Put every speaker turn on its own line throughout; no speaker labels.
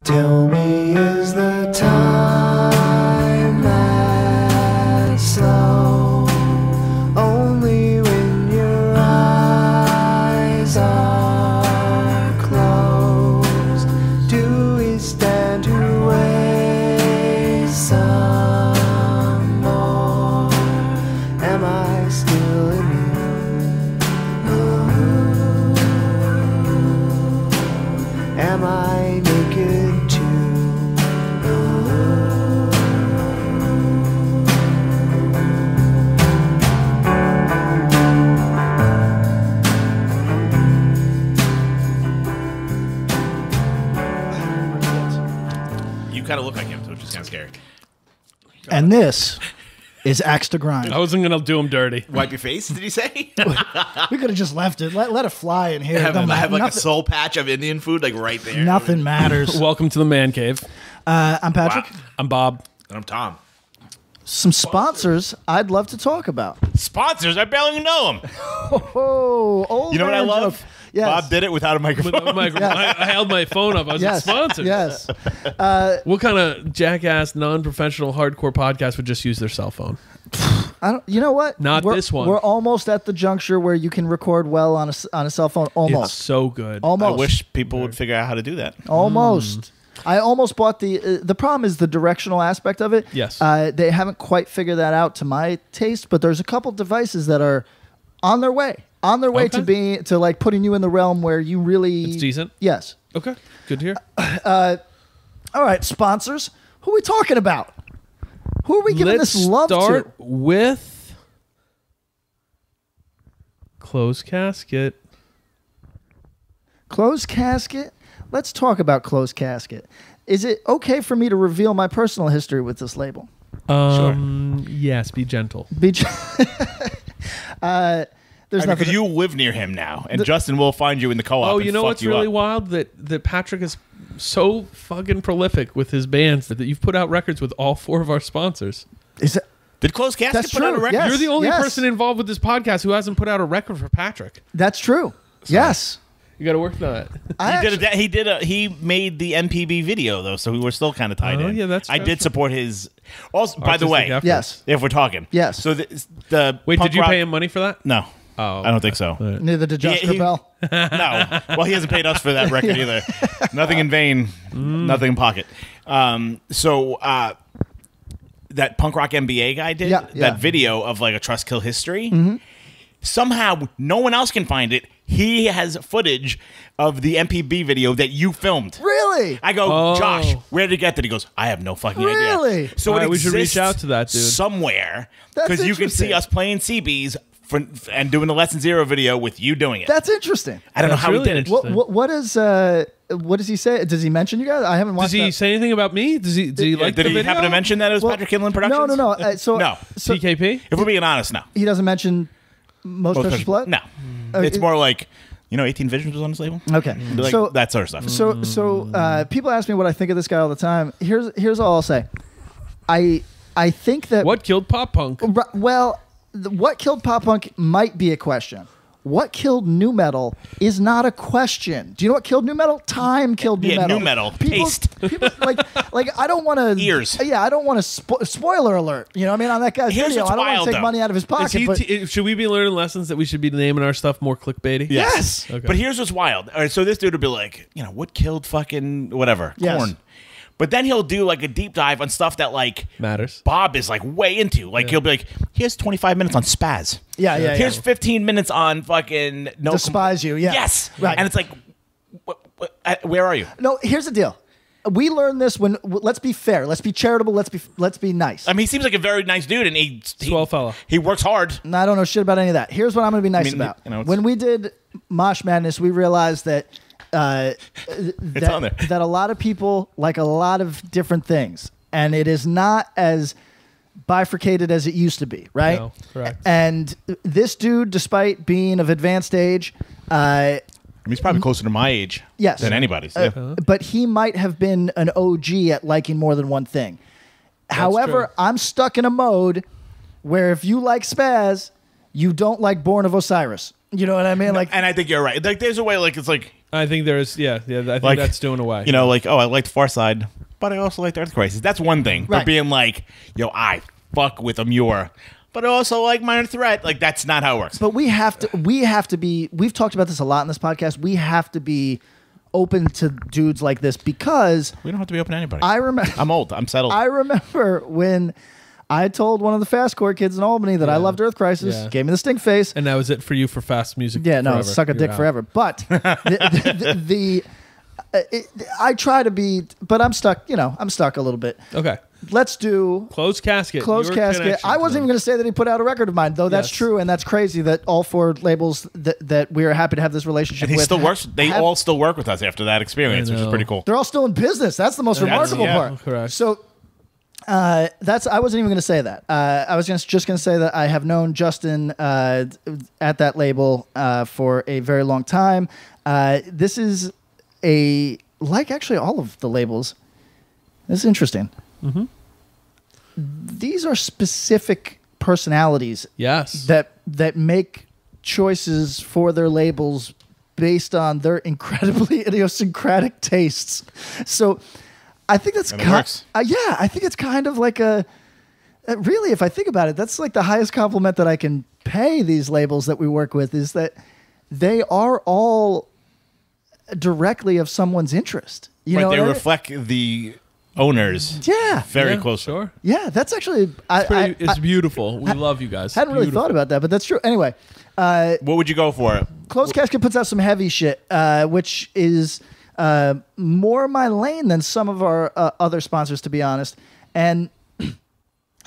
Tell me, is the time that slow? Only when your eyes are closed do we stand to waste some more. Am I still in you? Am I naked too?
You kind of look like him, which is kind of scary.
And this is Axe to Grind.
I wasn't going to do him dirty.
Wipe your face, did he say?
We could have just left it. Let it fly in here. It don't
I
matter.
have like
Nothing-
a soul patch of Indian food, like right there.
Nothing matters.
Welcome to the man cave.
I'm Patrick.
Wow.
I'm Bob.
And I'm Tom.
Some sponsors I'd love to talk about.
Sponsors? I barely even know him.
Oh, old
You know what I
man
love?
joke. Yes.
Bob did it without a microphone.
I held my phone up. I was like,
Yes.
sponsors.
Yes.
What kind of jackass, non-professional, hardcore podcast would just use their cell phone?
I don't. You know what?
Not
We're-
this one.
We're almost at the juncture where you can record well on a cell phone.
It's
Almost.
so good.
Almost.
I wish people would figure out how to do that.
Almost. I almost bought the problem is the directional aspect of it.
Yes.
They haven't quite figured that out to my taste, but there's a couple devices that are on their way. On their way
Okay.
to like putting you in the realm where you really
It's decent.
Yes.
Okay, good to hear.
All right, sponsors. Who are we talking about? Who are we giving
Let's
this love
start
to?
with Closed Casket.
Closed Casket. Let's talk about Closed Casket. Is it okay for me to reveal my personal history with this label?
Yes, be gentle.
There's nothing.
Because you live near him now, and Justin will find you in the co-op.
Oh,
and
you know
fuck
what's
you
really
up.
wild? That Patrick is so fucking prolific with his bands that you've put out records with all four of our sponsors.
Is it?
Did Closed Casket
That's
put out a
true,
record?
yes.
You're the only
yes.
person involved with this podcast who hasn't put out a record for Patrick.
That's true. Yes.
You got to work on that.
He made the MPB video though, so we were still kind of tied
Oh,
in.
yeah, that's
I
fair.
did support his. Also, by the
Artistic
way,
effort.
Yes.
if we're talking,
Yes.
So the
Wait,
punk
did you
rock-
pay him money for that?
No,
Oh,
I don't think so.
Neither did Josh
Yeah, he-
Capel.
No, well, he hasn't paid us for that record either. Nothing in vain, nothing in pocket. So that punk rock MBA guy did that video of like a Trust Kill History. Somehow, no one else can find it. He has footage of the MPB video that you filmed.
Really?
I go,
Oh.
Josh, where did it get that? He goes, I have no fucking
Really?
idea. So
All
it
right, we should reach
exists
out to that dude.
somewhere
That's
because you can see
interesting.
us playing CBs and doing the Lesson Zero video with you doing it.
That's interesting.
I don't know
That's
how
really
he did it.
interesting.
What does he say? Does he mention you guys? I haven't watched.
Does he
that.
say anything about me? Did he like
Did
the
he
video?
happen to mention that it was
Well,
Patrick Kinlan Productions?
No. So
No.
So
TKP?
If we're being honest, no.
he doesn't mention Most Precious Blood.
No. It's more like, 18 Visions was on this label?
Okay.
Like
so
that sort of stuff.
So people ask me what I think of this guy all the time. Here's all I'll say. I think that
What killed pop punk?
Well, what killed pop punk might be a question. What killed nu metal is not a question. Do you know what killed nu metal? Time killed nu metal.
nu metal.
People,
Taste.
people like I don't want to
Ears.
Yeah, I don't want to spoiler alert. You know what I mean on that guy's
Here's
video.
what's
I don't want
wild,
to take
though.
money out of his pocket. But
Should we be learning lessons that we should be naming our stuff more clickbaity?
yes.
Okay.
But here's what's wild. All right, so this dude would be like, what killed fucking whatever,
Yes.
corn. But then he'll do like a deep dive on stuff that like
Matters.
Bob is like way into. Like he'll be like, here's 25 minutes on spaz.
Yeah.
Here's 15 minutes on fucking no
Despise you. Yeah.
Yes.
Right.
And it's like, where are you?
No, here's the deal. We learned this when. Let's be fair. Let's be charitable. Let's be nice.
I mean, he seems like a very nice dude, and he
Swell fella.
He works hard.
And I don't know shit about any of that. Here's what I'm going to be nice
I mean,
about.
it's-
When we did Mosh Madness, we realized that
on there.
that a lot of people like a lot of different things, and it is not as bifurcated as it used to be, right?
No, correct.
And this dude, despite being of advanced age,
He's probably closer to my age
yes,
than anybody's. Yeah.
but he might have been an OG at liking more than one thing. However,
true.
I'm stuck in a mode where if you like spaz, you don't like Born of Osiris. You know what I mean? Like,
And I think you're right. Like, there's a way, like, it's like,
I think there's, I think
Like,
that's doing away.
You know, like, oh, I liked Far Side, but I also liked Earth Crisis. That's one thing.
Right.
But being like, yo, I fuck with Amur, but I also like Minor Threat. Like, that's not how it works.
But we have to be, we've talked about this a lot in this podcast. We have to be open to dudes like this because
We don't have to be open to anybody.
I remember
I'm old. I'm settled.
I remember when I told one of the fastcore kids in Albany that I loved Earth Crisis, gave me the stink face.
And that was it for you for fast music.
Yeah, no,
forever.
suck a
You're
dick
out.
forever. But I try to be, but I'm stuck. You know, I'm stuck a little bit.
Okay.
Let's do
Closed Casket.
Closed
Your
Casket.
connection
I wasn't
to
even going to say that he put out a record of mine, though. That's
Yes.
true, and that's crazy that all 4 labels that we are happy to have this relationship
and he
with.
still works. They all still work with us after that experience,
I
which is
know.
pretty cool.
They're all still in business. That's the most remarkable part.
correct.
So that's I wasn't even going to say that. I was just going to say that I have known Justin at that label for a very long time. This is like actually all of the labels. This is interesting. Mm-hmm. These are specific personalities
Yes.
that make choices for their labels based on their incredibly idiosyncratic tastes. So I think that's
And it works.
I think it's kind of like a really, if I think about it, that's like the highest compliment that I can pay these labels that we work with is that they are all directly of someone's interest. You know
Right, they
what I mean?
reflect the owners
Yeah.
very close.
Sure.
Yeah, that's actually
It's beautiful. We love you guys.
hadn't really thought about that, but that's true. Anyway,
What would you go for?
Closed Casket puts out some heavy shit, which is more my lane than some of our other sponsors, to be honest. And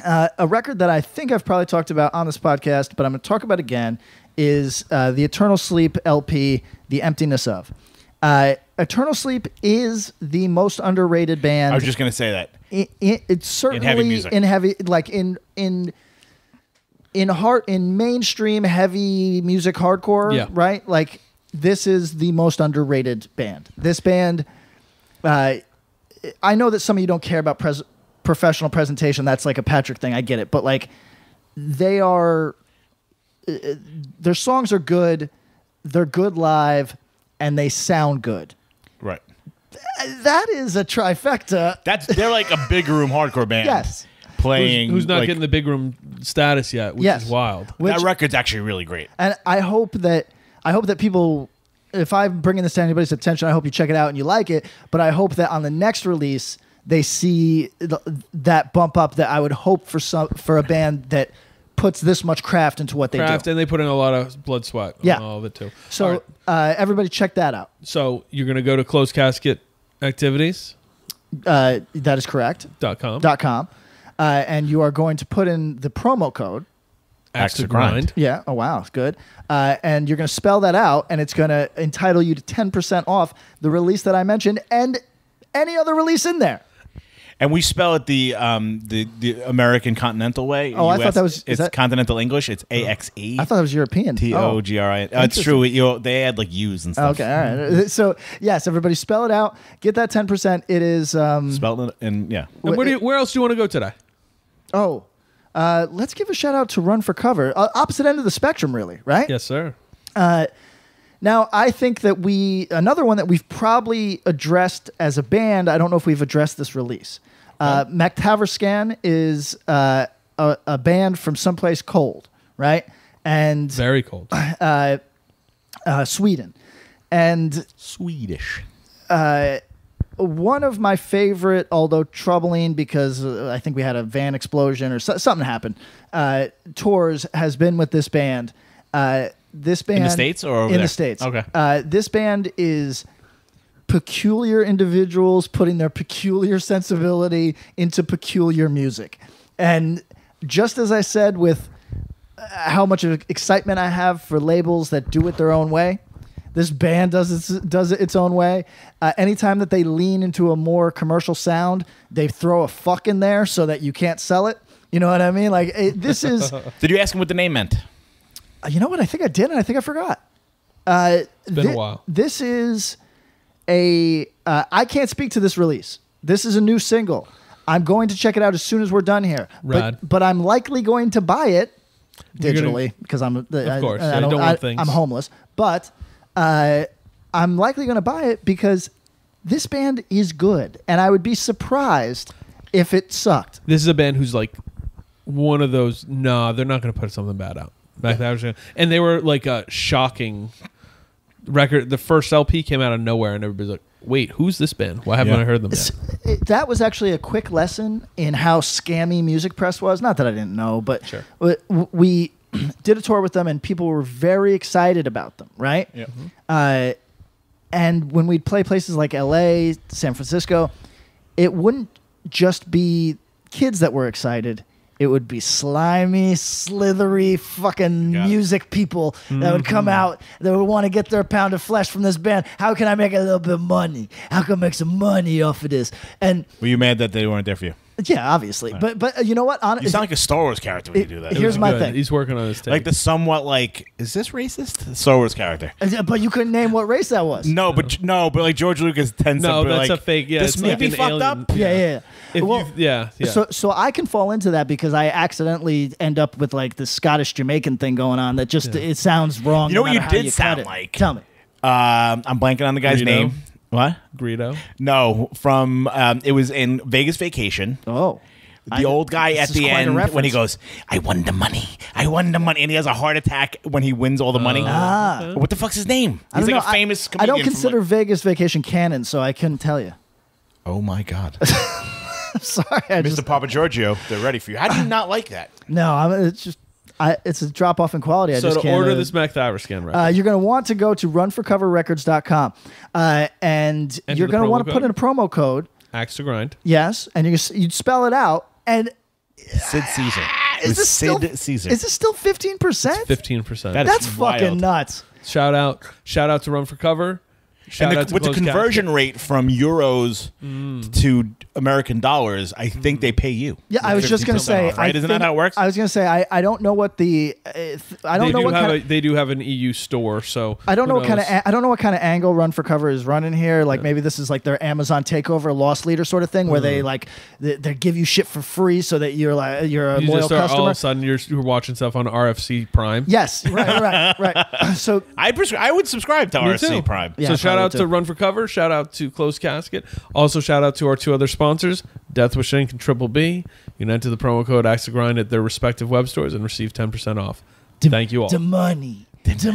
a record that I think I've probably talked about on this podcast, but I'm going to talk about again, is the Eternal Sleep LP, The Emptiness Of. Eternal Sleep is the most underrated band.
I was just going to say that.
It's certainly
heavy music.
in heavy, like in mainstream heavy music hardcore,
Yeah.
right? Like this is the most underrated band. This band, I know that some of you don't care about professional presentation. That's like a Patrick thing. I get it, but like they are, their songs are good. They're good live, and they sound good.
Right.
That is a trifecta.
They're like a big room hardcore band.
Yes.
Playing.
Who's not
like,
getting the big room status yet, which
Yes.
is wild.
that record's actually really great.
And I hope that people, if I'm bringing this to anybody's attention, I hope you check it out and you like it. But I hope that on the next release they see that bump up that I would hope for a band that puts this much craft into what they do.
And they put in a lot of blood, sweat
Yeah.
on all of it too.
So
All right.
everybody check that out.
So you're going to go to Closed Casket Activities.
That is correct.
.com.
.com. And you are going to put in the promo code.
Axe to Grind.
Yeah. Oh, wow. Good. And you're going to spell that out, and it's going to entitle you to 10% off the release that I mentioned and any other release in there.
And we spell it the American Continental way.
Oh, I thought that was- is
It's
that-
Continental English. It's AXE.
I thought it was European.
TOGRIN. It's true. They add like U's and stuff.
Okay, all right. So, yes, everybody spell it out. Get that 10%. It is...
Spell it and yeah.
And where else do you want to go today?
let's give a shout out to Run for Cover. Opposite end of the spectrum, really, right?
Yes, sir.
Now, I think that another one that we've probably addressed as a band, I don't know if we've addressed this release. MacTaverscan is a band from someplace cold, right? And
Very cold.
Sweden. And
Swedish.
one of my favorite, although troubling because I think we had a van explosion or something happened, tours has been with this band. This band
In the States or over
in
there?
the States.
Okay.
This band is peculiar individuals putting their peculiar sensibility into peculiar music. And just as I said with how much of excitement I have for labels that do it their own way, this band does it its own way. Anytime that they lean into a more commercial sound, they throw a fuck in there so that you can't sell it. You know what I mean? Like this is...
Did you ask him what the name meant?
You know what? I think I did, and I think I forgot.
It's been a while.
This is I can't speak to this release. This is a new single. I'm going to check it out as soon as we're done here.
Rad.
But I'm likely going to buy it
You're gonna-
digitally because I'm
Of course. I don't want things.
I'm homeless. But I'm likely going to buy it because this band is good, and I would be surprised if it sucked.
This is a band who's like one of those. No, they're not going to put something bad out. And they were like a shocking record. The first LP came out of nowhere, and everybody's like, "Wait, who's this band? Why haven't I heard them yet?"
That was actually a quick lesson in how scammy music press was. Not that I didn't know, but we did a tour with them, and people were very excited about them, right?
Yeah.
And when we'd play places like LA, San Francisco, it wouldn't just be kids that were excited. It would be slimy, slithery fucking music people that would come out that would want to get their pound of flesh from this band. How can I make a little bit of money? How can I make some money off of this? And
were you mad that they weren't there for you?
Yeah, obviously. Right. But you know what?
You sound like a Star Wars character when you do that.
Here's my thing.
He's working on his take.
Like the somewhat like, is this racist? Star Wars character.
But you couldn't name what race that was.
No, but like George Lucas tends to be
that's
like,
a fake. Yeah,
this may be fucked up.
Yeah.
Yeah.
So I can fall into that because I accidentally end up with like the Scottish Jamaican thing going on that just it sounds wrong.
You know what you did
you
sound like?
Tell me.
I'm blanking on the guy's name. What?
Greedo?
No, from it was in Vegas Vacation.
Oh.
The old guy at the end when he goes, I won the money, and he has a heart attack when he wins all the money. What the fuck's his name? He's like a famous comedian.
I don't consider Vegas Vacation canon, so I couldn't tell you.
Oh my God.
I'm sorry.
Mr. Papa Giorgio, they're ready for you. How do you not like that?
No, it's just... it's a drop off in quality. I
so
just
to
can't,
order this Mac Thyver scan record,
you're going to want to go to runforcoverrecords.com, and you're going to want to put in a promo code.
Axe to Grind.
Yes, and you'd spell it out. And
Sid Caesar.
Is this still 15%?
15%.
That's fucking nuts.
Shout out to Run for Cover.
With the conversion rate from euros to American dollars, I think they pay you.
Yeah, I was just going to say,
right? Isn't that how it works?
I was going to say, I don't know what the,
they do have an EU store, so
I don't know what kind of angle Run for Cover is running here. Like maybe this is like their Amazon takeover, loss leader sort of thing, where they like they give you shit for free so that you're a loyal customer.
All of a sudden you're watching stuff on RFC Prime.
Yes, right. So
I would subscribe to RFC Prime.
Yeah, so shout out to Run for Cover. Shout out to Closed Casket. Also shout out to our two other sponsors, Death Wish Inc. and Triple B. You can enter the promo code Axe to Grind at their respective web stores and receive 10% off. Thank you all.
The money.
We're in the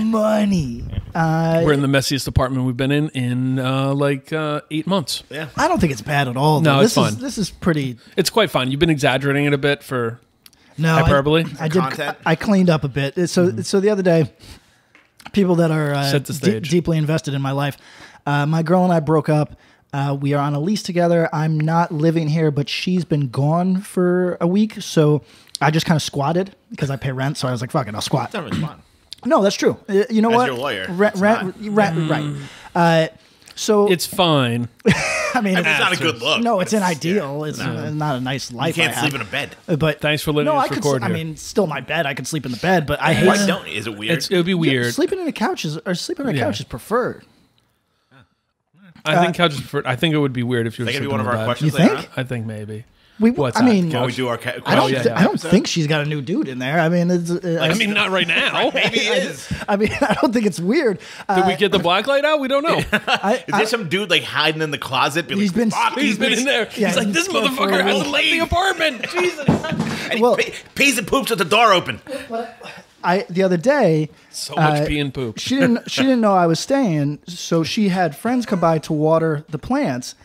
messiest apartment we've been in 8 months.
Yeah,
I don't think it's bad at all.
No, it's fine.
This is pretty.
It's quite fun. You've been exaggerating it a bit for hyperbole.
I cleaned up a bit. So the other day, people that are deeply invested in my life. My girl and I broke up. We are on a lease together. I'm not living here, but she's been gone for a week. So I just kind of squatted because I pay rent. So I was like, fuck it, I'll squat.
It's not really fun.
No, that's true. You know what?
As your lawyer.
Right. So
it's fine.
I mean,
it's not a good look.
No, it's an ideal. It's not a nice life.
You can't sleep in a bed.
But
thanks for letting us record here.
I mean, still my bed. I could sleep in the bed, but I hate.
Why don't? Is it weird?
It would be weird.
Sleeping on a couch is preferred.
I think couch is preferred. I think it would be weird if you were
sleeping
sleeping
in a bed.
You think?
I think I
don't think she's got a new dude in there. I mean,
not right now.
Maybe he is.
I mean, I don't think it's weird.
Did we get the black light out? We don't know.
Is there some dude like hiding in the closet?
He's been
in there.
Yeah,
he's like, this motherfucker hasn't left the apartment. Jesus.
And he pees and poops with the door open.
The other day,
so much pee and poop.
She didn't know I was staying, so she had friends come by to water the plants.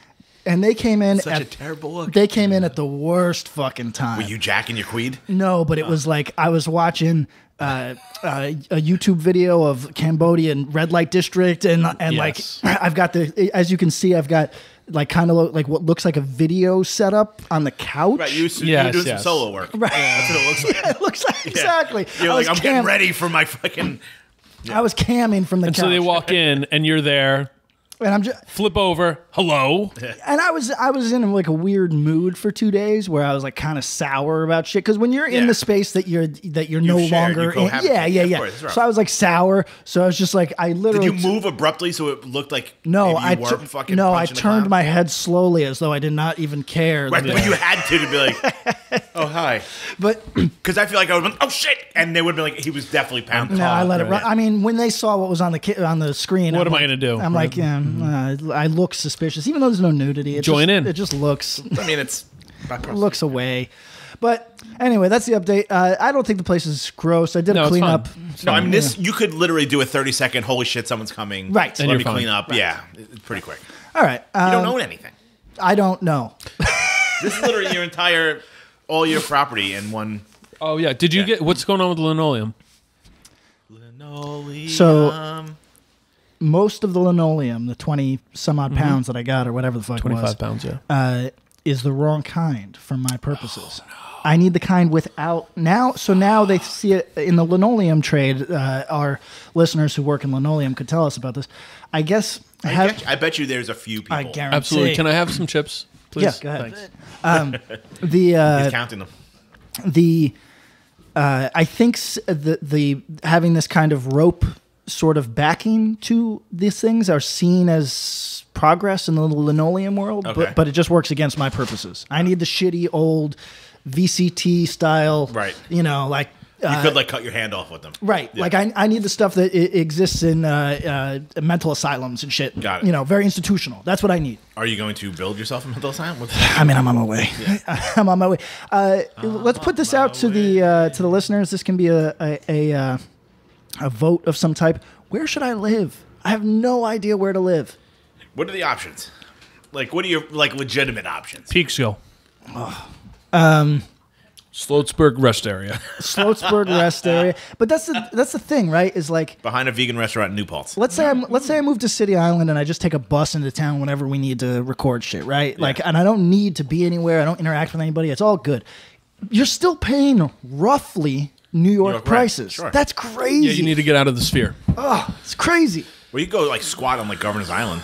And they came in
a terrible look.
They came in at the worst fucking time.
Were you jacking your queed?
No, but it was like I was watching a YouTube video of Cambodian red light district, and
yes.
like I've got as you can see, I've got like kind of like what looks like a video setup on the couch.
Right, you're doing some solo work.
Right,
that's what it looks like.
Yeah, it looks like exactly.
You're like, I'm getting ready for my fucking.
Yeah. I was camming from the couch.
So they walk in, and you're there.
And I'm just
flip over. Hello.
And I was in like a weird mood for 2 days where I was like kind of sour about shit. Because when you're in the space that you're no longer in, yeah. So I was like sour. So I was just like, I literally.
Did you move abruptly so it looked like
I turned my head slowly as though I did not even care.
Right, but you had to be like. Oh, hi.
But
Because I feel like I would have been, oh, shit. And they would have been like, he was definitely pounding.
no, I let it run. I mean, when they saw what was on the screen,
What am I going to do?
I'm like, I look suspicious, even though there's no nudity. It It just looks.
I mean, it
looks away. But anyway, that's the update. I don't think the place is gross. I did a cleanup.
No, I mean, you could literally do a 30-second, holy shit, someone's coming.
Right.
Let
And
me
you're
clean
fine.
up.
Right.
Yeah, it's pretty quick.
All right.
You don't own anything.
I don't know.
This is literally all your property in one.
Oh yeah. Did you get what's going on with the linoleum?
Linoleum.
So most of the linoleum, the 20 some odd pounds that I got, or whatever the fuck it
25
was,
pounds. Yeah.
is the wrong kind for my purposes. Oh, no. I need the kind without now. So now they see it in the linoleum trade. Our listeners who work in linoleum could tell us about this. I guess.
I bet you there's a few people.
I guarantee.
Absolutely. Can I have some chips, please?
Yeah, go ahead.
Thanks.
He's counting them.
I think the having this kind of rope sort of backing to these things are seen as progress in the linoleum world,
Okay.
but it just works against my purposes. I need the shitty old VCT style,
Right.
You know, like
You could like cut your hand off with them.
right.
Yeah.
Like I need the stuff that exists in mental asylums and shit.
Got it.
You know, very institutional. That's what I need.
Are you going to build yourself a mental asylum?
I mean, I'm on my way. I'm on my way. Let's put this out to the listeners. This can be a vote of some type. Where should I live? I have no idea where to live.
What are the options? Like, what are your legitimate options?
Peekskill. Sloatsburg rest area.
Sloatsburg rest area. But that's the thing, right? Is like
Behind a vegan restaurant in New Paltz.
let's say I move to City Island and I just take a bus into town whenever we need to record shit, right?
Yeah.
Like, and I don't need to be anywhere. I don't interact with anybody. It's all good. You're still paying roughly New York
rent.
prices.
Sure.
That's crazy.
Yeah, you need to get out of the sphere.
It's crazy.
Well, you go like squat on like Governor's Island.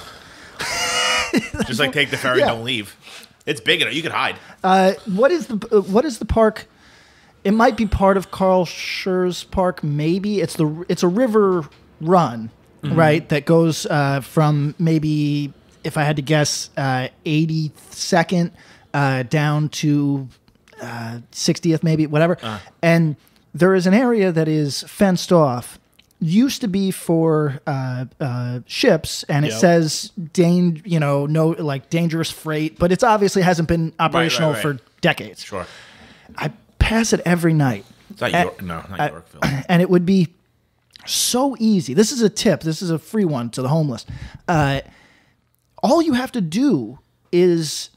Just like take the ferry and don't leave. It's big enough. You could hide.
What is the park? It might be part of Carl Schurz Park. Maybe it's a river run, right? That goes from maybe, if I had to guess, 82nd down to 60th, maybe whatever. And there is an area that is fenced off. Used to be for ships, and it says no like dangerous freight, but it's obviously hasn't been operational
right.
for decades.
Sure.
I pass it every night.
It's not York. No, not Yorkville.
And it would be so easy. This is a tip. This is a free one to the homeless. All you have to do is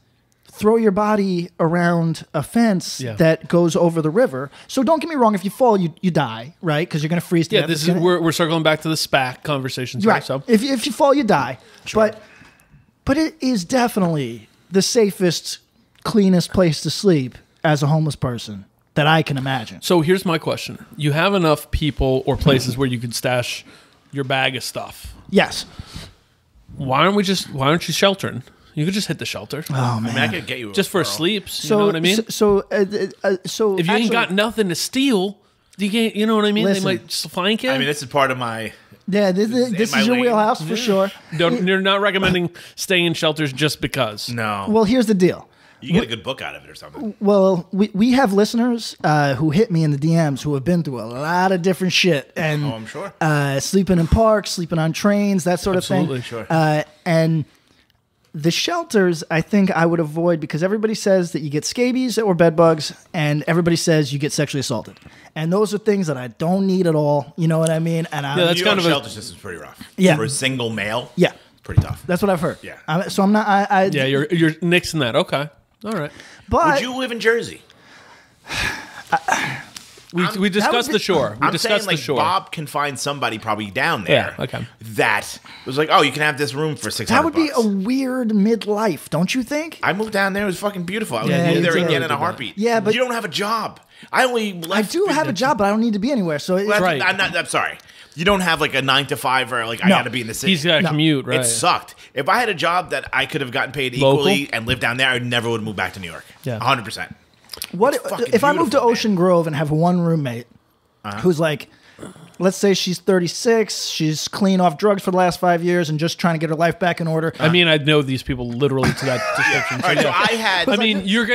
throw your body around a fence that goes over the river. So don't get me wrong. If you fall, you die, right? Because you're going to freeze to
Yeah,
death.
this is we're circling back to the SPAC conversations, right?
Right.
So
If you fall, you die. Sure. But it is definitely the safest, cleanest place to sleep as a homeless person that I can imagine.
So here's my question: you have enough people or places where you could stash your bag of stuff?
Yes.
Why aren't you sheltering? You could just hit the shelter.
Oh man.
I mean, I could get you
Just for
referral.
sleeps. You know what I mean?
So
if you ain't got nothing to steal, you can't. You know what I mean?
Listen.
They might flank you.
I mean, this is part of my.
yeah, this
my
is your
lane.
wheelhouse for sure.
You're not recommending staying in shelters just because.
No.
Well, here's the deal.
You get a good book out of it or something.
Well, we have listeners who hit me in the DMs who have been through a lot of different shit and
Oh, I'm sure.
Sleeping in parks, sleeping on trains, that sort of
Absolutely,
thing.
sure.
And the shelters, I think I would avoid because everybody says that you get scabies or bed bugs, and everybody says you get sexually assaulted. And those are things that I don't need at all. You know what I mean? And
Yeah, that's
New
kind
York
of a-
shelter system's pretty rough.
Yeah.
For a single male.
Yeah.
It's pretty tough.
that's what I've heard.
Yeah.
So I'm not.
Yeah, you're nixing that. Okay, all right.
But
Would you live in Jersey?
We discussed the shore. We
I'm
discussed
saying like
the shore.
Bob can find somebody probably down there.
Yeah, okay.
That was like, oh, you can have this room for $600.
that would be a weird midlife, don't you think?
I moved down there. It was fucking beautiful. I would
Yeah,
move
you
there
did.
again in a heartbeat.
Yeah, but-
you don't have a job. I only
I
left.
do have a job, but I don't need to be anywhere. So
Well,
Right.
I'm sorry. You don't have like a 9 to 5 or like I
No.
got to be in the city.
He's got to
No.
commute, right?
It sucked. If I had a job that I could have gotten paid
Local?
equally and lived down there, I never would have moved back to New York.
Yeah.
100%.
What
It's fucking
if I moved to
beautiful,
Ocean Grove and have one roommate who's like let's say she's 36, she's clean off drugs for the last 5 years and just trying to get her life back in order.
I mean, I know these people literally to that description.
All right, so I had.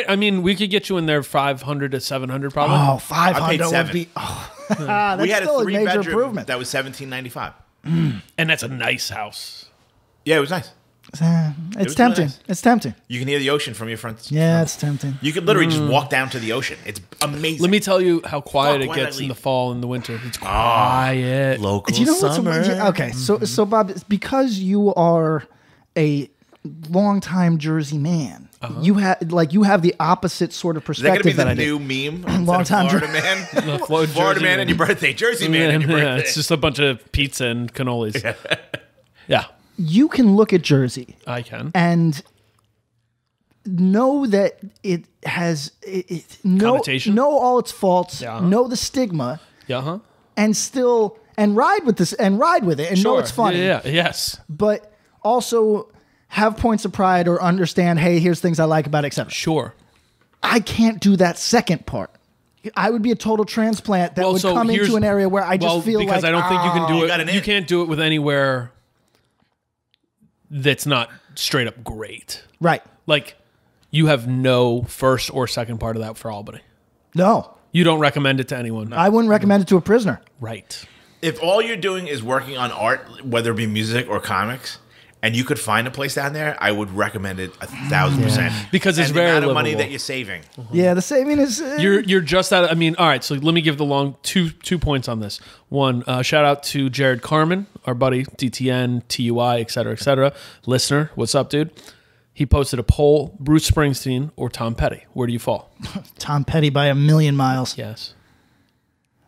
I mean, we could get you in there 500 to 700 probably.
Oh, 500
I paid
would
$7.
be. That's
we had
still
a
a major
3-bedroom
improvement.
that was $17.95.
And that's a nice house.
Yeah, it was nice.
It's
was
tempting.
really nice.
It's tempting.
You can hear the ocean from your front.
Yeah, it's tempting.
You could literally just walk down to the ocean. It's amazing.
Let me tell you how quiet
Fuck,
it
why did I
gets in
leave?
the fall and the winter. It's quiet.
Local
Do you know what's
summer.
okay? So Bob, it's because you are a longtime Jersey man. You have the opposite sort of
Is that going to be
perspective
the
I do.
new meme?
Long
Instead of
time
Florida man.
Florida
Florida
Jersey
man and your birthday. Jersey man and your birthday.
Yeah, it's just a bunch of pizza and cannolis. Yeah,
You can look at Jersey
I can.
and know that it has
Connotation?
know all its faults,
Yeah.
know the stigma,
Yeah, huh?
and still ride with it and know it's funny.
Yeah, yes.
But also have points of pride or understand, hey, here's things I like about it, etc.
Sure.
I can't do that second part. I would be a total transplant that would come into an area where I just feel
because
like,
I don't think you can do
You
it.
got an
You
in.
can't do it with anywhere that's not straight up great.
right.
Like you have no first or second part of that for Albany.
No,
You don't recommend it to anyone.
I wouldn't recommend it to a prisoner.
Right.
If all you're doing is working on art, whether it be music or comics, and you could find a place down there, I would recommend it 1,000%.
Because it's
and
very
the amount of money
livable.
that you're saving.
Yeah, the saving is
You're just out. I mean, all right. So let me give the long two points on this. One, shout out to Jared Carmen, our buddy, DTN, TUI, et cetera, listener. What's up, dude? He posted a poll: Bruce Springsteen or Tom Petty. Where do you fall?
Tom Petty by a million miles.
Yes.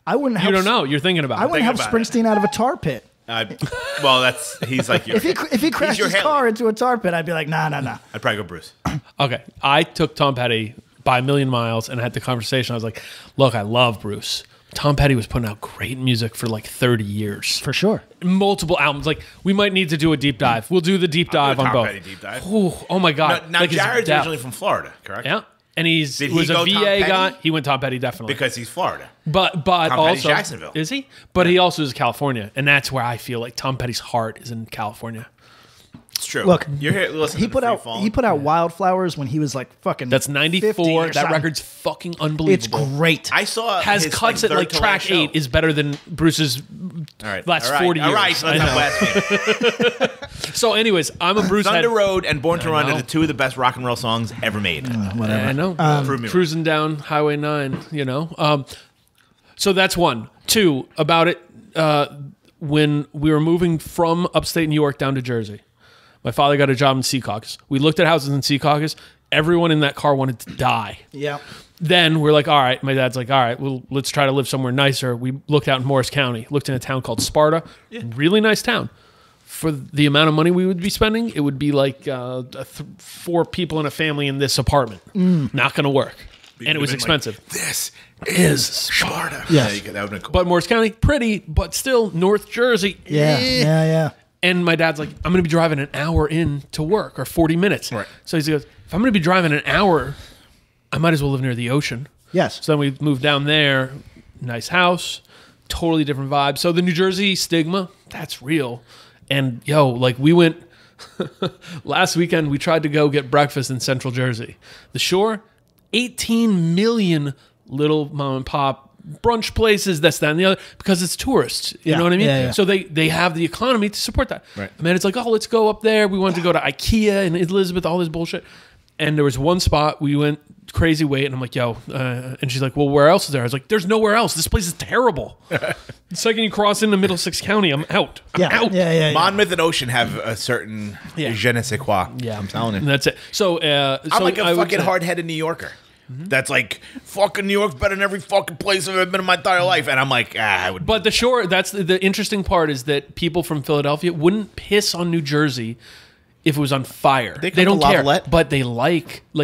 I wouldn't.
You
Help,
don't know. You're thinking about
I
it.
wouldn't help
Think about it.
Springsteen out of a tar pit.
Well, he's like your.
If he crashed
your
his
Haley.
car into a tar pit, I'd be like, nah.
I'd probably go Bruce.
Okay. I took Tom Petty by a million miles and had the conversation. I was like, look, I love Bruce. Tom Petty was putting out great music for like 30 years.
For sure.
Multiple albums. Like, we might need to do a deep dive. We'll do the deep dive on
Tom
both.
Petty deep dive.
Ooh, oh my God.
Now
Like his
Jared's
depth.
originally from Florida, correct?
Yeah. And
Did
he
he
was a
go Tom
VA
Petty?
guy. He went Tom Petty, definitely.
Because he's Florida.
But
Petty's
also
Jacksonville.
Is he? But he also is California, and that's where I feel like Tom Petty's heart is in California.
It's true.
Look,
you're here. Listen,
He put out Wildflowers when he was like fucking.
That's
50
94.
or
That
something.
record's fucking
It's
unbelievable.
great.
I saw
Has
his,
cuts
like,
at like
third to
track
last show.
8 is better than Bruce's
All right.
last
all right.
40 years.
All right, so let's
I
have
know.
blasphemy.
So, anyways, I'm a Bruce head.
Thunder Road and Born to Run
know.
are the two of the best rock and roll songs ever made.
I know.
Prove me wrong.
Cruising down Highway 9, you know. So that's one. Two, about it, when we were moving from upstate New York down to Jersey, my father got a job in Secaucus. We looked at houses in Secaucus. Everyone in that car wanted to die.
Yeah.
Then we're like, all right. My dad's like, all right, well, let's try to live somewhere nicer. We looked out in Morris County, looked in a town called Sparta. Really nice town. For the amount of money we would be spending, it would be like 4 people in a family in this apartment. Not going to work. And it was expensive.
This is Sparta.
Yes.
Yeah, that would have been cool.
But Morris County, pretty, but still North Jersey.
Yeah.
eh.
Yeah.
And my dad's like, I'm going to be driving an hour in to work or 40 minutes.
Right.
So he goes, if I'm going to be driving an hour, I might as well live near the ocean.
Yes.
So then we moved down there. Nice house, totally different vibe. So the New Jersey stigma, that's real. And yo, like we went last weekend, we tried to go get breakfast in Central Jersey. The Shore, 18 million little mom and pop brunch places, that's that and the other, because it's tourists. You know what I mean?
Yeah.
So they have the economy to support that.
Right.
And then it's like, oh, let's go up there. We wanted to go to IKEA and Elizabeth, all this bullshit. And there was one spot we went crazy wait, and I'm like, yo, and she's like, well, where else is there? I was like, there's nowhere else. This place is terrible. The second you cross into Middlesex County, I'm out. I'm out.
Yeah.
Monmouth and Ocean have a certain je ne sais quoi.
Yeah,
I'm telling you.
And that's it. So,
I'm like
I
a
would
fucking
say-
hard-headed New Yorker. That's like, fucking New York's better than every fucking place I've ever been in my entire life. And I'm like, I would.
But the Shore, that's the interesting part is that people from Philadelphia wouldn't piss on New Jersey if it was on fire.
They
They
come
don't
to
care.
Lavalette.
But they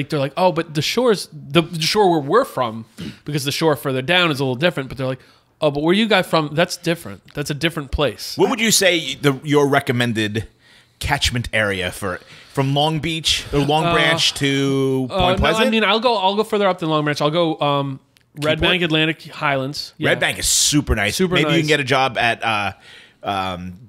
they're like, oh, but the Shore's, the shore where we're from, because the shore further down is a little different, but they're like, oh, but where you guys from, that's different. That's a different place.
What would you say your recommended catchment area from Long Beach or Long Branch to Point
No,
Pleasant?
I mean, I'll go further up than Long Branch. I'll go Red Bank, Atlantic Highlands. Yeah.
Red Bank is super nice.
Super
Maybe you
nice.
can get a job at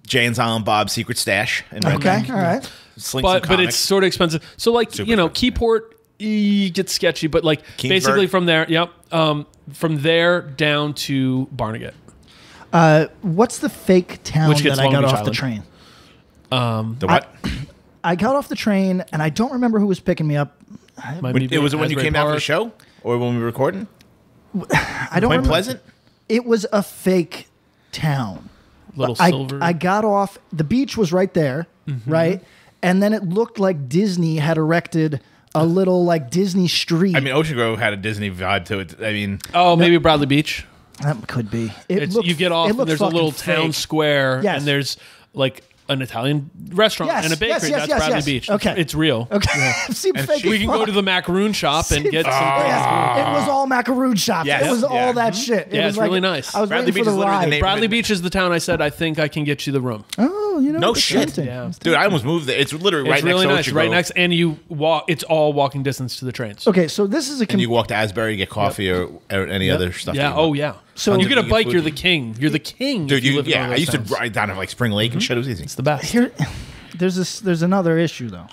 Jay and Silent Bob's Secret Stash in Red Bank.
all right.
Slink some
But
comics.
it's sort of expensive. So like
Super
Keyport gets sketchy, but like
Kingsburg.
basically from there, from there down to Barnegat.
What's the fake town
Which gets
that I
Long
got
Beach
off the
Island.
train?
The what?
I got off the train, and I don't remember who was picking me up.
Might be
Was it when you
Asbury
came down for the
Park.
show? Or when we were recording?
I don't
Point
remember.
Pleasant?
It was a fake town.
Little
I,
Silver.
I got off. The beach was right there, right? And then it looked like Disney had erected a little like Disney street.
I mean, Ocean Grove had a Disney vibe to it. I mean,
Maybe Bradley Beach.
that could be.
You get off,
it
and
looked
there's a little
fucking
town
fake.
square,
Yes.
and there's like an Italian restaurant
Yes,
and a bakery.
yes,
That's
yes,
Bradley
yes.
Beach.
Okay.
It's real.
Okay, seemed
And
fake.
she-
as
We can go
fuck.
to the macaroon shop and get some.
Yes, it was all macaroon shops.
Yes.
It was
Yeah.
all that shit. It
Yeah,
was
it's
like,
really nice.
I was
Bradley
waiting
Beach
for
is
the
literally the
ride.
name-
Bradley Beach is the town I said I think I can get you the room.
Oh, you know,
No
it's
shit.
tempting.
Yeah.
It's
dude, I almost moved there. It's literally right
It's
next
really
to
nice,
Ocean
right
Grove.
next, and you walk. It's all walking distance to the trains.
Okay, so this is a
And you walk to Asbury to get coffee or any other stuff.
Yeah.
that you want.
Oh yeah.
So-
you get a
Vegan
bike,
food.
you're the king. You're the king.
Dude,
if you live in one of
I
those
used
towns.
to ride down to like Spring Lake and shit. It was easy.
It's the best.
here. There's another issue though.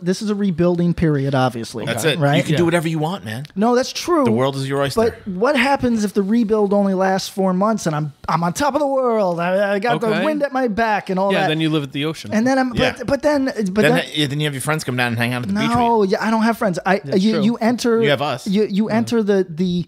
This is a rebuilding period, obviously.
That's it.
right?
You can
Yeah.
do whatever you want, man.
No, that's true.
The world is your oyster.
But what happens if the rebuild only lasts 4 months and I'm on top of the world? I got the
Okay.
wind at my back and all
Yeah.
that.
Then you live at the ocean.
and then I'm
Yeah.
then
then you have your friends come down and hang out at the beach.
no, yeah, I don't have friends.
true.
You enter.
You have us.
You enter the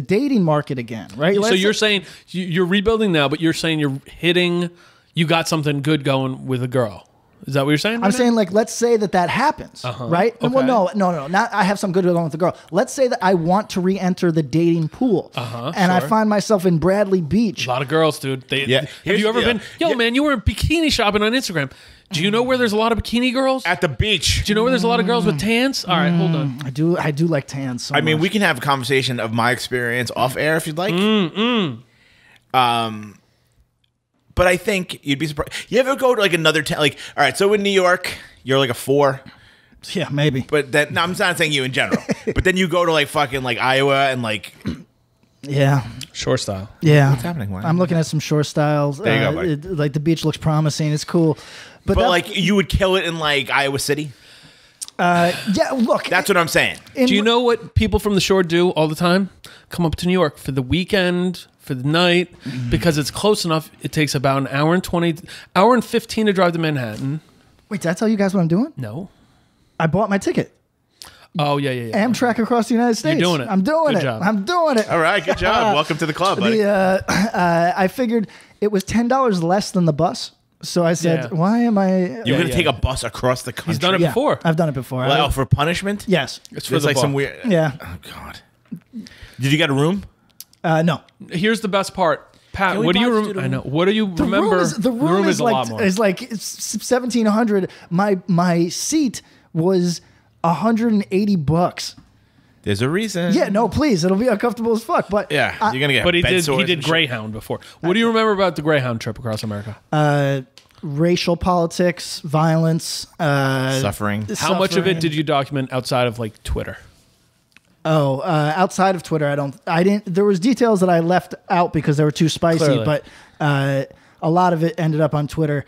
dating market again, right?
so
Let's
you're
say-
saying you're rebuilding now, but you're saying you're hitting. You got something good going with a girl. Is that what you're saying?
I'm
right now?
saying, like, let's say that happens, right?
Okay.
Well, no. Not I have some good going with the girl. Let's say that I want to re-enter the dating pool, and I
sure.
find myself in Bradley Beach.
A lot of girls, dude.
Yeah.
Have
Here's-
you ever
yeah.
been? Yo,
Yeah.
man, you were bikini shopping on Instagram. Do you know where there's a lot of bikini girls?
At the beach.
Do you know where there's a lot of girls with tans? All right, hold on.
I do like tans. So
I mean,
much.
we can have a conversation of my experience off air if you'd like. But I think you'd be surprised. You ever go to like another town? Like, all right, so in New York, you're like a 4.
yeah, maybe.
But then, no, I'm not saying you in general. But then you go to like fucking like Iowa and like,
Yeah,
Shore style.
yeah.
what's happening? Why?
I'm looking at some shore styles.
There you go, buddy.
Like the beach looks promising. It's cool,
but
that-
like you would kill it in like Iowa City.
yeah. Look,
That's what I'm saying.
Do you know what people from the shore do all the time? Come up to New York for the weekend, for the night, because it's close enough. It takes about an hour and 15 to drive to Manhattan.
Wait, did I tell you guys what I'm doing?
No.
I bought my ticket.
Oh, yeah.
Amtrak across the United States.
doing it.
I'm doing
Good
it.
job.
I'm doing it.
All right, good job. Welcome to the club, buddy.
I figured it was $10 less than the bus. So I said,
Yeah.
why am I?
You're gonna
yeah.
take a bus across the country.
He's done it
Yeah,
before.
I've done it before.
Well, for punishment?
Yes.
It's for
It's
the
like some
book.
weird.
Yeah.
Oh God. Did you get a room?
No.
Here's the best part. Pat,
we
what do you
buy
remember?
student-
I know. What do you
The
remember?
room is
a
like
lot more.
is like it's 1,700. My seat was $180.
There's a reason.
Yeah, no, please, it'll be uncomfortable as fuck. But
Yeah, you're gonna get.
But he
bed
did
sores and shit.
Greyhound before. What do you remember about the Greyhound trip across America?
racial politics, violence,
Suffering.
How much of it
suffering.
did you document outside of like Twitter?
Outside of Twitter, I didn't. There was details that I left out because they were too spicy,
Clearly.
but a lot of it ended up on Twitter.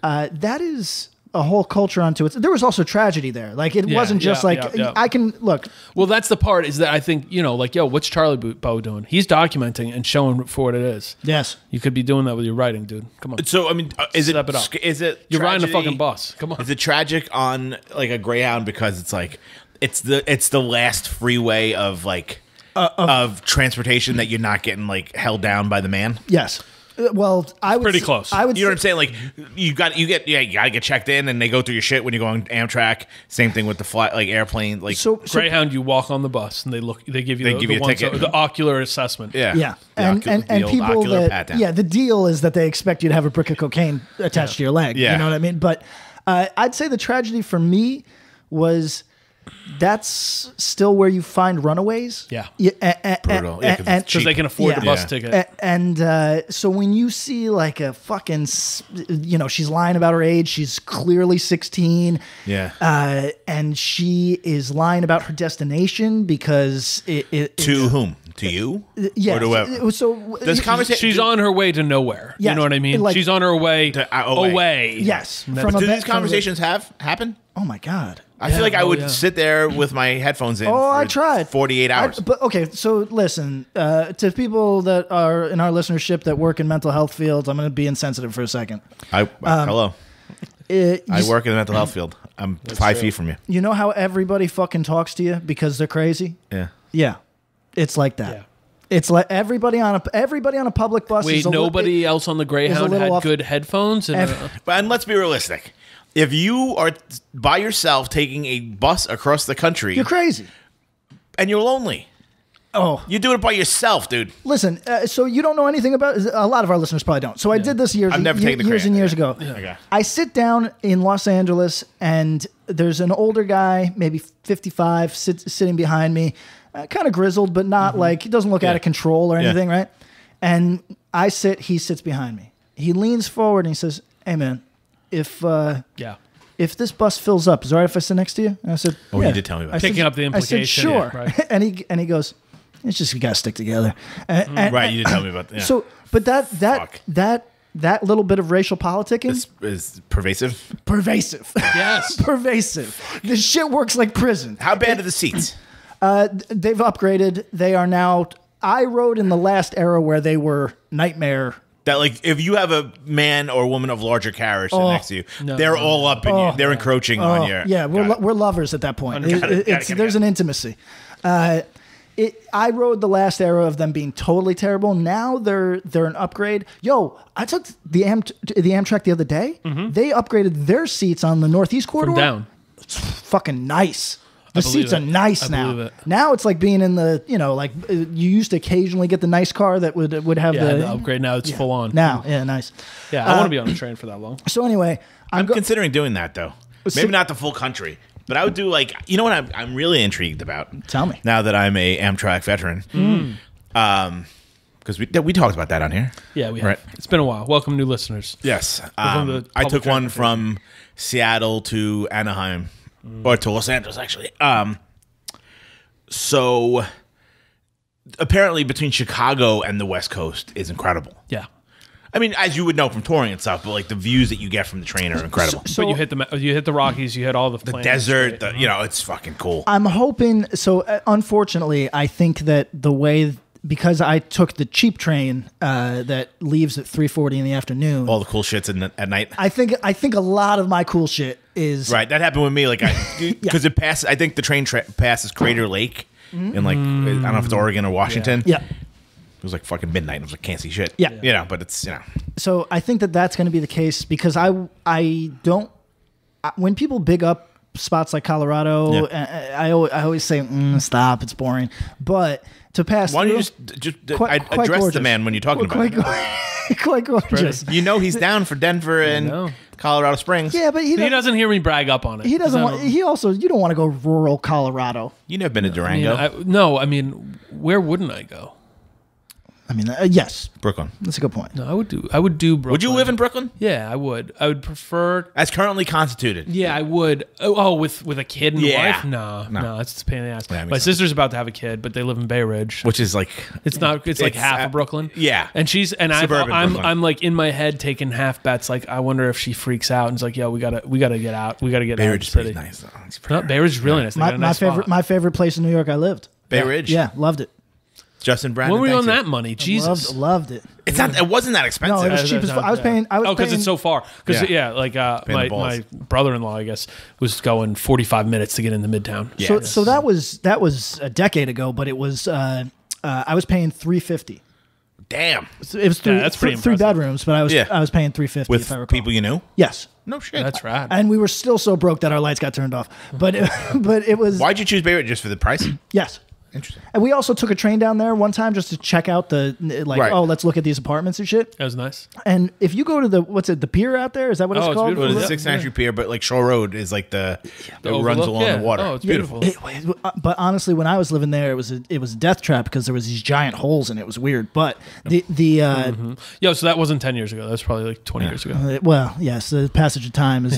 That is a whole culture unto it. There was also tragedy there. Like it
Yeah,
wasn't just
yeah,
like
yeah.
I can look.
Well, that's the part is that I think, like, yo, what's Charlie Bow doing? He's documenting and showing for what it is.
Yes,
You could be doing that with your writing, dude. Come on.
So I mean, is
Step it up.
Is it?
You're riding a
tragedy-
fucking bus. Come on.
Is it tragic on like a Greyhound because it's like it's the last freeway of like of transportation that you're not getting like held down by the man?
yes. Well, I would
pretty close.
I would.
You know what I'm
say-
saying? Like you gotta get checked in, and they go through your shit when you go on Amtrak. Same thing with the flight, like airplane. Like
So
Greyhound, you walk on the bus and they give you
They
the,
give
the
you a
ones
ticket.
that- the ocular assessment.
yeah,
Yeah,
The
and
the old
people
ocular
that
pat down.
the deal is that they expect you to have a brick of cocaine attached to your leg.
Yeah.
You know what I mean? But I'd say the tragedy for me was that's still where you find runaways.
Yeah.
Brutal. Yeah, 'cause it's
Because they can afford the bus ticket.
So when you see like a fucking, she's lying about her age. She's clearly 16.
Yeah.
And she is lying about her destination because
to whom? To you?
Yeah.
Or to whoever?
So
This conversation.
She's on her way to nowhere.
Yes,
You know what I mean?
like-
She's on her way
To, away.
Yes.
Do these conversations happen?
Oh my God.
I feel like I would
yeah.
sit there with my headphones in.
Oh,
for
I tried
48 hours.
But okay, so listen, to people that are in our listenership that work in mental health fields, I'm going to be insensitive for a second.
Hello.
I
I work in the mental health field. I'm 5 feet from you.
You know how everybody fucking talks to you because they're crazy?
Yeah.
Yeah, it's like that.
Yeah.
It's like everybody on a public bus.
Wait,
is a
nobody else on the Greyhound
little
had
off-
good headphones?
And let's be realistic. If you are by yourself taking a bus across the country
You're crazy.
and you're lonely,
Oh,
you're doing it by yourself, dude.
listen. So you don't know anything about. A lot of our listeners probably don't. So I did this years
I've never taken the
years and
crayon.
years ago.
Okay.
I sit down in Los Angeles, and there's an older guy, maybe 55, sitting behind me, kind of grizzled, but not like he doesn't look out of control or anything, right? And I sit. He sits behind me. He leans forward and he says, "Hey, man, if this bus fills up, is it all right if I sit next to you?" And I said,
Oh,
yeah.
you did tell me about
I
that.
Picking up the
I said,
implication.
sure.
Yeah, right.
and he goes, "It's just we gotta stick together." And,
Right, you did tell me about that. Yeah.
So, but
Fuck.
that little bit of racial politicking,
This is pervasive.
pervasive.
Yes.
Pervasive. This shit works like prison.
How bad are the seats?
They've upgraded. They are now. I rode in the last era where they were nightmare.
That like if you have a man or woman of larger carriage sitting next to you, they're all up in you. They're encroaching on you.
Yeah,
Got it.
we're lovers at that point.
Got it.
There's an intimacy. I rode the last era of them being totally terrible. Now they're an upgrade. Yo, I took the Amtrak the other day. They upgraded their seats on the Northeast corridor.
From down.
It's fucking nice. The
believe
seats are
it.
nice
I
now.
believe it.
Now it's like being in the, like you used to occasionally get the nice car that would have
Yeah,
the
the upgrade now it's full on.
Now, yeah, nice.
Yeah, I want to be on a train for that long.
So anyway,
I'm considering doing that though. Maybe not the full country, but I would do like what I'm really intrigued about.
Tell me.
Now that I'm a Amtrak veteran, because we talked about that on here.
Yeah, we have.
Right.
It's been a while. Welcome, new listeners.
Yes,
Welcome to
I
public
took one
transportation.
from Seattle to Anaheim, or to Los Angeles actually. So apparently between Chicago and the West Coast is incredible.
Yeah.
I mean, as you would know from touring and stuff, but like the views that you get from the train are incredible.
So
But you hit the Rockies, you hit all the
The
plains,
desert,
right?
it's fucking cool.
I'm hoping. So unfortunately, I think that the way, because I took the cheap train that leaves at 3:40 in the afternoon.
All the cool shits at night.
I think a lot of my cool shit is
Right, that happened with me. Like, because it passes. I think the train passes Crater Lake in like I don't know if it's Oregon or Washington.
Yeah.
It was like fucking midnight. I was like, can't see shit.
Yeah.
But it's
So I think that that's going to be the case because I don't. When people big up spots like Colorado, I always say stop, it's boring. But to pass,
Why don't you
through,
just
quite
address the
gorgeous.
man when you're talking about it?
quite gorgeous.
He's down for Denver and Colorado Springs.
Yeah, but
He doesn't hear me brag up on it.
He doesn't want. He also. You don't want to go rural Colorado.
You never been to Durango?
I mean, where wouldn't I go?
I mean, yes,
Brooklyn.
that's a good point.
No, I would do Brooklyn.
Would you live in Brooklyn?
Yeah, I would. I would prefer.
As currently constituted.
Yeah, I would. Oh, with a kid and
Yeah.
wife? No, it's a pain in the ass.
Yeah, it makes
My
sense.
sister's about to have a kid, but they live in Bay Ridge.
Which is like
It's not. It's like
It's,
half of Brooklyn.
yeah.
and
Suburban
I'm
Brooklyn.
I'm like in my head taking half bets. Like I wonder if she freaks out and is like, "Yo, we gotta get out. We gotta get
Bay
out
Ridge
of
is
the
pretty
city."
nice though. It's pretty
No, Bay Ridge is really nice. They got a nice spot.
My favorite place in New York I lived.
Bay Ridge.
Yeah, loved it.
Justin Brandon.
When were you on
thanks
that money? Jesus.
Loved it.
It's not. It wasn't that
No,
expensive.
it was cheap as fuck. I was paying.
Because it's so far. Because like
Paying the
my
balls.
brother-in-law, I guess, was going 45 minutes to get into Midtown.
Yeah.
So that was a decade ago, but it was I was paying $350.
Damn.
So it was three,
that's pretty
three
impressive.
bedrooms, but I was paying $350
With
if I recall.
people you knew?
Yes,
No shit.
That's rad.
and we were still so broke that our lights got turned off. But it was
Why'd you choose Bay Ridge? Just for the price?
yes.
Interesting.
And we also took a train down there one time just to check out
Right.
let's look at these apartments and shit.
That was nice.
And if you go to the pier out there, is that what it's
Oh, it's
called?
beautiful.
Well, the 6th Century Pier, but like Shore Road is like the runs
overlook,
along the water.
Oh, it's beautiful.
But honestly, when I was living there, it was a death trap because there was these giant holes and it was weird. But
Yo, so that wasn't 10 years ago. That was probably like 20 years ago.
well, yes, the passage of time is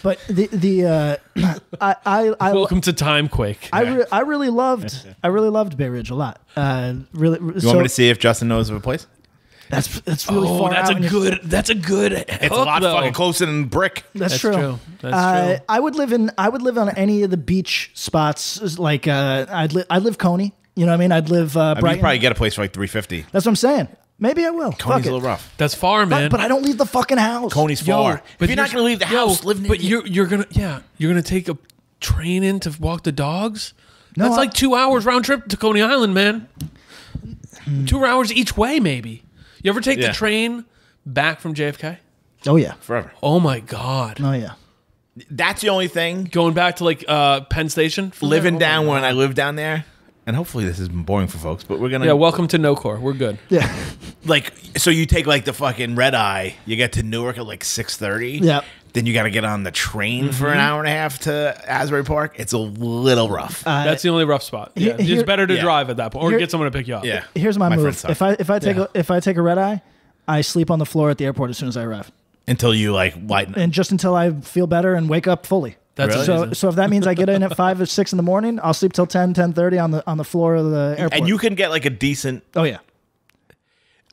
But I
Welcome to Timequake.
I really loved Bay Ridge a lot. Really,
You want me to see if Justin knows of a place?
That's really far
that's
out.
That's a good.
It's a lot fucking closer than Brick.
That's true.
That's true.
I would live on any of the beach spots. Like I'd live Coney. You know what I mean? I'd live
I mean,
Brighton.
you probably get a place for like $350.
That's what I'm saying. Maybe I will.
Coney's
Fuck
a
it.
little rough.
That's far, man.
But I don't leave the fucking house.
Coney's far. If you're not going to leave the house, live near
But you're gonna take a train in to walk the dogs.
No,
That's like 2 hours round trip to Coney Island, man. 2 hours each way, maybe. You ever take the train back from JFK?
Oh yeah.
forever.
Oh my God.
Oh yeah.
That's the only thing.
Going back to like Penn Station? from
Living
there? Oh my
down when
God.
I lived down there, and hopefully this isn't boring for folks, but we're going to...
Yeah, welcome to NoCore. We're good.
Yeah.
Like, so you take like the fucking red eye, you get to Newark at like 6:30.
Yep.
Then you got to get on the train for an hour and a half to Asbury Park. It's a little rough.
That's the only rough spot. Yeah.
here-
It's better to
yeah.
drive at that point, or
Here-
get someone to pick you up.
Yeah.
Here's my move.
friends suck.
If I take a red eye, I sleep on the floor at the airport as soon as I arrive,
Until you like lighten.
and just until I feel better and wake up fully.
That's
Really?
amazing.
So if that means I get in at 5 or 6 in the morning, I'll sleep till 10:30 on the floor of the airport.
And you can get like a decent...
Oh yeah.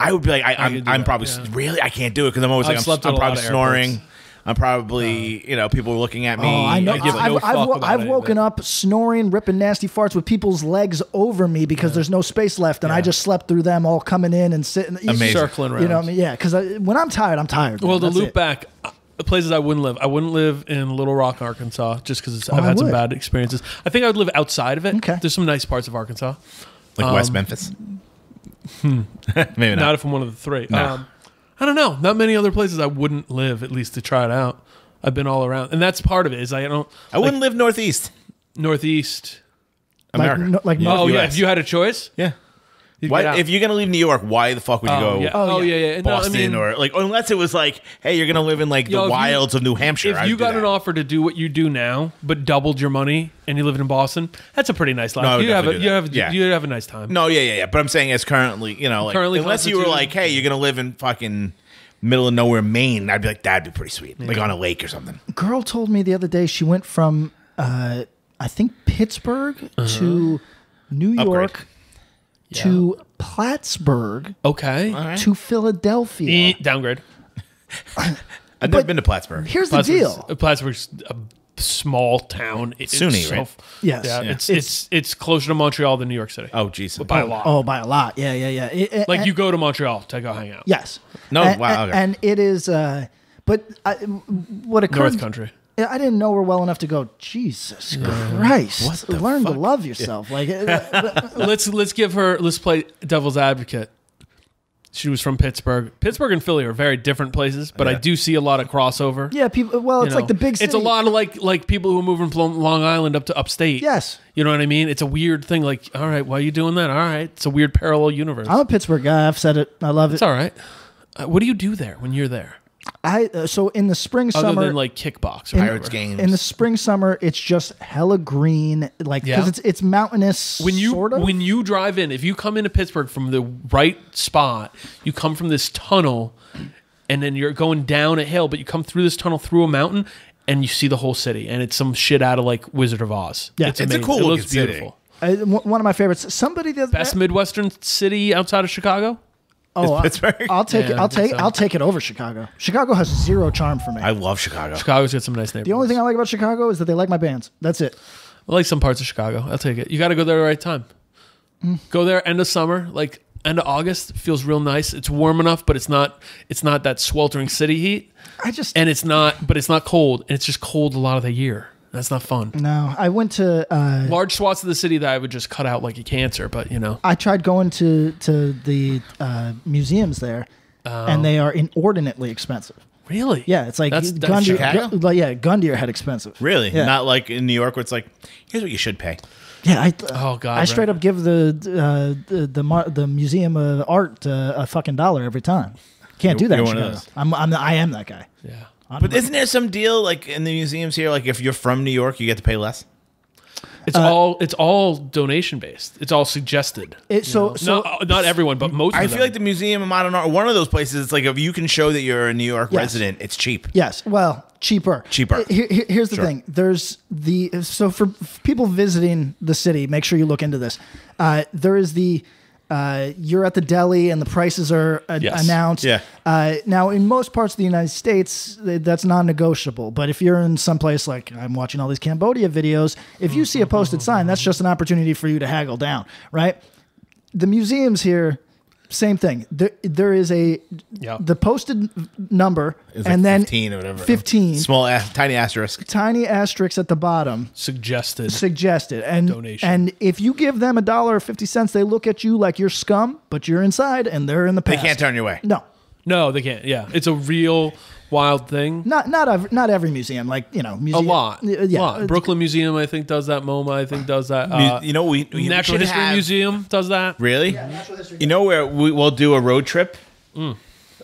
I would be like,
could do
I'm
that,
probably...
yeah.
Really? I can't do it because I'm always
I've
like,
slept at
I'm
a lot
probably
of
snoring.
airports.
I'm probably, people are looking at me.
Oh, I know.
I give no fuck about
I've
any of
woken
it.
up snoring, ripping nasty farts with people's legs over me because there's no space left, and I just slept through them all coming in and sitting.
Amazing.
Circling around.
You know what I mean? Yeah, because when I'm tired, I'm tired.
Well,
man.
to
That's
loop
it.
back, the places I wouldn't live. I wouldn't live in Little Rock, Arkansas, just because I've
I
had some
would.
bad experiences. I think I would live outside of it.
Okay.
There's some nice parts of Arkansas.
Like West Memphis. Maybe not.
Not if I'm one of the three.
No.
I don't know. Not many other places I wouldn't live, at least to try it out. I've been all around, and that's part of it. Is I
wouldn't live Northeast
Northeast.
America.
Like
Yeah.
North-
Oh yeah,
US.
if you had a choice,
Yeah.
you'd
Why,
get out.
if you're gonna leave New York, why the fuck would you go
yeah.
Oh,
yeah. No, I
Boston
mean,
or like unless it was like, hey, you're gonna live in like
Yo,
the
if you-
wilds of New Hampshire.
if
I'd
you
do
got
that.
an offer to do what you do now, but doubled your money, and you lived in Boston, that's a pretty nice life.
No, I would
you have
definitely do that.
you have a nice time.
No, yeah. But I'm saying as currently, like
Currently
unless you were
constituted-
like, hey, you're gonna live in fucking middle of nowhere, Maine, I'd be like, that'd be pretty sweet, like on a lake or something.
girl told me the other day she went from I think Pittsburgh to New
Upgrade.
York to Plattsburgh
Okay.
All right.
to Philadelphia.
Downgrade.
I've never been to Plattsburgh.
Here's the deal.
Plattsburgh's a small town. It's
SUNY, right?
Yes.
Yeah,
Yeah.
it's closer to Montreal than New York City.
Oh, jeez.
by a lot.
Oh, by a lot. Yeah.
Like you go to Montreal to go hang out.
Yes.
No,
And,
wow, okay.
and it is. But what occurred?
North Country.
I didn't know her well enough to go. Jesus Christ!
What the
Learn
fuck?
to love yourself. Like,
Let's play devil's advocate. She was from Pittsburgh. Pittsburgh and Philly are very different places, but I
Yeah.
do see a lot of crossover.
yeah, people. Well,
You
it's
know,
like the big city.
It's a lot of like people who are moving from Long Island up to upstate.
Yes.
You know what I mean? It's a weird thing. Like, all right, why are you doing that? All right, it's a weird parallel universe.
I'm a Pittsburgh guy. I've said it. I love it.
It's all right. What do you do there when you're there,
So in the spring,
other
summer,
than like kickbox or
Pirates
whatever?
games.
in the spring, summer, it's just hella green. Like because
Yeah.
it's mountainous.
When
sort of.
you drive in, if you come into Pittsburgh from the right spot, you come from this tunnel, and then you're going down a hill, but you come through this tunnel through a mountain, and you see the whole city, and it's some shit out of like Wizard of Oz.
Yeah.
it's
It's
a
amazing.
cool
It
looking
looks
city.
beautiful.
One of my favorites. Somebody the other
Best Midwestern city outside of Chicago.
Oh,
Pittsburgh?
I'll take
Yeah,
it.
I think so.
I'll take it over Chicago. Chicago has zero charm for me.
I love Chicago.
Chicago's got some nice neighborhoods.
The only thing I like about Chicago is that they like my bands. That's it.
I like some parts of Chicago. I'll take it. You got to go there at the right time. Go there end of summer, like end of August. Feels real nice. It's warm enough, but it's not that sweltering city heat. And it's not cold. And it's just cold a lot of the year. That's not fun.
No, I went to.
Large swaths of the city that I would just cut out like a cancer, but you know.
I tried going to the museums there, and they are inordinately expensive.
Really?
Yeah, it's like
That's
gun to
Chicago?
gun to your head expensive.
Really?
Yeah.
Not like in New York where it's like, here's what you should pay.
Yeah,
Oh, God,
I straight
right.
up give the museum of art a fucking $1 every time. Can't do that.
You're
in
one of
Chicago. I am that guy.
Yeah.
But isn't there some deal like in the museums here? Like if you're from New York, you get to pay less.
It's all donation based. It's all suggested. Not everyone, but most.
I
of
feel
them.
like the Museum of Modern Art, one of those places. It's like if you can show that you're a New York resident, it's cheap.
Yes, well, cheaper. Here's the thing. There's so for people visiting the city, make sure you look into this. There is you're at the deli and the prices are announced.
Yeah.
Now, in most parts of the United States, that's non-negotiable. But if you're in some place like I'm watching all these Cambodia videos, if you see a posted sign, that's just an opportunity for you to haggle down, right? The museums here, same thing. There is the posted number,
It's
and
like
then
15 or whatever.
15.
Tiny asterisk.
Tiny asterisks at the bottom.
suggested.
And
donation.
And if you give them $1.50, they look at you like you're scum, but you're inside and they're in the
They
past.
can't turn you away.
No, they can't. Yeah, it's a real wild thing.
Not every museum, like museum,
A lot.
Yeah,
lot. Brooklyn Museum, I think, does that. MoMA, I think, does that.
You know, we
Natural
should
History
have-
Museum does that.
Really?
Natural History
You know where we'll do a road trip? An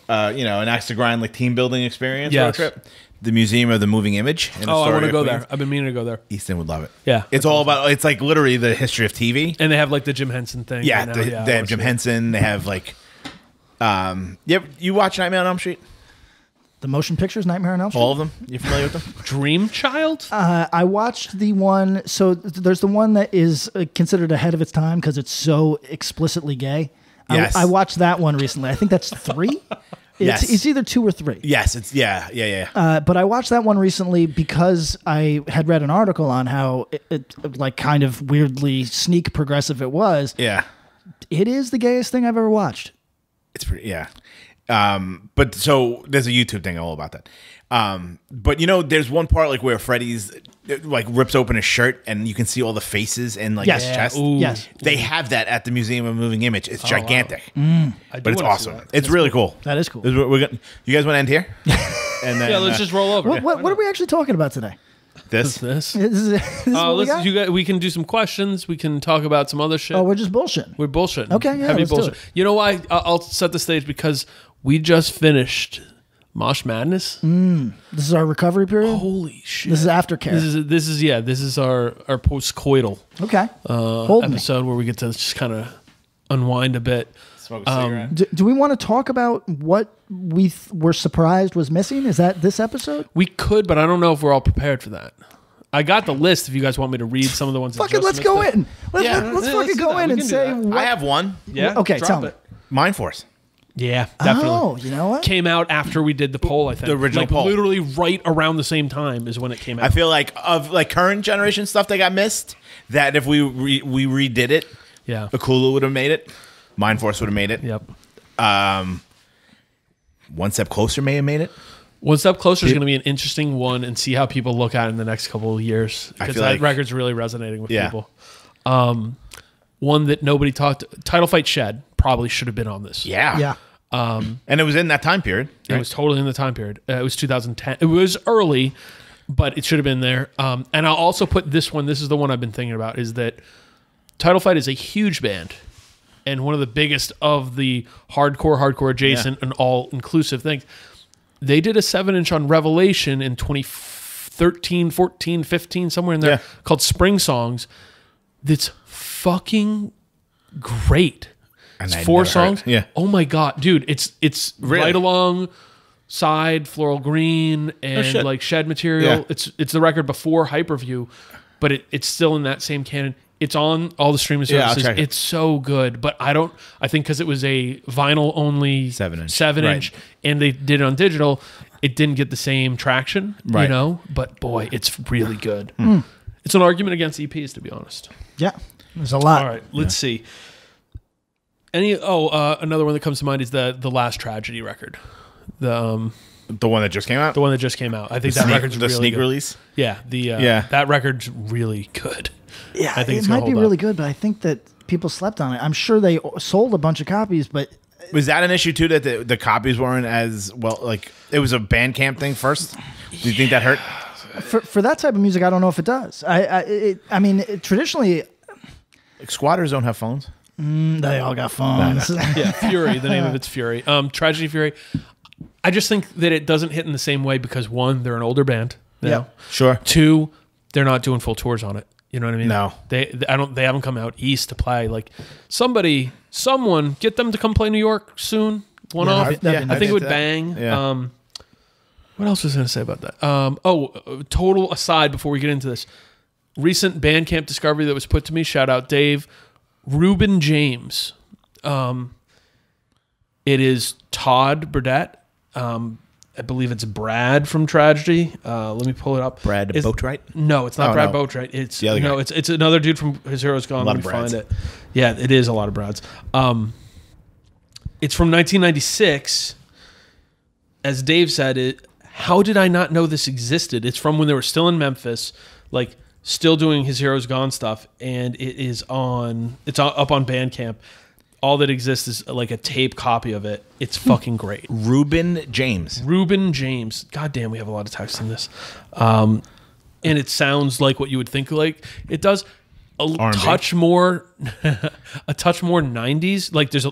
axe to grind like team building experience road
Yes.
trip. The Museum of the Moving Image. In
Oh, I want to
Astoria,
go
Queens.
there. I've been meaning to go there.
Easton would love it.
Yeah,
It's all about. It's like literally the history of TV.
And they have like the Jim Henson thing.
Yeah,
you know?
they have Jim Henson. They have like. You watch Nightmare on Elm Street?
The motion pictures, Nightmare on Elm Street.
All of them? You familiar with them?
Dream Child.
I watched the one. So there's the one that is considered ahead of its time because it's so explicitly gay.
Yes.
I watched that one recently. I think that's 3.
Yes.
It's either 2 or 3.
Yes, it's yeah.
But I watched that one recently because I had read an article on how it like kind of weirdly sneak progressive it was.
Yeah.
It is the gayest thing I've ever watched.
It's pretty but so there's a YouTube thing all about that. But there's one part like where Freddy's like rips open his shirt and you can see all the faces and like
Yes.
his chest.
Ooh.
Yes.
They have that at the Museum of Moving Image. It's gigantic,
I do
but it's
wanna see
awesome.
that.
It's really cool.
That is cool.
We're gonna, you guys want to end here? And then
Yeah, let's just roll over.
What are we actually talking about today?
this.
This.
This is what we got?
We can do some questions. We can talk about some other shit.
Oh, we're just bullshitting.
We're bullshitting.
Okay, yeah,
Heavy
let's do
bullshit.
it.
You know why? I'll set the stage because we just finished Mosh Madness.
This is our recovery period.
Holy shit!
This is aftercare.
This is our post-coital
Okay. Hold me.
episode where we get to just kind of unwind a bit.
Smoke a cigarette.
Do we want to talk about what we were surprised was missing? Is that this episode?
We could, but I don't know if we're all prepared for that. I got the list. If you guys want me to read some of the ones, that
Fucking
just
let's
missed
go
it.
in. Let's
Yeah,
fucking
do
go
that.
in
We
and
can do
say
that.
what.
I have one.
Yeah.
Okay,
drop
tell me.
it.
Mind Force.
Yeah, definitely.
Oh, you know what?
Came out after we did the poll. I think
The original
like
poll.
literally right around the same time is when it came out.
I feel like of like current generation stuff that got missed. That if we redid it,
yeah.
Akula would have made it. Mind Force would have made it.
Yep.
One Step Closer may have made it.
One Step Closer is going to be an interesting one, and see how people look at it in the next couple of years, because
feel
that
like-
record's really resonating with
Yeah.
people. One that nobody talked. Title Fight Shed probably should have been on this.
Yeah.
And it was in that time period.
It was totally in the time period. It was 2010. It was early, but it should have been there. And I'll also put this one. This is the one I've been thinking about. Is that Title Fight is a huge band, and one of the biggest of the hardcore adjacent and all inclusive things. They did a 7-inch on Revelation in 2013, 14, 15, somewhere in there,
Yeah.
called Spring Songs. That's fucking great.
And
It's
I'd
4
never heard
songs.
it. Yeah.
Oh my god, dude! It's
Really?
right along side floral green and
shit.
like shed material.
Yeah.
It's the record before Hyperview, but it's still in that same canon. It's on all the streaming
Yeah, I'll
services.
check it.
It's so good, but I think because it was a vinyl only
7-inch.
7-inch, and they did it on digital, it didn't get the same traction. You
Right.
know, but boy, it's really good. It's an argument against EPs, to be honest.
Yeah. There's a lot.
All right, let's see. Another one that comes to mind is the Last Tragedy record, the
one that just came out.
one that just came out. I think that record's
the
really
sneak
good.
release.
Yeah, that record's really good.
Yeah,
I think
it
it's gonna
might be
hold
really
up.
good, but I think that people slept on it. I'm sure they sold a bunch of copies, but
Was that an issue too, that the copies weren't as well? Like, it was a Bandcamp thing first. Do you think that hurt?
For that type of music, I don't know if it does. I mean, traditionally,
like, squatters don't have phones.
They all got phones.
Yeah, Fury. The name of it's Fury. Tragedy Fury. I just think that it doesn't hit in the same way because, one, they're an older band.
Yeah,
sure.
Two, they're not doing full tours on it. You know what I mean?
No,
they haven't come out east to play. Like, someone get them to come play New York soon. One off. I think it would bang.
Yeah.
What else was I going to say about that? Total aside before we get into this. Recent Bandcamp discovery that was put to me. Shout out Dave. Reuben James. It is Todd Burdett. I believe it's Brad from Tragedy. Let me pull it up.
Brad Boatwright?
No, it's not Brad Boatwright. It's
the other guy.
It's another dude from His Hero's Gone. Let me find it. Yeah, it is a lot of Brads. It's from 1996. As Dave said, how did I not know this existed? It's from when they were still in Memphis, like still doing His Hero's Gone stuff, and it's up on Bandcamp. All that exists is like a tape copy of it. It's fucking great.
Reuben James.
God damn, we have a lot of text in this. And it sounds like what you would think like it does. A touch more 90s. Like there's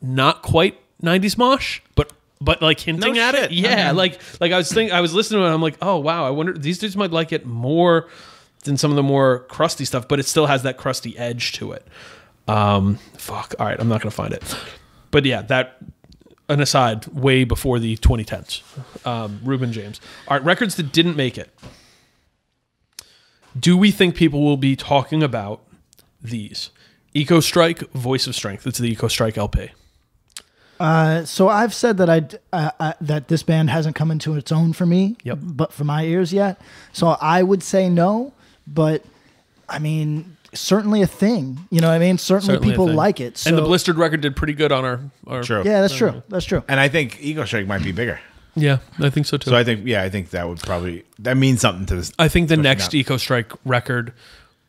not quite 90s mosh, but like hinting at it. Yeah, like I was listening to it and I'm like, "Oh wow, I wonder these dudes might like it more than some of the more crusty stuff, but it still has that crusty edge to it." Fuck. All right, I'm not going to find it. But yeah, an aside, way before the 2010s. Reuben James. All right, records that didn't make it. Do we think people will be talking about these? Eco Strike, Voice of Strength. It's the Eco Strike LP.
So I've said that that this band hasn't come into its own for me, but for my ears yet. So I would say no, but I mean, certainly a thing. You know what I mean? Certainly people like it. So.
And the Blistered record did pretty good on our
True.
Yeah, that's true. That's true.
And I think Eco Strike might be bigger.
Yeah, I think so too.
So I think that would that means something to this.
I think the next Eco Strike record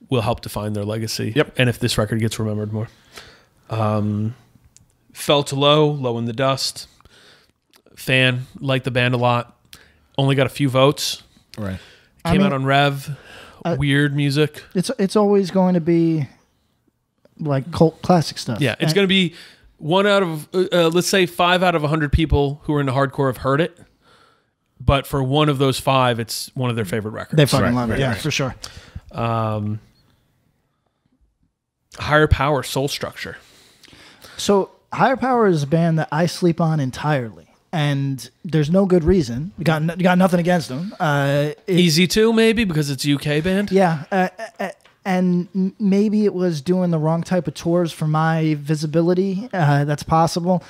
will help define their legacy.
Yep.
And if this record gets remembered more. Fell to Low in the Dust. Fan, liked the band a lot. Only got a few votes.
Right.
Came out on Rev. Weird music.
It's always going to be like cult classic stuff.
Yeah, it's going to be one out of let's say 5 out of 100 people who are into hardcore have heard it, but for one of those 5, it's one of their favorite records.
They fucking love it. Yeah, for sure.
Higher Power, Soul Structure.
So Higher Power is a band that I sleep on entirely. And there's no good reason. You got nothing against them.
Easy to maybe because it's a UK band.
Yeah, and maybe it was doing the wrong type of tours for my visibility. That's possible.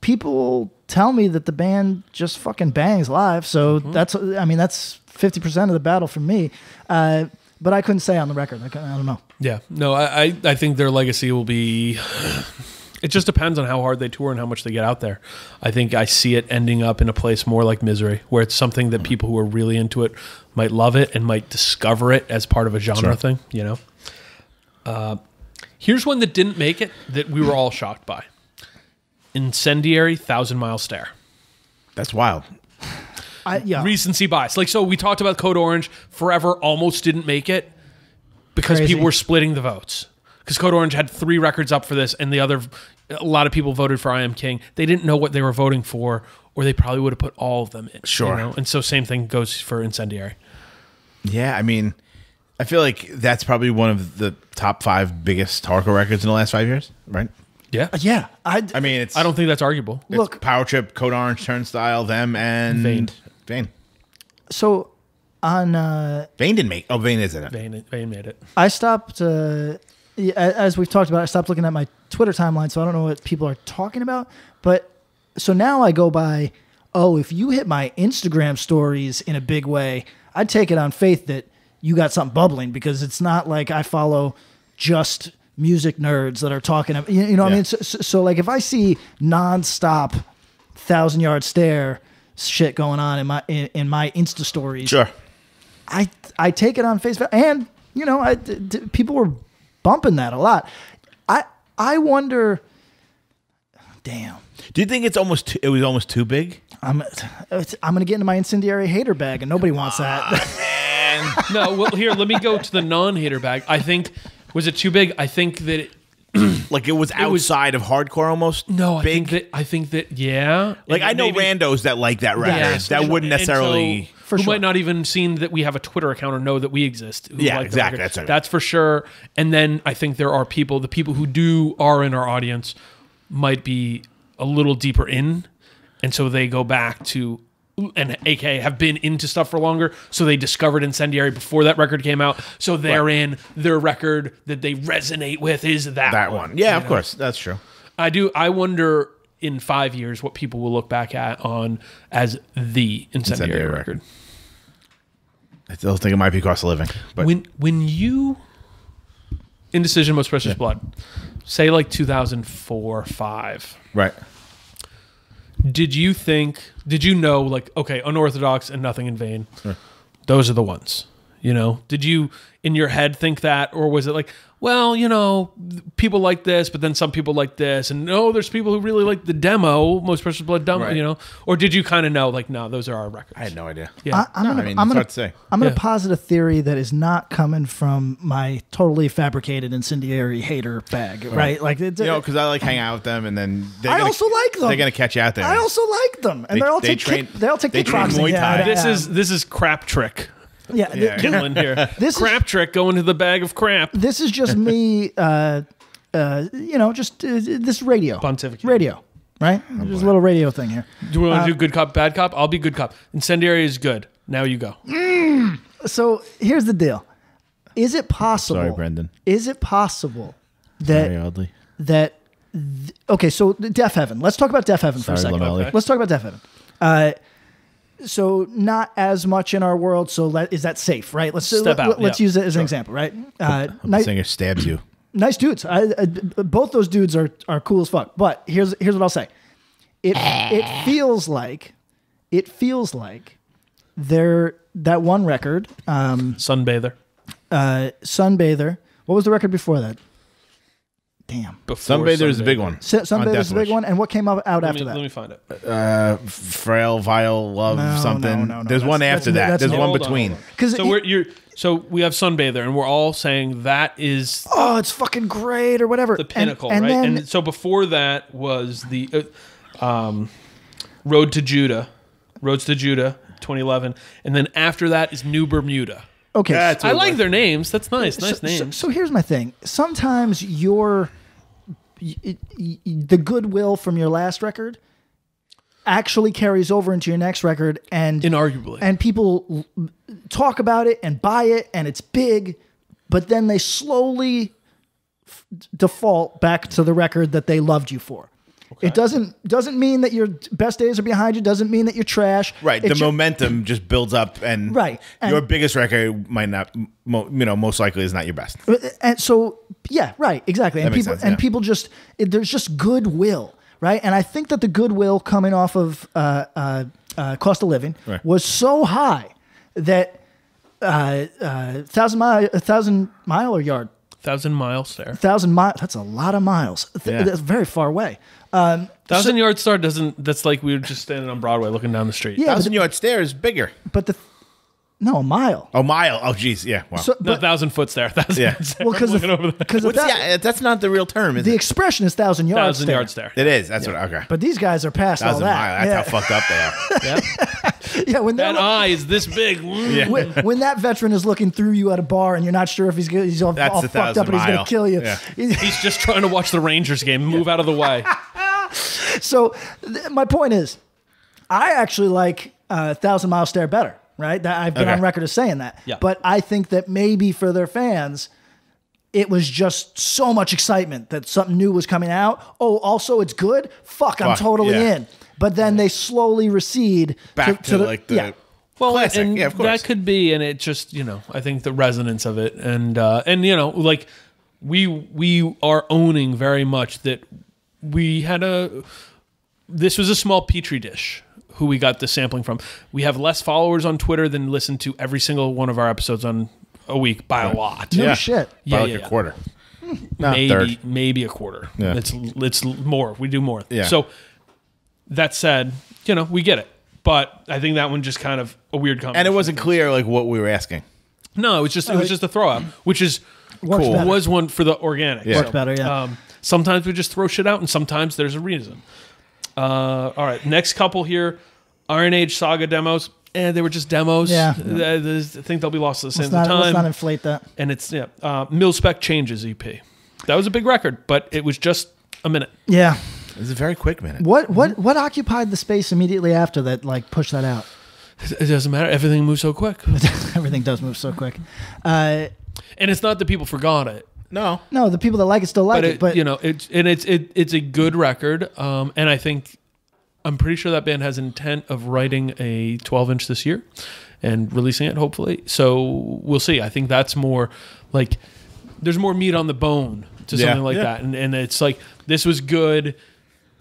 People tell me that the band just fucking bangs live. So that's 50% of the battle for me. But I couldn't say on the record. I don't know.
Yeah, no, I think their legacy will be. It just depends on how hard they tour and how much they get out there. I think I see it ending up in a place more like Misery, where it's something that people who are really into it might love it and might discover it as part of a genre thing, you know? Here's one that didn't make it that we were all shocked by. Incendiary, 1,000 Mile Stare.
That's wild.
Recency bias. Like, so we talked about Code Orange. Forever almost didn't make it because people were splitting the votes. Because Code Orange had 3 records up for this, and a lot of people voted for I Am King. They didn't know what they were voting for, or they probably would have put all of them in.
Sure.
You know? And so same thing goes for Incendiary.
Yeah, I mean, I feel like that's probably one of the top 5 biggest hardcore records in the last 5 years, right?
Yeah.
Yeah.
I mean,
I don't think that's arguable.
Look,
Power Trip, Code Orange, Turnstile, them, and Vane.
So on
Vane didn't make. Oh, Vane is in it.
Vane made it.
I stopped. As we've talked about, I stopped looking at my Twitter timeline, so I don't know what people are talking about. But so now I go by, if you hit my Instagram stories in a big way, I'd take it on faith that you got something bubbling, because it's not like I follow just music nerds that are talking. You know what I mean? So like if I see nonstop 1,000-yard stare shit going on in my Insta stories,
sure,
I take it on face value, and people were bumping that a lot. I wonder. Damn.
Do you think it was almost too big?
I'm gonna get into my incendiary hater bag, and nobody wants that.
Man.
No, well, here, let me go to the non-hater bag. I think, was it too big? I think that
Like it was outside of hardcore almost.
No,
big.
I think that yeah.
Like
And
I know
maybe-
randos that like that record.
Yes,
that wouldn't
and
necessarily.
so,
For
who
sure.
might not even seen that we have a Twitter account or know that we exist. who
Yeah,
like the
exactly.
record.
That's
for sure. And then I think there are people, the people who are in our audience might be a little deeper in, and so they go back to and aka have been into stuff for longer, so they discovered Incendiary before that record came out. So therein, their record that they resonate with is that
one. Yeah, of course, that's true.
I wonder in 5 years what people will look back on as the Incendiary record.
I still think it might be Cost of Living, but
When you Indecision, Most Precious Blood, say like 2004, 5.
right.
Did you know, like, okay, Unorthodox and Nothing in Vain, those are the ones, you know? Did you, in your head, think that? Or was it like, well, you know, people like this, but then some people like this, and no, there's people who really like the demo, Most Precious Blood demo,
Right.
you know? Or did you kind of know, like, no, those are our records?
I had no idea.
Yeah.
it's hard to say.
I'm going to
Yeah.
posit a theory that is not coming from my totally fabricated incendiary hater bag, right? Like,
Because I like hang out with them, and then
I also like them.
They're gonna catch you out there.
I also like them, and
They
all
train-
take
they train
kickboxing.
Muay
Yeah,
Thai.
yeah,
This is Crap Trick.
yeah.
Yeah.
Finland here.
This is-
Crap Trick going to the bag of crap.
This is just me, this radio.
Pontificate.
Radio, right? There's a little radio thing here.
Do you want to do good cop, bad cop? I'll be good cop. Incendiary is good. Now you go.
So here's the deal. Is it possible?
Sorry, Brendan.
Is it possible
Very
that
oddly.
okay, so Deaf Heaven. Let's talk about Deaf Heaven for a
Sorry,
second.
Lamelli.
Okay.
Let's talk about Deaf Heaven. So not as much in our world. So is that safe, right? Let's
Step out,
Let's
yeah.
use it as an example, right?
The singer stabs you.
Nice dudes. Both those dudes are cool as fuck. But here's what I'll say. It feels like that one record,
Sunbather.
Sunbather. What was the record before that? Damn.
Before
Sunbather is the big one.
Sunbather is the big one. And what came out after
Let
that?
me find it.
Frail, vile, love,
No,
something.
no.
There's one
That's-
after that.
that's-
There's
yeah,
one
Hold on,
between.
hold on.
'Cause
So we have Sunbather, and we're all saying that is
Oh, it's fucking great or whatever.
the pinnacle,
and
right?
Then,
And so before that was the Road to Judah, 2011, and then after that is New Bermuda.
okay.
That's
I
what it
like
was.
their names. That's nice. Nice names.
So here's my thing. Sometimes the goodwill from your last record actually carries over into your next record, and
Inarguably.
and people talk about it and buy it, and it's big, but then they slowly default back to the record that they loved you for. It doesn't mean that your best days are behind you. Doesn't mean that you're trash.
Right.
It
The
ju-
momentum just builds up, and
Right. And-
your biggest record might not, most likely is not your best.
And so, yeah, right, exactly. And
makes
people
sense, yeah.
people just there's just goodwill, right? And I think that the goodwill coming off of Cost of Living
Right.
was so high that 1,000 mile or yard,
1,000 miles there.
1,000 miles. That's a lot of miles.
Yeah.
That's very far away.
1,000 Yard Star doesn't. That's like we were just standing on Broadway looking down the street.
Yeah,
1,000-yard stairs bigger.
but a mile.
Oh, mile. Oh, geez. Yeah. Wow.
So,
No,
but,
1,000 foot's there. 1,000
Yeah.
yards there.
well, because
I'm looking over there.
because
What's that's not the real term, is
the
it?
expression is 1,000 yards.
1,000 yards there.
It is. That's what. Okay.
But these guys are past all
1,000
that.
mile. That's how fucked up they are.
Yeah.
Yeah, when
That
they're
eye is this big.
Yeah.
when that veteran is looking through you at a bar and you're not sure if he's all
That's the
fucked up and he's
1,000
going to kill you.
mile.
He's just trying to watch the Rangers game. Move out of the way.
So my point is, I actually like 1,000 Mile Stare better, right? I've been
Okay.
on record as saying that.
Yeah.
But I think that maybe for their fans, it was just so much excitement that something new was coming out. Oh, also it's good? Fuck, I'm
Fuck,
totally
yeah.
in. But then they slowly recede
Back to
the
like the
yeah.
Well,
classic.
and
Yeah, of course.
that could be, and it just I think the resonance of it, and like we are owning very much that we had this was a small petri dish who we got the sampling from. We have less followers on Twitter than listen to every single one of our episodes on a week by a lot.
No
Yeah.
shit.
by like a quarter.
maybe a quarter.
Yeah.
It's more. We do more.
Yeah.
So that said, we get it. But I think that one just kind of a weird combination.
And it wasn't clear like what we were asking.
No, it was just a throw out, which is
Works
cool.
better.
Was one for the organic.
Yeah.
Works better, yeah.
Sometimes we just throw shit out, and sometimes there's a reason. All right, next couple here, Iron Age Saga demos. They were just demos.
Yeah.
I think they'll be lost at the same
Let's
time.
not inflate that.
And it's Mil Spec Changes EP. That was a big record, but it was just a minute.
Yeah.
It was a very quick minute.
What occupied the space immediately after that, like, pushed that out?
It doesn't matter. Everything moves so quick.
Everything does move so quick.
And it's not that people forgot it.
No.
No, the people that like it still like it. But
it's a good record. And I think I'm pretty sure that band has intent of writing a 12-inch this year and releasing it, hopefully. So we'll see. I think that's more like there's more meat on the bone to something like that. And it's like, this was good.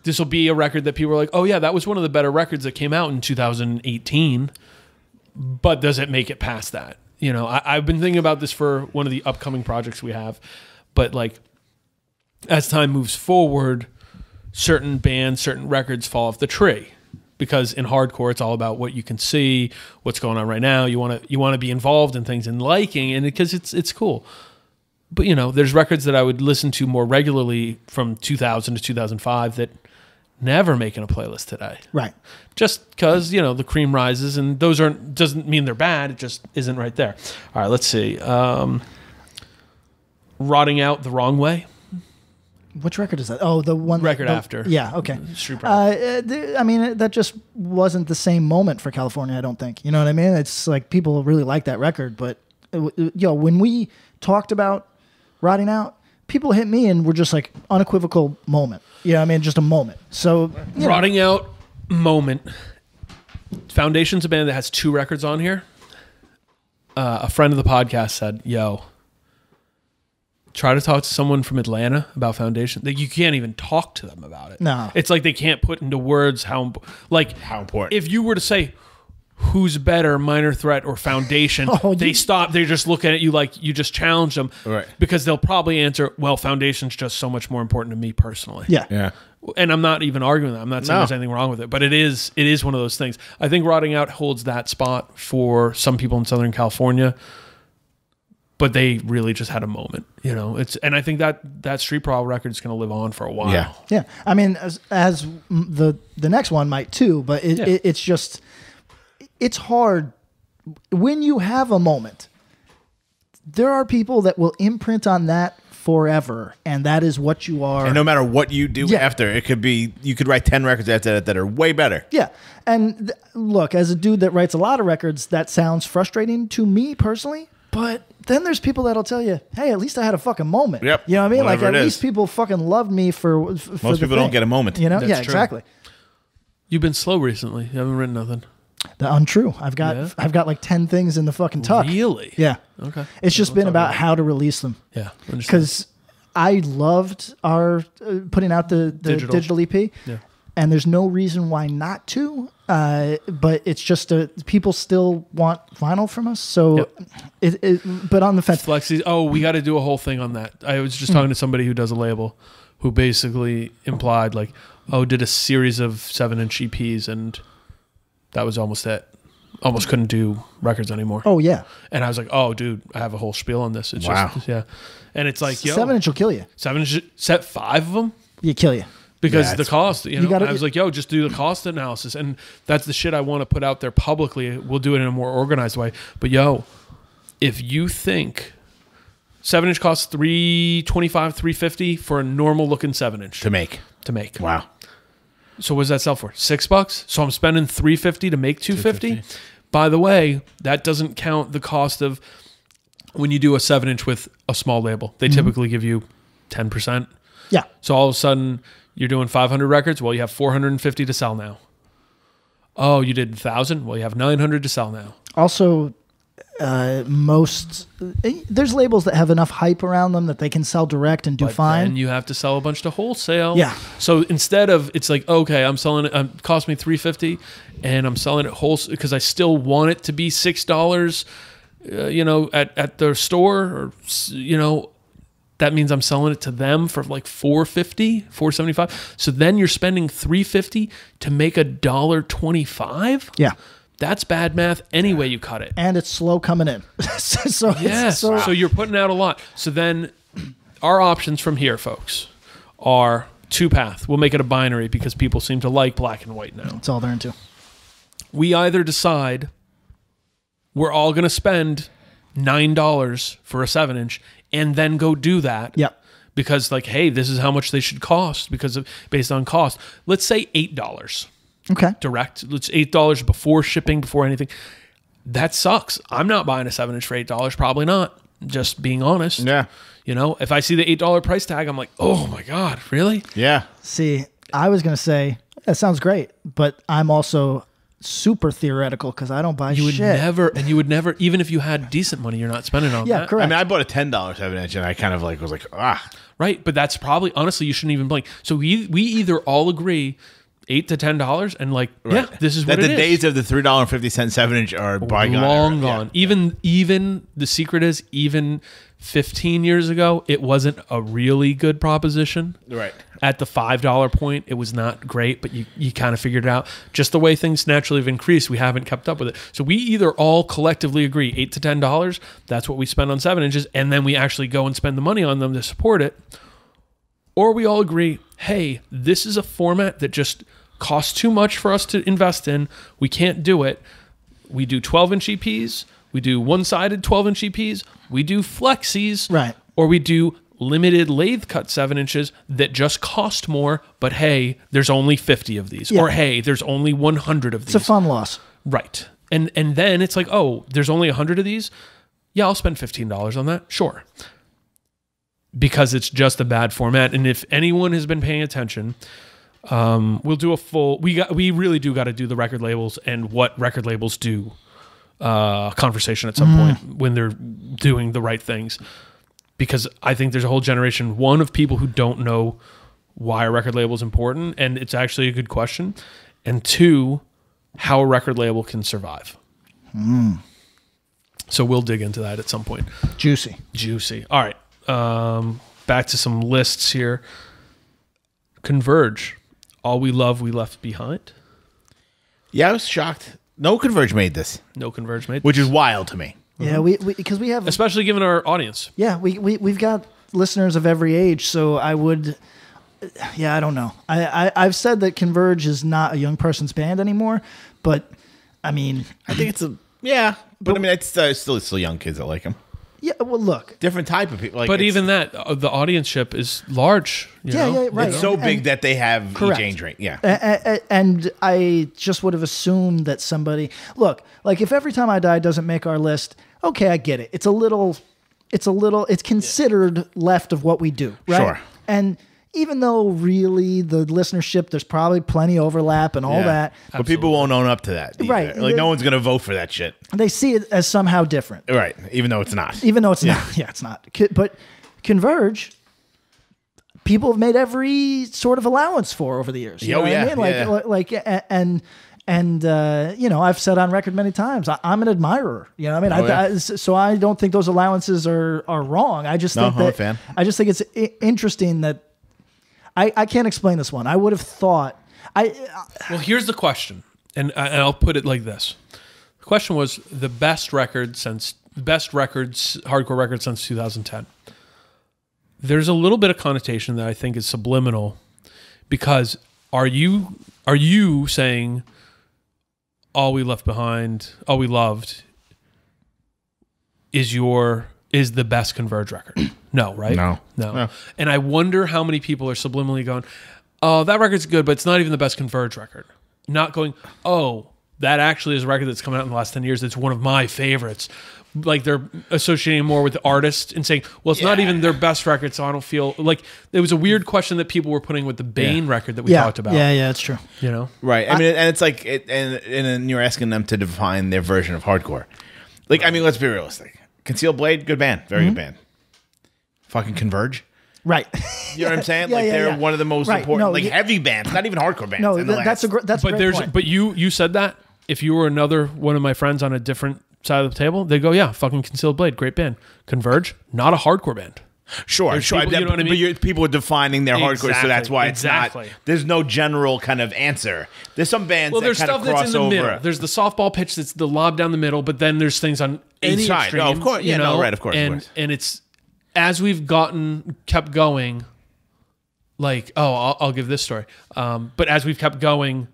This will be a record that people are like, oh, yeah, that was one of the better records that came out in 2018. But does it make it past that? I've been thinking about this for one of the upcoming projects we have. But like, as time moves forward, certain bands, certain records fall off the tree. Because in hardcore, it's all about what you can see, what's going on right now. You want to be involved in things and liking, and because it's cool. But there's records that I would listen to more regularly from 2000 to 2005 that never making a playlist today.
right.
Just because, the cream rises, and those doesn't mean they're bad. It just isn't right there. All right, let's see. Rotting Out the Wrong Way.
Which record is that? Oh, the one
Record after.
Yeah. Okay.
Street Profit.
I mean, that just wasn't the same moment for California. I don't think. You know what I mean? It's like people really like that record, but when we talked about Rotting Out, people hit me and were just like unequivocal moment. You know what I mean? Just a moment. So
Rotting Out moment. Foundation's a band that has 2 records on here. A friend of the podcast said, "Yo, try to talk to someone from Atlanta about Foundation. Like, you can't even talk to them about it.
No.
It's like they can't put into words how
important.
If you were to say, who's better, Minor Threat or Foundation, they stop. They just look at it, you like you just challenge them.
Right.
Because they'll probably answer, well, Foundation's just so much more important to me personally.
Yeah.
Yeah.
And I'm not even arguing that. I'm not saying there's anything wrong with it, but it is one of those things. I think Rotting Out holds that spot for some people in Southern California, but they really just had a moment, and I think that Street Brawl record is going to live on for a while.
Yeah.
Yeah. I mean, as the next one might too, but it's just, it's hard when you have a moment. There are people that will imprint on that forever, and that is what you are.
And no matter what you do after, it could be, you could write 10 records after that are way better.
Yeah. And look, as a dude that writes a lot of records, that sounds frustrating to me personally, but then there's people that'll tell you, hey, at least I had a fucking moment.
Yep.
You know what I mean?
Whatever
like, at
it
least
is.
people fucking loved me for
Most
the
people
thing.
don't get a moment.
Yeah,
That's true.
exactly.
You've been slow recently. You haven't written nothing.
The untrue. I've got like 10 things in the fucking tuck.
Really?
Yeah.
Okay.
It's just been about how to release them.
Yeah.
Because I loved our putting out the digital EP.
Yeah.
And there's no reason why not to. But it's just people still want vinyl from us. So, but on the fence.
Flexi. Oh, we got to do a whole thing on that. I was just talking to somebody who does a label who basically implied like, did a series of 7-inch EPs and that was almost it. Almost couldn't do records anymore.
Oh, yeah.
And I was like, oh, dude, I have a whole spiel on this. It's just, yeah. And it's like,
7-inch will kill you.
7-inch, set 5 of them?
You kill you.
Because the cost,
gotta,
I was like, just do the cost analysis. And that's the shit I want to put out there publicly. We'll do it in a more organized way. But if you think 7-inch costs $325, $350 for a normal looking 7-inch
To make. Wow.
So what does that sell for? $6? So I'm spending $350 to make $250. By the way, that doesn't count the cost of when you do a 7-inch with a small label. They typically give you 10%.
Yeah.
So all of a sudden you're doing 500 records. Well, you have 450 to sell now. Oh, you did 1,000. Well, you have 900 to sell now.
Also, there's labels that have enough hype around them that they can sell direct and do fine.
And you have to sell a bunch to wholesale.
Yeah.
So instead of, it's like, okay, I'm selling it, cost me $350 and I'm selling it wholesale because I still want it to be $6, at the store, or, that means I'm selling it to them for like $4.50, $4.75. So then you're spending $3.50 to make $1.25.
Yeah.
That's bad math any way you cut it.
And it's slow coming in. So
Yes. So you're putting out a lot. So then our options from here, folks, are two-path. We'll make it a binary because people seem to like black and white now.
that's all they're into.
We either decide we're all going to spend $9 for a 7-inch and then go do that.
Yep.
Because like, hey, this is how much they should cost based on cost. Let's say $8
Okay.
direct. Let's $8 before shipping, before anything. That sucks. I'm not buying a 7-inch for $8. Probably not. Just being honest.
Yeah.
You know, if I see the $8 price tag, I'm like, oh my God, really?
Yeah.
See, I was going to say, that sounds great, but I'm also super theoretical because I don't buy
You would
shit.
never, even if you had decent money, you're not spending on
Yeah,
that.
correct.
I mean, I bought a $10 7-inch, and I kind of like was like,
Right, but that's probably, honestly, you shouldn't even blink. So we either all agree $8 to $10 and like, yeah, this is what
that
it
the
is.
days of the $3.50 7-inch are bygone.
Long
era.
gone.
Yeah.
Even the secret is, even 15 years ago, it wasn't a really good proposition.
Right.
At the $5 point, it was not great, but you kind of figured it out. Just the way things naturally have increased, we haven't kept up with it. So we either all collectively agree $8 to $10, that's what we spend on 7-inches, and then we actually go and spend the money on them to support it. Or we all agree, hey, this is a format that just costs too much for us to invest in. We can't do it. We do 12-inch EPs. We do one-sided 12-inch EPs. We do flexies.
Right.
Or we do limited lathe cut 7-inches that just cost more, but hey, there's only 50 of these.
Yeah.
Or hey, there's only 100 of these.
It's a fun loss.
Right. And then it's like, oh, there's only 100 of these? Yeah, I'll spend $15 on that. Sure. Because it's just a bad format. And if anyone has been paying attention, we'll do a full, we really do got to do the record labels and what record labels do conversation at some point when they're doing the right things. Because I think there's a whole generation, one, of people who don't know why a record label is important, and it's actually a good question. And two, how a record label can survive. So we'll dig into that at some point.
Juicy.
Juicy. All right. Back to some lists here. Converge. All We Love, We Left Behind.
Yeah, I was shocked. No Converge made this,
No Converge made.
which is wild to me.
Yeah, because we have
Especially given our audience.
Yeah, we've got listeners of every age, so I would, I don't know. I've said that Converge is not a young person's band anymore, but I mean,
I think it's but I mean, it's still young kids that like them.
yeah. Well, look,
Different type of people. Like,
But
it's-
even that, the audience-ship is large. You know?
right.
it's so big
And-
that they have
Correct.
exchange rate. Yeah.
And I just would have assumed that somebody look like if Every Time I Die doesn't make our list, okay, I get it. It's considered left of what we do, right?
Sure.
And even though really the listenership, there's probably plenty of overlap and all
Yeah.
that,
But people won't own up to that. either.
Right.
Like, no one's going to vote for that shit.
they see it as somehow different.
Right. Even though it's not.
Even though it's not. Yeah, it's not. But Converge, people have made every sort of allowance for over the years. You know what I mean? You know, I've said on record many times, I'm an admirer. You know what I mean? So I don't think those allowances are wrong. I just think
I'm a fan.
I just think it's interesting that I can't explain this one. I would have thought
Well, here's the question, and I'll put it like this. The question was the best hardcore record since 2010. There's a little bit of connotation that I think is subliminal, because are you saying All We Left Behind, All We Loved is the best Converge record? No, right? No. And I wonder how many people are subliminally going, oh, that record's good, but it's not even the best Converge record. Not going, oh, that actually is a record that's come out in the last 10 years. It's one of my favorites. Like they're associating more with the artist and saying, well, it's not even their best record, so I don't feel like it was a weird question that people were putting with the Bane record that we talked about.
Yeah, it's true.
You know?
Right. I mean, and it's like, and you're asking them to define their version of hardcore. Like, I mean, let's be realistic. Concealed Blade, good band. Very good band. Fucking Converge.
Right.
You know what I'm saying?
Yeah,
like,
yeah,
they're
yeah.
one of the most
Right.
important,
No,
like,
you-
heavy bands, not even hardcore bands.
No,
in the
that's a
last-
great point.
But you said that if you were another one of my friends on a different side of the table, they go, yeah, fucking Concealed Blade, great band. Converge, not a hardcore band.
Sure.
People, you know what I mean?
But people are defining their hardcore, so that's why it's not. There's no general kind of answer. There's some bands that kind of cross over. There's stuff that's in the middle.
There's the softball pitch that's the lob down the middle, but then there's things on any
side.
extreme.
Oh, of course. Yeah, no, right, of course.
And it's, as we've kept going, like, I'll give this story. But as we've kept going,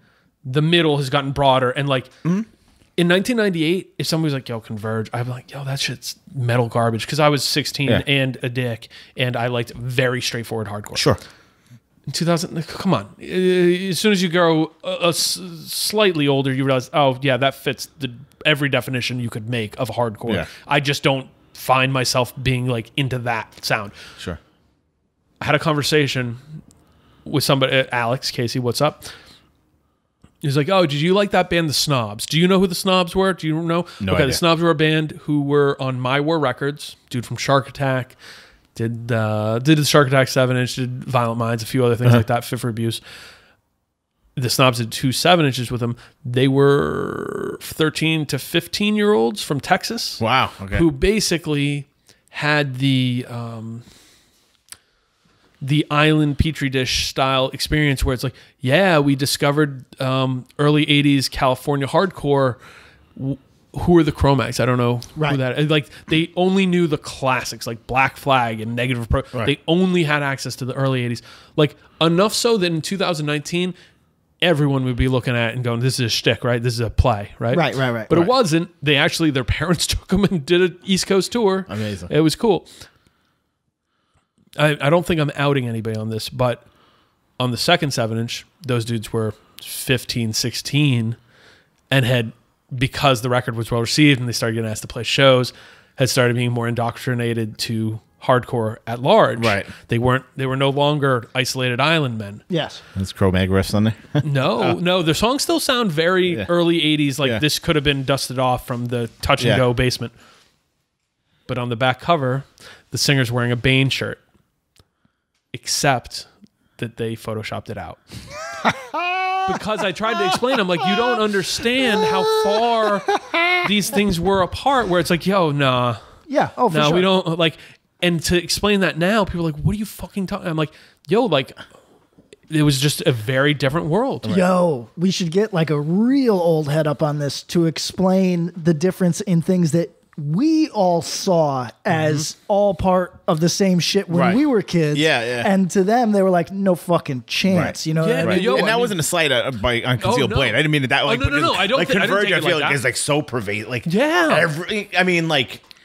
the middle has gotten broader. And like, in 1998, if somebody was like, yo, Converge, I'd be like, yo, that shit's metal garbage. Because I was 16 and a dick, and I liked very straightforward hardcore.
Sure.
In 2000, come on. As soon as you grow slightly older, you realize, oh, yeah, that fits every definition you could make of hardcore. Yeah. I just don't find myself being like into that sound.
Sure.
I had a conversation with somebody, Alex Casey, what's up? He's like, oh, did you like that band, The Snobs? Do you know who The Snobs were? Do you know?
No idea.
The Snobs were a band who were on My War Records. Dude from Shark Attack. Did the Shark Attack 7-inch, did Violent Minds, a few other things like that, Fit for Abuse. The Snobs did 2 7-inches with them. They were 13 to 15-year-olds from Texas.
Wow. Okay.
Who basically had the island petri dish style experience where it's like, yeah, we discovered early 80s California hardcore. Who are the Cro-Mags? I don't know who that is. Like, they only knew the classics like Black Flag and Negative Approach. Right. They only had access to the early 80s. Like, enough so that in 2019, everyone would be looking at it and going, this is a shtick, right? This is a play, right?
Right.
But it wasn't. They actually, their parents took them and did an East Coast tour.
Amazing.
It was cool. I don't think I'm outing anybody on this, but on the second 7-inch, those dudes were 15, 16 and had, because the record was well received and they started getting asked to play shows, had started being more indoctrinated to hardcore at large.
Right.
They were no longer isolated island men.
Yes.
There's Cro-Mag riffs on there.
No, their songs still sound very early 80s, like this could have been dusted off from the Touch and Go basement. But on the back cover, the singer's wearing a Bane shirt. Except that they photoshopped it out. Because I tried to explain, I'm like, you don't understand how far these things were apart, where it's like, yo, nah.
Yeah, for sure.
We don't, like, and to explain that now, people are like, what are you fucking talking? I'm like, yo, like, it was just a very different world.
Right? Yo, we should get like a real old head up on this to explain the difference in things that we all saw as all part of the same shit when we were kids.
Yeah.
And to them, they were like, no fucking chance. You know what I mean?
Yo,
and that wasn't a slight on Concealed Blade. I didn't mean it that like.
No. I don't
like
think
Converge, I feel
like
is like so pervasive. Like,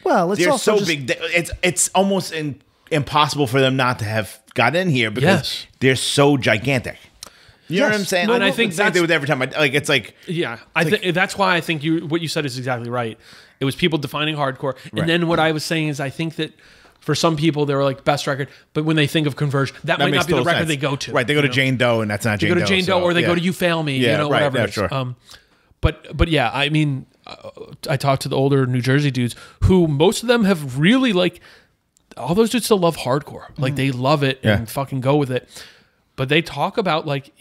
well, it's
they're
also
so big. It's almost impossible for them not to have got in here because they're so gigantic. You know what I'm saying?
And I think that's
with every time. It's like
that's why I think what you said is exactly right. It was people defining hardcore, and then what I was saying is I think that for some people they were like best record, but when they think of Converge, that might not be the record they go to.
Right? They go to Jane Doe, and that's not Jane Doe.
They go to Jane Doe, or they go to You Fail Me.
Yeah,
you know, whatever. It is.
Sure.
But yeah, I mean, I talked to the older New Jersey dudes who most of them have really like all those dudes still love hardcore, like they love it and fucking go with it. But they talk about like,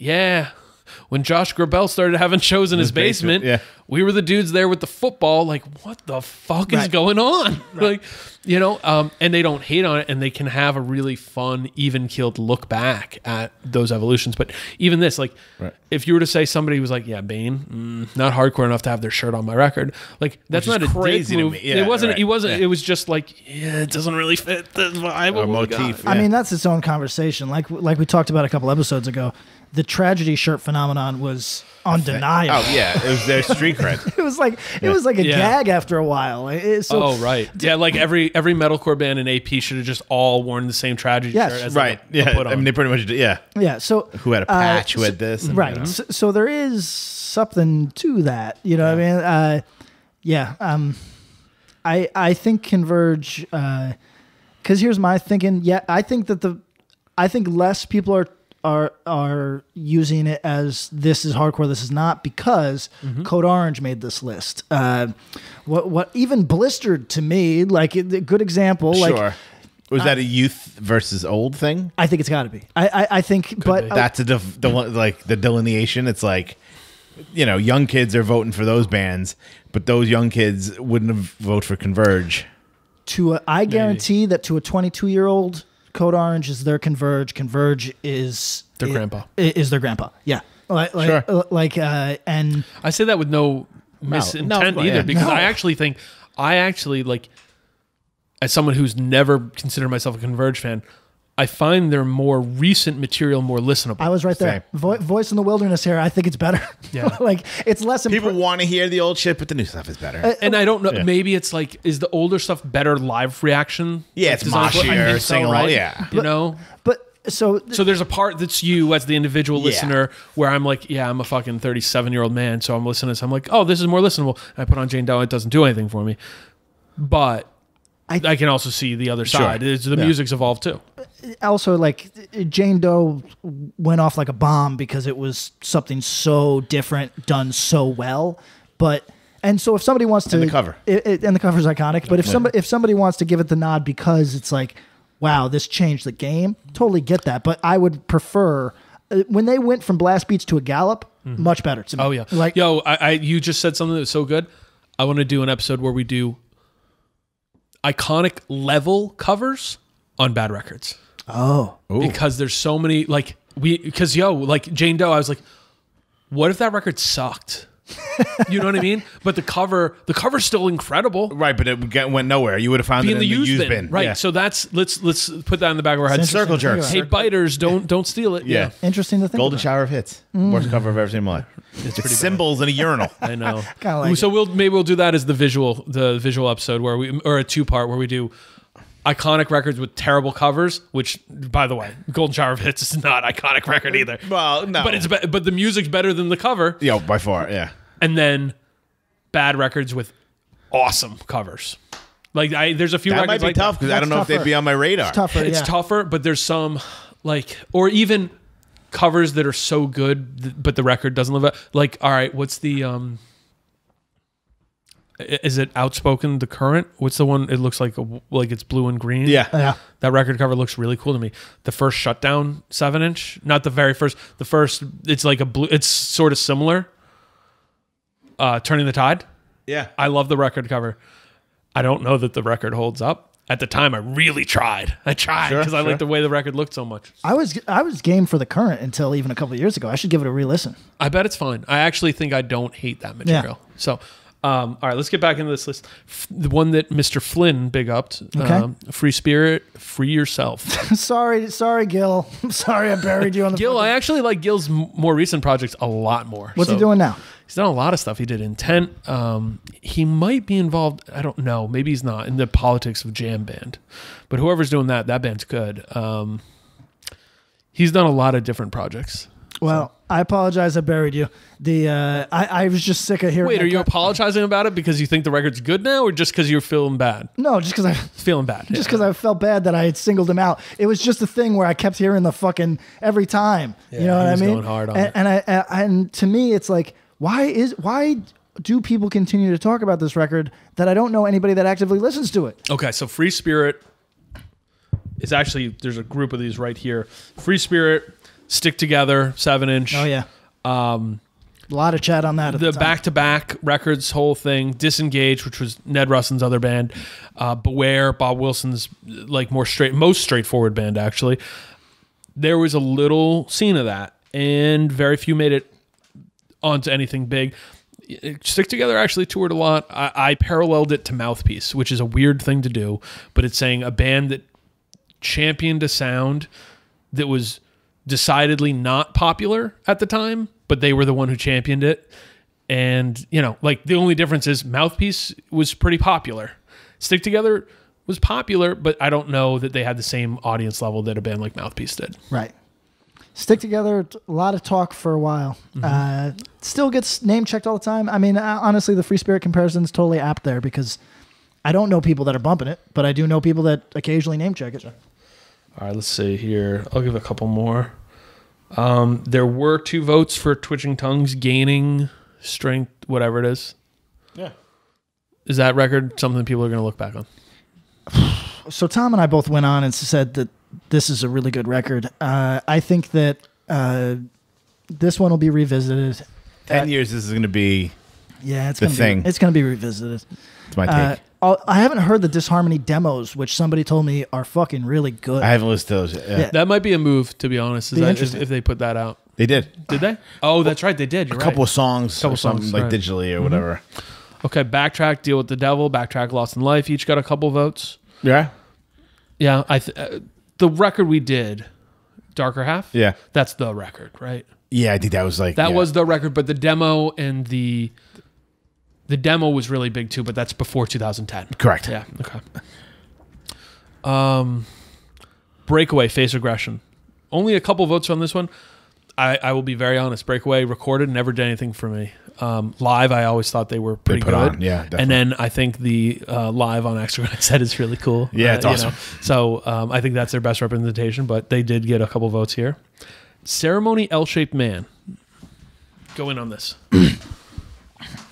when Josh Grabel started having shows in his basement, we were the dudes there with the football. Like, what the fuck is going on? Like, you know, and they don't hate on it, and they can have a really fun, even-keeled look back at those evolutions. But even this, like, if you were to say somebody was like, Bane, not hardcore enough to have their shirt on my record, like, that's not a
crazy
dick
to
move.
me. Yeah,
it wasn't. It wasn't. It was just like, it doesn't really fit the vibe or
motif.
I mean, that's its own conversation. Like we talked about a couple episodes ago. The tragedy shirt phenomenon was undeniable.
Oh yeah, it was their street cred.
It was like a gag after a while.
Yeah, like every metalcore band in AP should have just all worn the same tragedy shirt. As
I mean, they pretty much did. Yeah.
So
who had a patch? Who had this?
And, right. You know. So there is something to that. You know what I mean? I think Converge. Because here's my thinking. Yeah, I think less people are using it as this is hardcore, this is not, because Code Orange made this list. What even Blistered to me, like a good example.
Sure.
Like,
was that a youth versus old thing?
I think it's got to be. I think,
Could
but
be.
That's like the delineation. It's like, you know, young kids are voting for those bands, but those young kids wouldn't have voted for Converge.
I guarantee that to a 22-year-old, Code Orange is their Converge. Converge is
Their grandpa.
Is their grandpa. Yeah.
Sure.
And
I say that with no misintent either, because I actually like, as someone who's never considered myself a Converge fan, I find their more recent material more listenable.
I was right there. Voice in the Wilderness here. I think it's better.
Yeah.
Like, it's less
People want to hear the old shit, but the new stuff is better.
And I don't know. Yeah. Maybe it's like, is the older stuff better live reaction?
Yeah,
like
it's moshier, sing along. Yeah.
You know?
But so
there's a part that's you as the individual listener where I'm like, yeah, I'm a fucking 37-year-old man, so I'm listening to this. I'm like, oh, this is more listenable. I put on Jane Doe. It doesn't do anything for me. But I can also see the other side. The music's evolved too.
Also, like, Jane Doe went off like a bomb because it was something so different, done so well. And so if somebody wants to...
And the cover.
And the cover's iconic. But if somebody wants to give it the nod because it's like, wow, this changed the game, totally get that. But I would prefer... when they went from blast beats to a gallop, much better to me.
Oh, yeah.
Like,
yo, you just said something that was so good. I want to do an episode where we do iconic level covers on bad records.
Oh.
Because there's so many, like, like Jane Doe, I was like, what if that record sucked? You know what I mean? But the cover's still incredible.
Right, but it went nowhere. You would have found it in the used bin.
Right.
Yeah.
So let's put that in the back of our heads.
Circle jerks.
Hey, biters, don't steal it.
Yeah.
Interesting to think
Golden
about.
shower of hits. Worst cover I've ever seen in my life. It's symbols in a urinal.
I know.
Kinda like
so we'll do that as the visual episode or a 2-part where we do iconic records with terrible covers, which, by the way, Golden Shower of Hits is not an iconic record either.
Well, no.
But the music's better than the cover.
Yeah, by far, yeah.
And then bad records with awesome covers. Like, there's a few
that
records
might be
like
tough because I don't know if they'd be on my radar.
It's
tougher, but there's some, like, or even covers that are so good, but the record doesn't live up. Like, all right, what's the... is it Outspoken, The Current? What's the one? It looks like it's blue and green.
Yeah.
That record cover looks really cool to me. The first Shutdown 7-inch, not the very first. The first, it's like a blue. It's sort of similar. Turning the Tide.
Yeah.
I love the record cover. I don't know that the record holds up. At the time, I really tried. I tried because I liked the way the record looked so much.
I was game for The Current until even a couple of years ago. I should give it a re-listen.
I bet it's fine. I actually think I don't hate that material. Yeah. So. All right, let's get back into this list. The one that Mr. Flynn big upped.
Okay.
Free Spirit, Free Yourself.
sorry, Gil. I'm sorry I buried you on the
Gil, I actually like Gil's more recent projects a lot more.
What's he doing now?
He's done a lot of stuff. He did Intent. He might be involved, I don't know, maybe he's not, in the politics of jam band. But whoever's doing that band's good. He's done a lot of different projects.
Well, I apologize I buried you. I was just sick of hearing...
Wait, are you apologizing about it because you think the record's good now or just because you're feeling bad?
No, just because
feeling bad.
Just because I felt bad that I had singled him out. It was just a thing where I kept hearing the fucking every time. Yeah, you know what I mean?
Going hard on
it. And to me, it's like, why do people continue to talk about this record that I don't know anybody that actively listens to it?
Okay, so Free Spirit is actually, there's a group of these right here. Free Spirit... Stick Together, 7-inch.
Oh, yeah. A lot of chat on that.
The back-to-back records, whole thing. Disengage, which was Ned Russin's other band. Beware, Bob Wilson's most straightforward band, actually. There was a little scene of that, and very few made it onto anything big. Stick Together actually toured a lot. I paralleled it to Mouthpiece, which is a weird thing to do, but it's saying a band that championed a sound that was decidedly not popular at the time, but they were the one who championed it. And, the only difference is Mouthpiece was pretty popular. Stick Together was popular, but I don't know that they had the same audience level that a band like Mouthpiece did.
Right. Stick Together, a lot of talk for a while. Mm-hmm. Still gets name checked all the time. I mean, honestly, the Free Spirit comparison is totally apt there because I don't know people that are bumping it, but I do know people that occasionally name check it.
All right, let's see here. I'll give a couple more. There were 2 votes for Twitching Tongues, Gaining Strength, whatever it is.
Yeah.
Is that record something people are going to look back on?
So Tom and I both went on and said that this is a really good record. I think that this one will be revisited.
10 years, this is going to be
Yeah, it's
the
gonna
thing.
It's gonna be revisited.
It's my take.
I haven't heard the Disharmony demos, which somebody told me are fucking really good.
I haven't listened to those yet.
Yeah.
That might be a move, to be honest, if they put that out.
They did.
Did they? Oh, that's right. They did. You're
A couple
right.
of songs,
Couple
or something,
songs,
like
right.
digitally or whatever.
Okay, Backtrack, Deal with the Devil, Backtrack, Lost in Life. Each got a couple votes.
Yeah.
Yeah, the record we did, Darker Half.
Yeah.
That's the record, right?
Yeah, I think that was like
That was the record, but the demo and the demo was really big too. But that's before 2010.
correct.
Yeah. Okay. Breakaway, Face Aggression. Only a couple votes on this one. I will be very honest. Breakaway recorded never did anything for me. Live, I always thought they were pretty
put
good.
on, yeah, definitely.
And then I think the live on Extra I said is really cool.
Yeah, it's awesome.
So I think that's their best representation. But they did get a couple votes here. Ceremony, L-Shaped Man. Go in on this.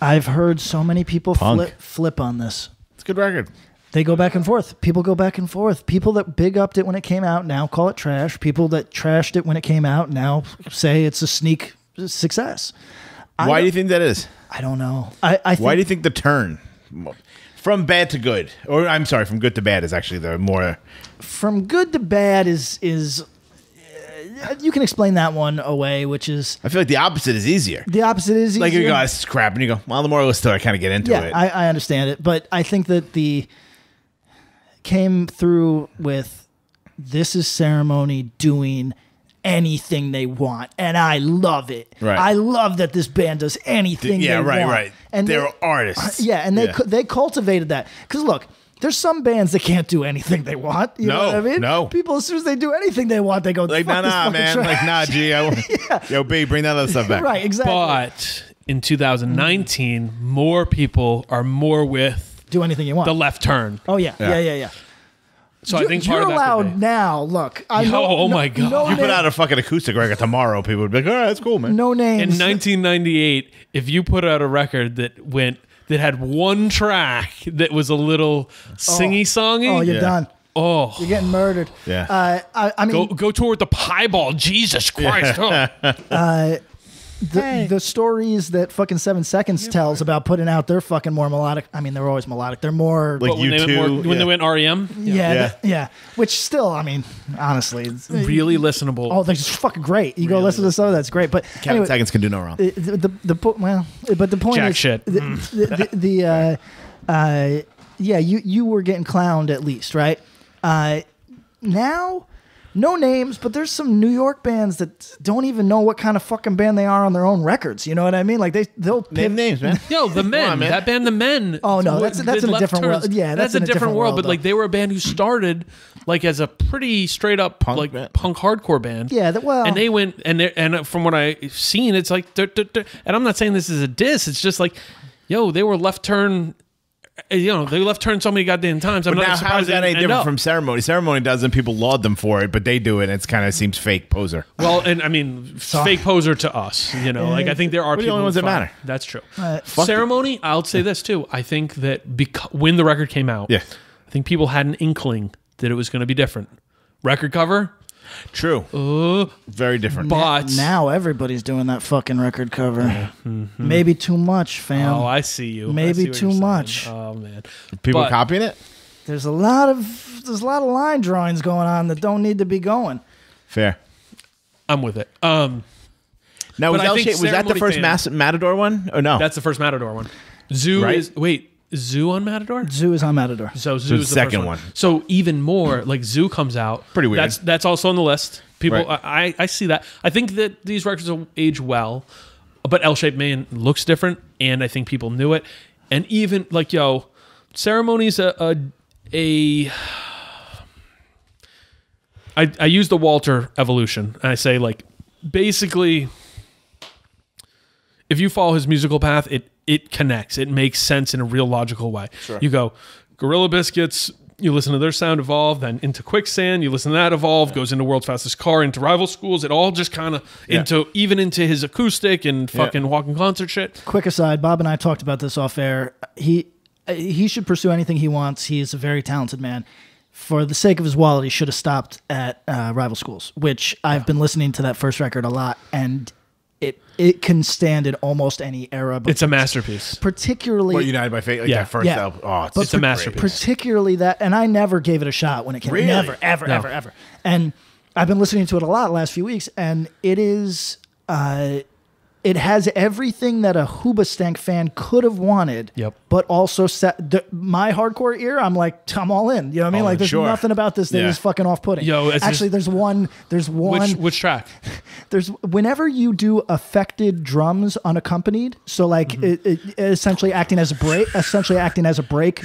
I've heard so many people
Punk.
flip on this.
It's a good record.
They go back and forth. People go back and forth. People that big upped it when it came out now call it trash. People that trashed it when it came out now say it's a sneak success.
Why do you think that is?
I don't know. I think,
Why do you think the turn from bad to good, or I'm sorry, from good to bad is actually the more.
from good to bad is you can explain that one away, which is
I feel like the opposite is easier.
the opposite is
Like you
easier.
go, this is crap, and you go, well, the more I listen to it, I kind of get into
Yeah,
it.
I understand it, but I think that the came through with this is Ceremony doing anything they want, and I love it.
Right.
I love that this band does anything
Yeah,
they
right,
want.
right.
And
They're artists.
Yeah, and they cultivated that. Because look, there's some bands that can't do anything they want. You know what I mean?
No.
People, as soon as they do anything they want, they go,
Like,
fuck this
nah,
fucking
man.
trash.
Like, nah, G. Yo, B, bring that other stuff back.
Right, exactly.
But in 2019, more people are more with
do anything you want.
the left turn.
Oh, yeah. Yeah.
So I think part
you're
of that could
allowed
be.
now. Look, I know.
Oh my God.
No,
You put out a fucking acoustic record tomorrow, people would be like, all right, that's cool, man.
no names.
In 1998, if you put out a record that had one track that was a little singy-songy,
Oh, you're done.
oh,
You're getting murdered.
Yeah.
I mean,
go tour with the Pieball. Jesus Christ. Oh.
the stories that fucking 7 Seconds tells about putting out their fucking more melodic. I mean, they're always melodic. They're more.
Like
But when, they went REM,
yeah. Which still, I mean, honestly, it's,
really listenable.
oh, they're just fucking great. You go listen to some of that's great. But
Kevin
anyway,
Seconds can do no wrong.
but the point
Jack
is,
shit.
yeah, you were getting clowned at least, right? Now, no names, but there's some New York bands that don't even know what kind of fucking band they are on their own records. You know what I mean? Like they'll
Name names, man.
Yo, the Men,
on, man.
that band, the Men.
Oh, no, that's
did
in a
Left
different world.
Turns.
Yeah,
that's a different world. But
though.
like they were a band who started like as a pretty straight up
Punk
like punk hardcore band.
Yeah, well,
and they went and from what I've seen, it's like and I'm not saying this is a diss. It's just like, yo, they were left turn. You know, they left turn so many goddamn times. I'm
But
not
now,
surprised
how is that
they
any
didn't end
different
up.
from Ceremony? Ceremony doesn't. People laud them for it, but they do it, and it kind of seems fake poser.
Well, and I mean, fake poser to us. You know, like I think there are
the
people
only ones
who
that
find-
matter.
That's true.
Fuck
Ceremony, I'll say this too. I think that when the record came out,
Yeah.
I think people had an inkling that it was going to be different. Record cover,
True. Very different.
but
now everybody's doing that fucking record cover. Maybe too much, fam.
oh, I see you. I
Maybe
see what
too
you're saying.
much.
Oh man,
People
but-
copying it?
There's a lot of line drawings going on that don't need to be going.
Fair.
I'm with it.
Now,
But
was
I think
that the
Ceremony
first
fans-
Matador one? Or no?
That's the first Matador one. Zoo
Right?
is Zoo on Matador.
Zoo is on Matador.
So Zoo
the
is the
second
first
one.
So even more, like Zoo comes out.
Pretty weird.
That's also on the list. People,
Right.
I see that. I think that these records will age well, but L-Shaped Man looks different, and I think people knew it. And even like Ceremony's I use the Walter evolution, and I say like basically, if you follow his musical path, it connects. It makes sense in a real logical way.
Sure.
You go Gorilla Biscuits, you listen to their sound evolve, then into Quicksand, you listen to that evolve, goes into World's Fastest Car, into Rival Schools. It all just kind of into his acoustic and fucking walking concert shit.
Quick aside, Bob and I talked about this off air. He should pursue anything he wants. He is a very talented man. For the sake of his wallet, he should have stopped at Rival Schools, which I've been listening to that first record a lot, and it can stand in almost any era. But
It's a masterpiece.
particularly
What, United by Fate? Like
Yeah.
that first
Yeah.
album. Oh,
But
It's a masterpiece.
particularly that, and I never gave it a shot when it came.
Really?
Never, ever,
No.
ever, ever. And I've been listening to it a lot the last few weeks, and it is. It has everything that a Hoobastank fan could have wanted.
Yep.
But also my hardcore ear, I'm like, I'm all in. You know what I mean?
All
Like,
in,
there's
sure.
nothing about this that
Yeah.
is fucking off-putting.
Yo, it's
actually,
just-
there's one.
Which track?
There's whenever you do affected drums unaccompanied, so like it essentially acting as a break,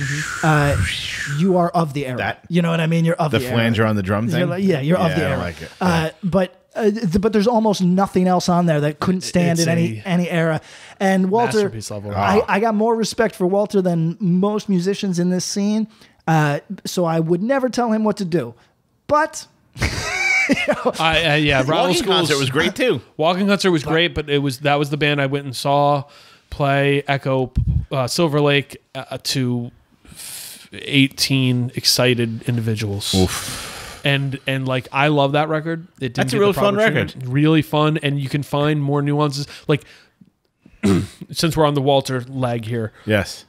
you are of the era.
That-
you know what I mean? You're of
the
the era.
flanger on the drum thing.
You're of the
I
era.
like it.
But there's almost nothing else on there that couldn't stand
It's
in any era. And Walter,
Masterpiece level.
I got more respect for Walter than most musicians in this scene. So I would never tell him what to do. But
Yeah, Rival
Walking
Schools
Concert was great too.
Walking Concert was great, but that was the band I went and saw play Echo Silver Lake to 18 excited individuals.
Oof.
And like I love that record. It didn't
That's a
get
really
the proper
fun
treatment.
record.
Really fun, and you can find more nuances. Like since we're on the Walter lag here,
Yes.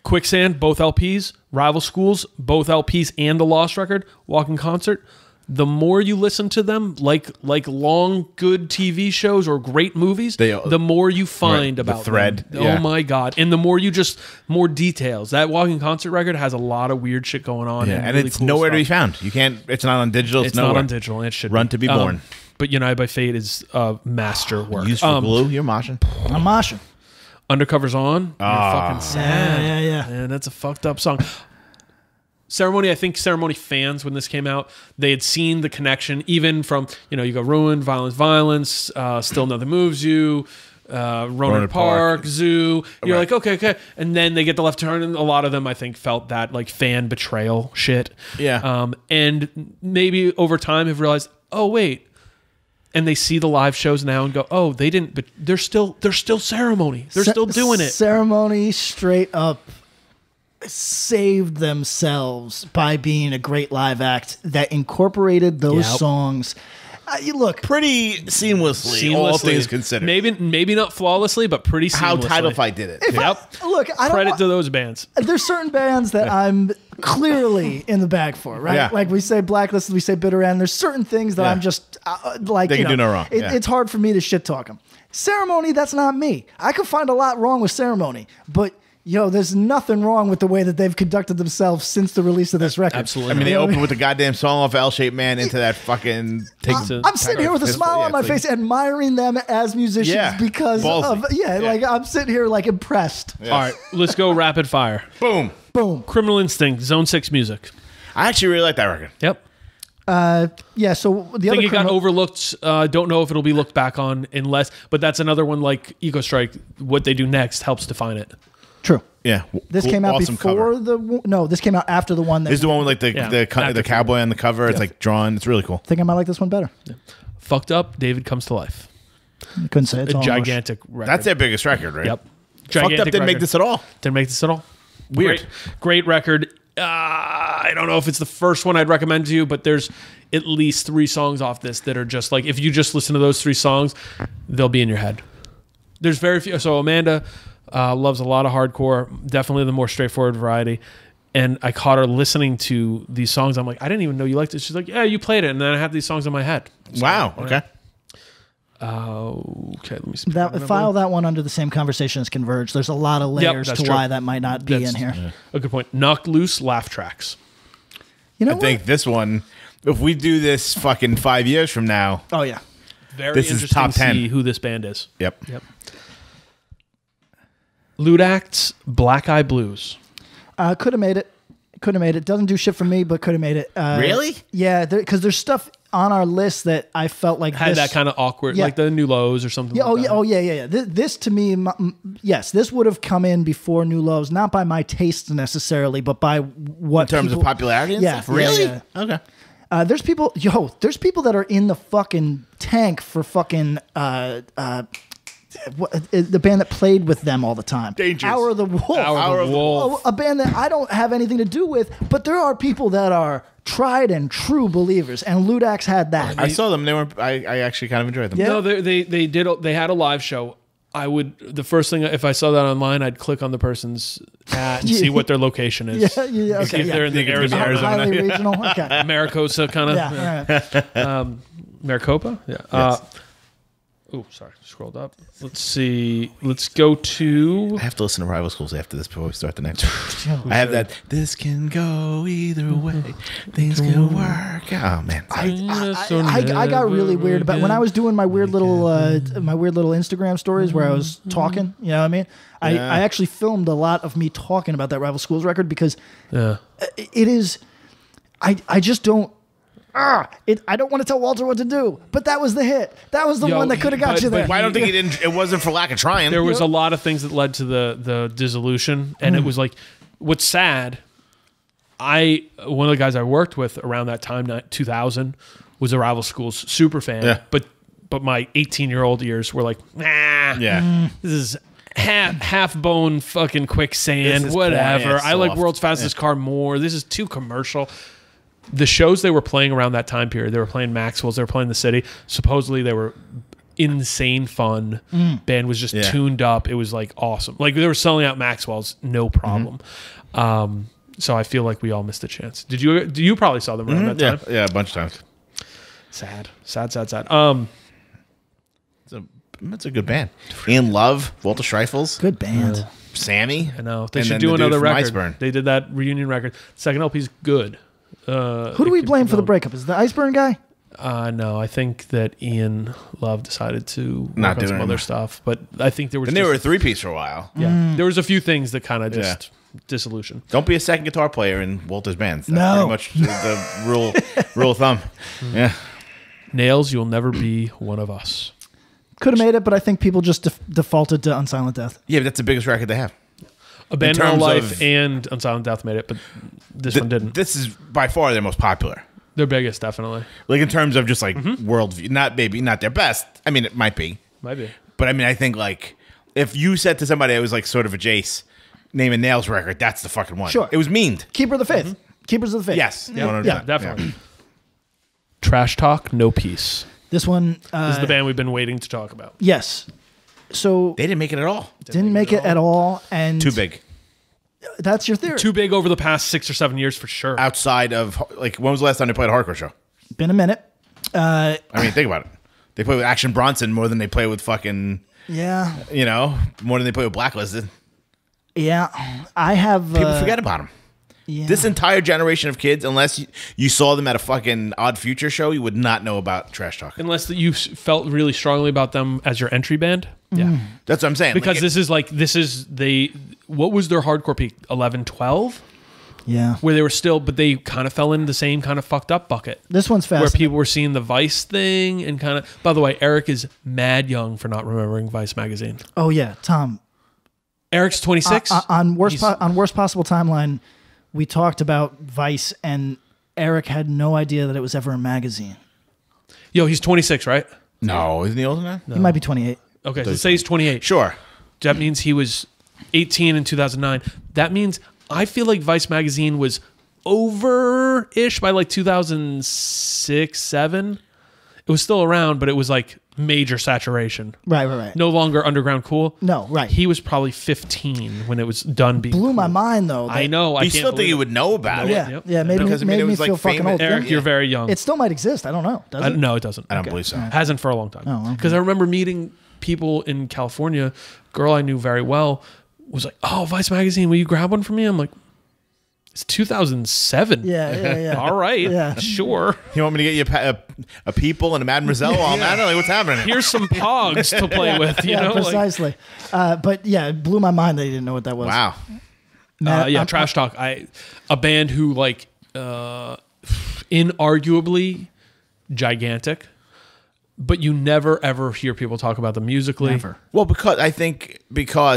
Quicksand, both LPs, Rival Schools, both LPs, and the Lost record, Walking Concert. The more you listen to them, like long, good TV shows or great movies, the more you find
the
about
thread,
them.
yeah.
Oh my god! And the more more details. That Walking Concert record has a lot of weird shit going on.
Yeah, and
really
it's
cool
nowhere to be
stuff.
found. You can't. It's not on digital.
It's
nowhere.
not on digital. And it should
Run to be born.
But United by Fate is a masterwork.
Used for glue. You're moshing.
I'm moshing.
Undercover's on. You're fucking sad.
Yeah.
Man, that's a fucked up song. Ceremony, I think Ceremony fans, when this came out, they had seen the connection, even from, you go Ruined, Violence, Still Nothing Moves You, Ronan Park, Zoo. You're like, okay. And then they get the left turn, and a lot of them, I think, felt that like fan betrayal shit.
Yeah.
And maybe over time have realized, oh, wait. And they see the live shows now and go, oh, they didn't, but they're still Ceremony. They're still doing it.
Ceremony straight up saved themselves by being a great live act that incorporated those
Yep.
songs. You look,
Pretty seamlessly, all things considered.
Maybe not flawlessly, but pretty seamlessly.
How Title Fight did it.
look, I don't
Credit to those bands.
There's certain bands that I'm clearly in the bag for, right?
Yeah.
Like we say Blacklisted, we say Bitter End. There's certain things that
Yeah.
I'm just like,
They can do no wrong. Yeah.
It's hard for me to shit talk them. Ceremony, that's not me. I could find a lot wrong with Ceremony, but there's nothing wrong with the way that they've conducted themselves since the release of this record.
Absolutely.
I mean, they
You know what I
opened
mean?
with the goddamn song off L-Shaped Man into that fucking.
I'm sitting here with a smile on my face, admiring them as musicians
Yeah.
because
Ballsy.
like I'm sitting here like impressed.
Yeah.
All right, let's go rapid fire.
Boom.
Boom.
Criminal Instinct, Zone 6 music.
I actually really like that record.
Yep.
Yeah. So the
I
other
think it got overlooked. Don't know if it'll be looked back on but that's another one like Eco Strike. What they do next helps define it.
True.
Yeah.
This
Cool,
came out
awesome
before
cover.
this came out after the one that
This is the one with like
Yeah,
the
active
cowboy on the cover. It's like drawn. It's really cool.
I think I might like this one better.
Fucked Up, David Comes to Life.
Couldn't say it's
A
all
gigantic record.
That's their biggest record, right?
Yep.
Fucked Up
Gigantic
didn't make
record.
this at all.
Didn't make this at all.
Weird.
Great record. I don't know if it's the first one I'd recommend to you, but there's at least 3 songs off this that are just like, if you just listen to those 3 songs, they'll be in your head. There's very few. So Amanda loves a lot of hardcore, definitely the more straightforward variety. And I caught her listening to these songs. I'm like, I didn't even know you liked it. She's like, yeah, you played it. And then I have these songs in my head. So,
Wow. Okay.
Okay, let me see.
file that one under the same conversation as Converge. There's a lot of layers
that's
to
true.
why that might not be in here.
A good point. Knocked Loose, Laugh Tracks.
You know
I think this one, if we do this fucking 5 years from now,
Oh yeah.
Very
This is
interesting
top
to
10.
see who this band is.
yep.
Yep. Ludac's Black Eye Blues.
Could have made it. Could have made it. Doesn't do shit for me, but could have made it.
Really?
Yeah, because there's stuff on our list that I felt like
Had
this,
that kind of awkward,
Yeah.
like the New Lows or something.
Yeah,
like that.
yeah. This to me, yes, this would have come in before New Lows, not by my taste necessarily, but by what
In terms of
people-
popularity and
Yeah,
stuff? Really?
yeah.
Okay.
There's people that are in the fucking tank for fucking the band that played with them all the time.
Dangerous.
Hour of the Wolf.
Hour of the Wolf.
A band that I don't have anything to do with, but there are people that are tried and true believers, and Ludax had that.
I saw them. They were. I actually kind of enjoyed them.
Yeah.
No, they had a live show. The first thing, if I saw that online, I'd click on the person's ad and see what their location is.
Yeah, okay,
If they're in the Arizona.
Highly regional. Okay.
Maricopa kind of.
Yeah. All right.
Maricopa? Yeah.
Yes.
Sorry. Scrolled up. Let's see. Let's go to...
I have to listen to Rival Schools after this before we start the next one. I have that. This can go either way. Things can work. Oh man.
I got really weird about when I was doing my weird little Instagram stories where I was talking. You know what I mean? I actually filmed a lot of me talking about that Rival Schools record because it is. I just don't. I don't want to tell Walter what to do, but that was the hit. That was the one that could have got you there.
Why don't think he didn't? It wasn't for lack of trying.
There was a lot of things that led to the dissolution, and it was like, what's sad. One of the guys I worked with around that time, 2000, was a Rival Schools super fan.
Yeah.
But my 18-year-old ears were like, nah.
Yeah.
This is half bone fucking quicksand.
This is
Whatever.
quiet,
I like
soft.
World's Fastest Car more. This is too commercial. The shows they were playing around that time period, they were playing Maxwell's, they were playing the City. Supposedly they were insane fun. Band was just tuned up. It was like awesome. Like they were selling out Maxwell's, no problem. So I feel like we all missed a chance. Did you? You probably saw them around that time.
Yeah, a bunch of times.
Sad.
It's a good band. Ian Love, Walter Schreifels,
Good band.
Sammy.
I know they
and
should
then
do
the dude
another
from
record.
Iceburn.
They did that reunion record. Second LP's good.
Who do we blame for the breakup? Is it the Iceburn guy?
No, I think that Ian Love decided to
Not
work on
doing
some
it
other
anymore.
stuff, but I think there was.
And they were a three-piece for a while.
there was a few things that kind of just dissolution.
Don't be a second guitar player in Walter's bands. That's
No.
pretty much the rule of thumb. Yeah.
Nails, you'll never be one of us.
Could have made it, but I think people just defaulted to Unsilent Death.
Yeah, but that's the biggest record they have.
Abandon All
terms
Life
of-
and Unsilent Death made it, but this one didn't.
This is by far their most popular.
Their biggest, definitely.
Like in terms of just like worldview, not their best. I mean, it might be,
Might be.
but I mean, I think like if you said to somebody, it was like sort of a Jace, name a Nails record, that's the fucking one.
Sure.
It was meaned.
Keeper of the Faith. Keepers of the Faith.
Yes,
Yeah.
100%.
Yeah.
Definitely. Trash Talk, No Peace.
This one.
This is the band we've been waiting to talk about.
Yes. So
They didn't make it at all.
didn't make it at all, and
Too big.
That's your theory.
Too big over the past 6 or 7 years for sure.
Outside of like, when was the last time they played a hardcore show?
Been a minute.
I mean, think about it. They play with Action Bronson more than they play with fucking,
Yeah.
more than they play with Blacklisted.
Yeah. I have.
People forget about them.
Yeah.
This entire generation of kids, unless you saw them at a fucking Odd Future show, you would not know about Trash Talk.
Unless that you felt really strongly about them as your entry band. Yeah.
That's what I'm saying.
Because
Like,
what was their hardcore peak? 11, 12?
Yeah.
Where they were still, but they kind of fell in the same kind of fucked up bucket.
This one's
Where
fast.
people were seeing the Vice thing and kind of, by the way, Eric is mad young for not remembering Vice magazine.
Oh yeah, Tom.
Eric's 26.
On worst possible timeline, we talked about Vice, and Eric had no idea that it was ever a magazine.
Yo, he's 26, right?
no, isn't he older than that?
He might be 28.
Okay, so let's say he's 28.
Sure.
That means he was 18 in 2009. That means I feel like Vice magazine was over-ish by like 2006, 7. It was still around, but it was like major saturation.
Right.
No longer underground cool.
No, right.
He was probably 15 when it was done being
Blew my
cool.
mind though.
I know. I
You
can't
still think
believe
you
it.
would know about
Yeah,
it?
Yep.
yeah. Made
Because, I
me,
mean,
made
it
me
was, like,
feel fucking
famous-
old.
Eric,
Yeah.
you're very young.
It still might exist. I don't know. Does it?
No, it doesn't.
I don't believe so.
Hasn't for a long time.
Oh, okay.
Because I remember meeting people in California, girl I knew very well, was like, "Oh, Vice magazine, will you grab one for me?" I'm like, "It's 2007."
Yeah.
All right.
Yeah.
Sure.
You want me to get you a People and a Mademoiselle on that? Like, what's happening?
Here's some pogs to play with, you
Yeah,
know? Like,
precisely. But yeah, it blew my mind that he didn't know what that was.
Wow.
Trash Talk. A band who like inarguably gigantic, but you never ever hear people talk about them musically.
Never.
Well, because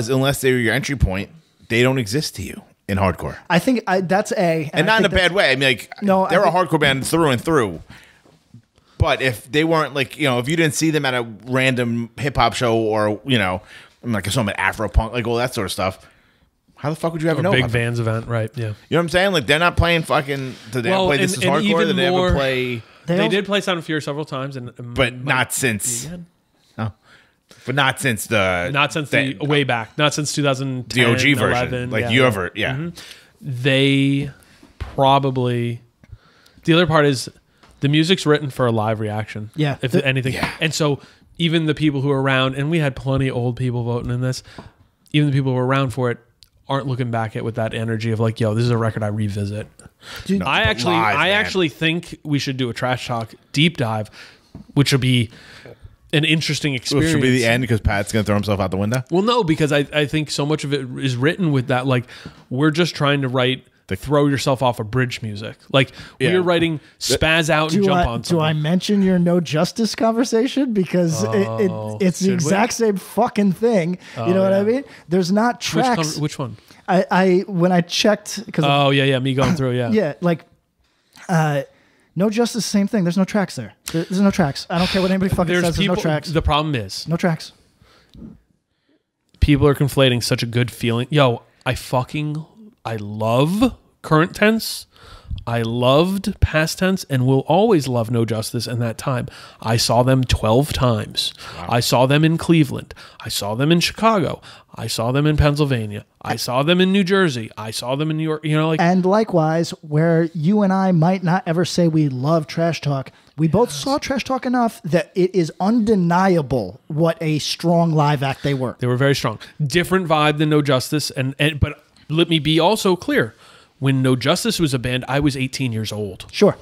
unless they were your entry point, they don't exist to you in hardcore.
I think that's A.
And
I
not in a
think
bad way. I mean, like,
No,
they're
I
a hardcore band through and through. But if they weren't like, if you didn't see them at a random hip hop show or, like I saw them at Afro Punk, like all that sort of stuff, How the fuck would you ever
Or
know
big
about them?
Vans event, right? Yeah.
You know what I'm saying? Like they're not playing fucking. Did they ever play This Is
and
Hardcore?
even
Did they
more-
ever play?
They did play Sound of Fear several times,
But not since. Oh. But not since the
way back, not since 2010,
the OG version.
11,
Like
yeah,
you
yeah.
ever, yeah.
They probably. The other part is the music's written for a live reaction.
Yeah.
If anything, and so even the people who are around, and we had plenty of old people voting in this. Even the people who are around for it aren't looking back at with that energy of like, yo, this is a record I revisit.
Dude,
No,
I
man.
actually think we should do a Trash Talk deep dive, which will be an interesting experience.
Which should be the end because Pat's gonna throw himself out the window.
Well, no, because I think so much of it is written with that. Like, we're just trying to write throw yourself off a bridge music. Like, we're writing spaz out and jump on something.
Do I mention your No Justice conversation? Because it's the exact same fucking thing. You know what I mean? There's not tracks.
Which one?
I when I checked, because
me going through,
yeah, like No Justice, same thing. There's no tracks there. There's no tracks. I don't care what anybody fucking says. There's no tracks.
The problem is
No tracks.
people are conflating such a good feeling. Yo, I love current tense. I loved past tense and will always love No Justice in that time. I saw them 12 times. Wow. I saw them in Cleveland. I saw them in Chicago. I saw them in Pennsylvania. I saw them in New Jersey. I saw them in New York. You know, like,
and likewise, where you and I might not ever say we love Trash Talk, we both saw Trash Talk enough that it is undeniable what a strong live act they were.
They were very strong. Different vibe than No Justice. But let me be also clear. When No Justice was a band, I was 18 years old.
Sure.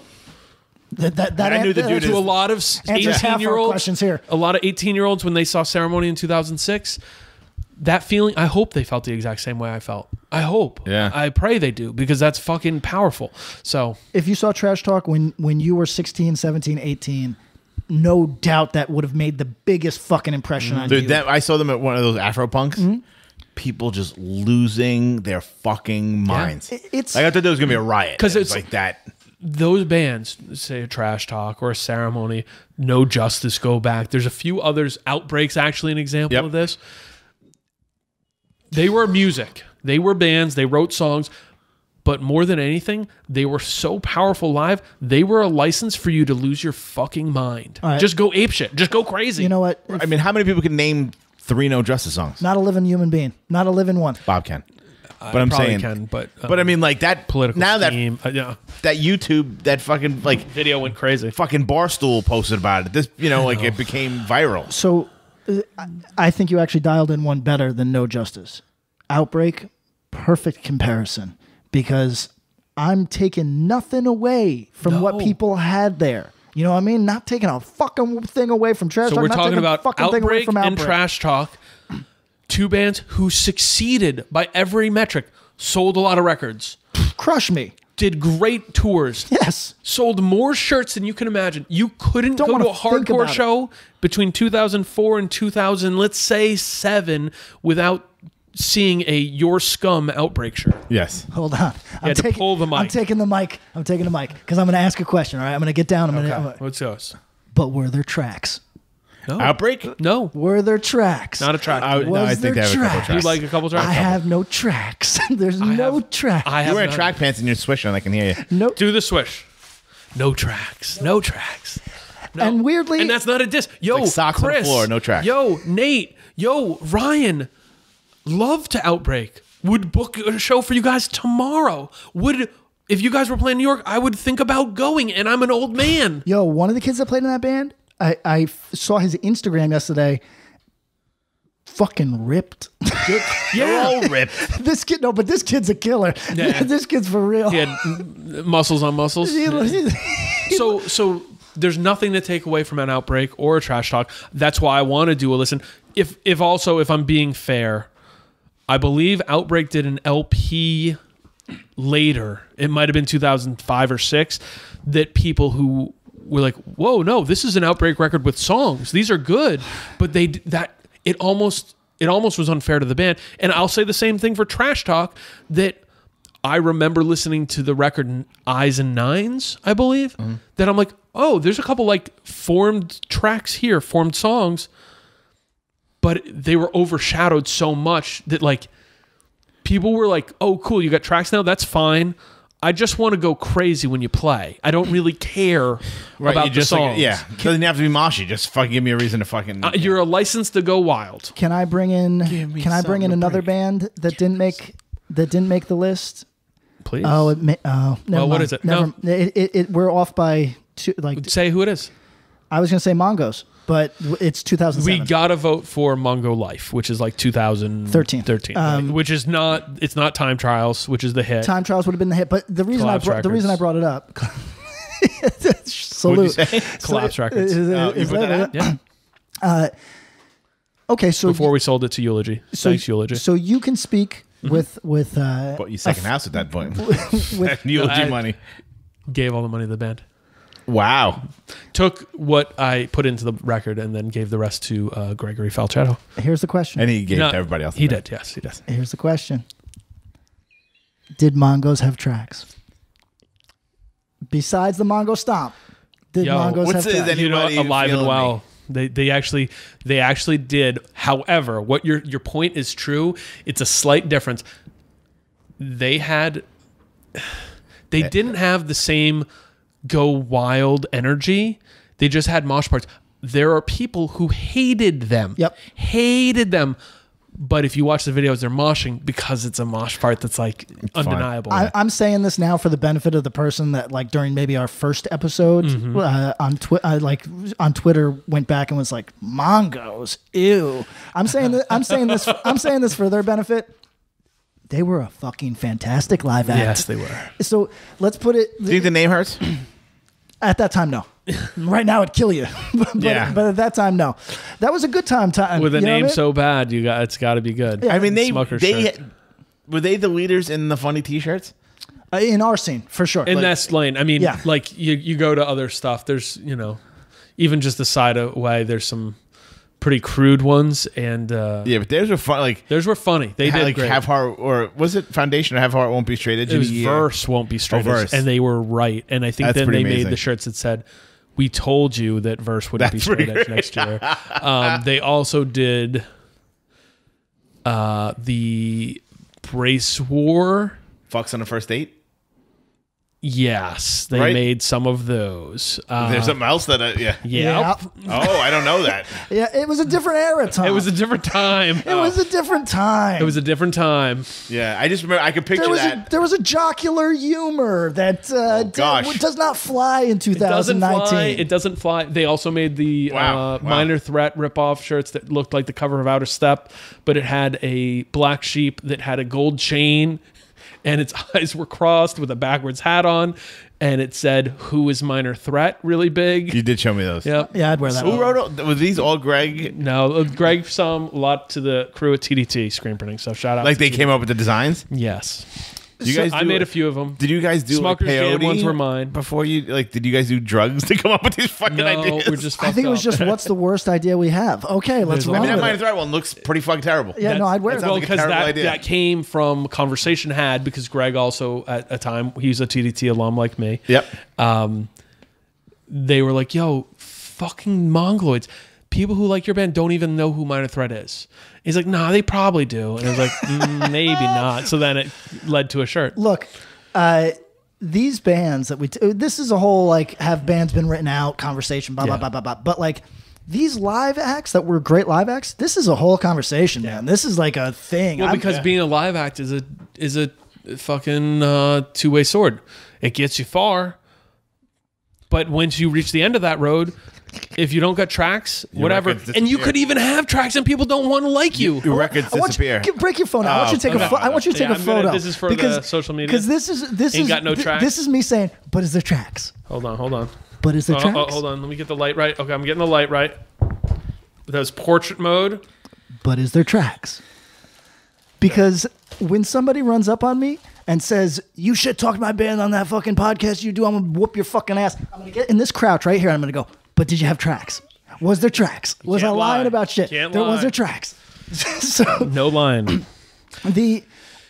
That
I knew the dude
To a lot of
answers half our
18-year-olds,
questions here.
a lot of 18-year-olds when they saw Ceremony in 2006, that feeling, I hope they felt the exact same way I felt. I hope.
Yeah.
I pray they do, because that's fucking powerful. So
If you saw Trash Talk when you were 16, 17, 18, no doubt that would have made the biggest fucking impression on
Dude,
you.
I saw them at one of those Afro punks. People just losing their fucking minds.
It's
Like, I thought there was gonna be a riot
'Cause it's
like that.
those bands, say a Trash Talk or a Ceremony, No Justice go back. There's a few others. Outbreak's actually an example of this. They were music. They were bands. They wrote songs. But more than anything, they were so powerful live. They were a license for you to lose your fucking mind.
All right.
Just go apeshit. Just go crazy.
you know what?
I mean, how many people can name 3 No Justice songs?
Not a living human being. Not a living one.
Bob can. But I'm
probably
saying,
can, but
I mean, like that
political
now
scheme. Yeah.
that YouTube, that fucking like
Video went crazy.
fucking Barstool posted about it. This, like it became viral.
So I think you actually dialed in one better than No Justice. Outbreak, perfect comparison, because I'm taking nothing away from what people had there. You know what I mean? Not taking a fucking thing away from Trash
So
Talk.
we're
not
talking
taking a
about
fucking thing away
Outbreak
from
and
Outbreak.
Trash Talk. Two bands who succeeded by every metric. Sold a lot of records.
Crush me.
Did great tours.
Yes.
Sold more shirts than you can imagine. You couldn't
Don't
go to a
wanna think
hardcore
about it.
show between 2004 and 2000, let's say 7, without seeing a Your Scum Outbreak shirt.
Yes.
Hold on.
had to pull the mic.
I'm taking the mic. Because I'm going to ask a question, all right? I'm going to get down.
What's yours?
But were there tracks?
No.
Outbreak?
No.
Were there tracks?
Not a track.
I
Was
think they
there
have a couple
tracks?
You
tracks.
like a couple tracks?
I have no tracks. There's no tracks.
I have
You're wearing
none.
track pants and you're swishing. I can hear you.
no.
Do the swish. No tracks. No tracks. No.
And weirdly,
And that's not a diss. Yo,
like socks on the
Chris.
floor, no track.
Yo, Nate. Yo, Ryan. Love to Outbreak. Would book a show for you guys tomorrow. If you guys were playing New York, I would think about going, and I'm an old man.
yo, one of the kids that played in that band, I saw his Instagram yesterday. Fucking ripped.
Yeah.
All ripped.
This kid's a killer.
Yeah.
This kid's for real.
He had muscles on muscles. So there's nothing to take away from an Outbreak or a Trash Talk. That's why I want to do a listen. If I'm being fair, I believe Outbreak did an LP later. It might have been 2005 or 6 that people who were like, "Whoa, no, this is an Outbreak record with songs. These are good." But it almost was unfair to the band. And I'll say the same thing for Trash Talk, that I remember listening to the record Eyes and Nines, I believe, that I'm like, "Oh, there's a couple like formed tracks here, formed songs." But they were overshadowed so much that like people were like, "Oh, cool, you got Trax now. That's fine. I just want to go crazy when you play. I don't really care about the songs.
It doesn't have to be moshy. Just fucking give me a reason to fucking.
You're a license to go wild.
Can I bring in another band that didn't make the list?
Please.
Oh, never
what
mind.
is it?
Never,
No.
we're off by two. Like,
Say who it is.
I was gonna say Mongos, but it's 2007.
We gotta vote for Mongo Life, which is like 2013, right? Which is not. It's not Time Trials, which is the hit.
Time Trials would have been the hit, but the reason I brought it up. Salute.
Collapse Records.
You put that out?
Yeah.
Okay, so
Before we sold it to Eulogy. Thanks, Eulogy.
So you can speak with
But you second house at that point.
with
Eulogy money.
Gave all the money to the band.
Wow.
Took what I put into the record and then gave the rest to Gregory Falchetto.
Here's the question.
And he gave to everybody else.
He did, yes, he does.
Here's the question. Did Mongos have Trax? Besides the Mongo Stomp, did Mongos have Trax?
You know, alive and well. They actually did. However, what your point is true. It's a slight difference. They didn't have the same go wild energy. They just had mosh parts. There are people who hated them.
Yep.
Hated them. But if you watch the videos, they're moshing because it's a mosh part that's like undeniable.
I'm saying this now for the benefit of the person that, like, during maybe our first episode on Twitter went back and was like, Mongos, ew. I'm saying this for their benefit. They were a fucking fantastic live act.
Yes, they were.
So let's put it.
Do you think the name hurts?
At that time, no. Right now, it'd kill you. But at that time, no. That was a good time.
With a name so bad, it's got to be good.
Yeah. I mean, were they the leaders in the funny T-shirts?
In our scene, for sure.
In that lane. I mean, like you go to other stuff. There's, even just the side away, there's some pretty crude ones, and
but theirs were fun. Like
theirs were funny. They did
like
great.
Have Heart, or was it Foundation or Have Heart Won't Be Straight Edge?
It was Verse Won't Be Straight Edge, and they were right. And I think then they made the shirts that said, "We told you that Verse wouldn't be straight edge next year." They also did the Brace War.
Fucks on a First Date.
Yes, they made some of those.
There's something else that
Yeah.
Oh, I don't know that.
Yeah, it was a different era, Tom.
It was a different time.
It was a different time.
It was a different time.
Yeah, I just remember I could picture that.
There was a jocular humor that does not fly in 2019.
It doesn't fly. They also made the Minor Threat ripoff shirts that looked like the cover of Outer Step, but it had a black sheep that had a gold chain, and its eyes were crossed with a backwards hat on, and it said, "Who is Minor Threat?" really big.
You did show me those.
Yep.
Yeah, I'd wear that.
Who wrote it? Were these all Greg?
No, Greg, a lot to the crew at TDT screen printing. So shout out.
Like they came up with the designs?
Yes.
I
made a few of them.
Did you guys do
Smokers
peyote
ones were mine.
Before you did you guys do drugs to come up with these fucking ideas?
We're just
I think it was just what's the worst idea we have. Okay, let's run with
that
it.
Minor Threat one looks pretty fucking terrible.
Yeah, no, I'd wear that.
Well, because that came from conversation had, because Greg also at a time, he's a TDT alum like me.
Yep.
They were like, "Yo, fucking Mongoloids. People who like your band don't even know who Minor Threat is." He's like, "Nah, they probably do." And I was like, maybe not. So then it led to a shirt.
Look, these bands that this is a whole, like, have bands been written out conversation, blah, blah, blah, blah, blah. But, like, these live acts that were great live acts, this is a whole conversation, man. This is like a thing.
Well, because being a live act is a fucking two-way sword. It gets you far. But once you reach the end of that road, if you don't got Trax, whatever, and you could even have Trax and people don't want to like you.
Your records disappear.
Break your phone out. I want you to take a photo. I want you to take a photo.
This is for the social media.
Because this is
got no Trax.
This is me saying, but is there Trax?
Hold on.
But is there Trax?
Hold on. Let me get the light right. Okay, I'm getting the light right. That was portrait mode.
But is there Trax? Because when somebody runs up on me and says, "You should talk to my band on that fucking podcast you do, I'm gonna whoop your fucking ass," I'm gonna get in this crouch right here. I'm gonna go, "But did you have Trax? Was there Trax? Was I lying about shit? Was there Trax?" So
no lying.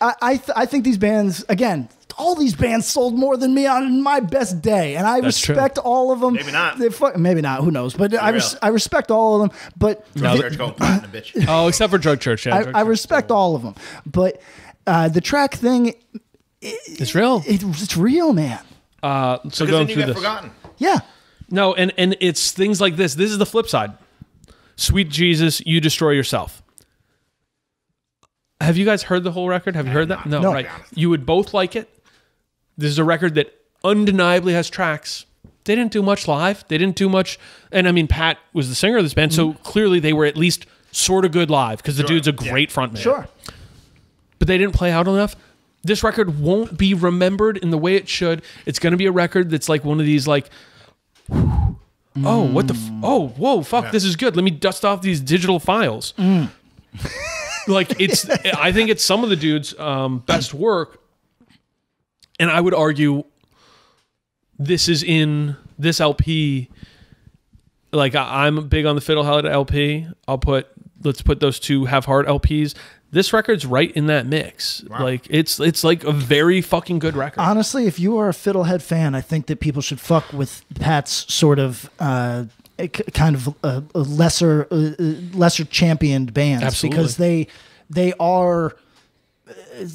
I think these bands, again, all these bands sold more than me on my best day, and I respect all of them.
Maybe not.
Maybe not. Who knows? But I respect all of them. But
Drug Church going platinum, bitch.
Oh, except for Drug Church. Yeah,
I respect all of them. But The track thing,
It's real.
it's real, man.
So
Because
going
then you
through
get
this.
forgotten.
Yeah.
No, and it's things like this. This is the flip side. Sweet Jesus, you destroy yourself. Have you guys heard the whole record? Have you heard that? No, right. You would both like it. This is a record that undeniably has tracks. They didn't do much live. They didn't do much. And I mean, Pat was the singer of this band, so clearly they were at least sort of good live because the dude's a great frontman.
Sure.
But they didn't play out enough. This record won't be remembered in the way it should. It's going to be a record that's like one of these like, oh, what the, oh, whoa, fuck, this is good. Let me dust off these digital files. Like it's, I think it's some of the dudes' best work. And I would argue this is in this LP. Like I'm big on the Fiddlehead LP. Let's put those two Have Heart LPs. This record's right in that mix. Wow. Like it's like a very fucking good record.
Honestly, if you are a Fiddlehead fan, I think that people should fuck with Pat's sort of kind of lesser championed bands.
Absolutely.
Because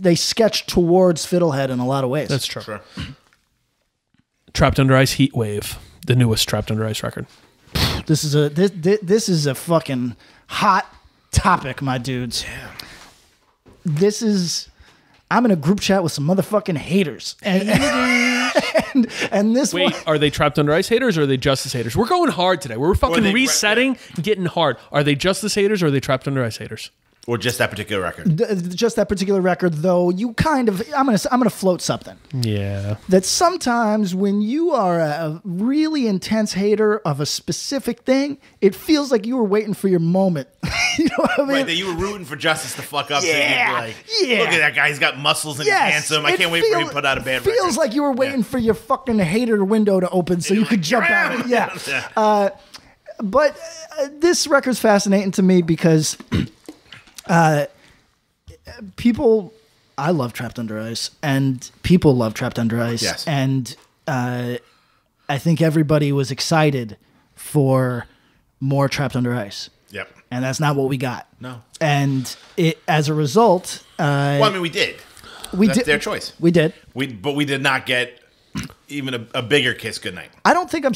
they sketch towards Fiddlehead in a lot of ways.
That's true.
Sure.
Trapped Under Ice, Heat Wave, the newest Trapped Under Ice record.
This is a fucking hot topic, my dudes.
Yeah.
I'm in a group chat with some motherfucking haters. And this
Wait,
one,
are they Trapped Under Ice haters or are they Justice haters? We're going hard today. We're fucking resetting, getting hard. Are they Justice haters or are they Trapped Under Ice haters?
Or just that particular record.
just that particular record, though, you kind of, I'm gonna float something.
Yeah.
That sometimes when you are a really intense hater of a specific thing, it feels like you were waiting for your moment. You know what I mean?
Right, that you were rooting for Justice to fuck up.
Yeah,
So you'd be like, look at that guy. He's got muscles and he's handsome. I can't wait for him to put out a band record.
Feels like you were waiting for your fucking hater window to open so you could jump out. Yeah. But this record's fascinating to me because I love Trapped Under Ice, and people love Trapped Under Ice.
Yes.
And I think everybody was excited for more Trapped Under Ice.
Yep.
And that's not what we got.
No.
And as a result,
Well, I mean, we did. That's their choice.
We did.
But we did not get even a bigger Kiss Goodnight.
I don't think I'm.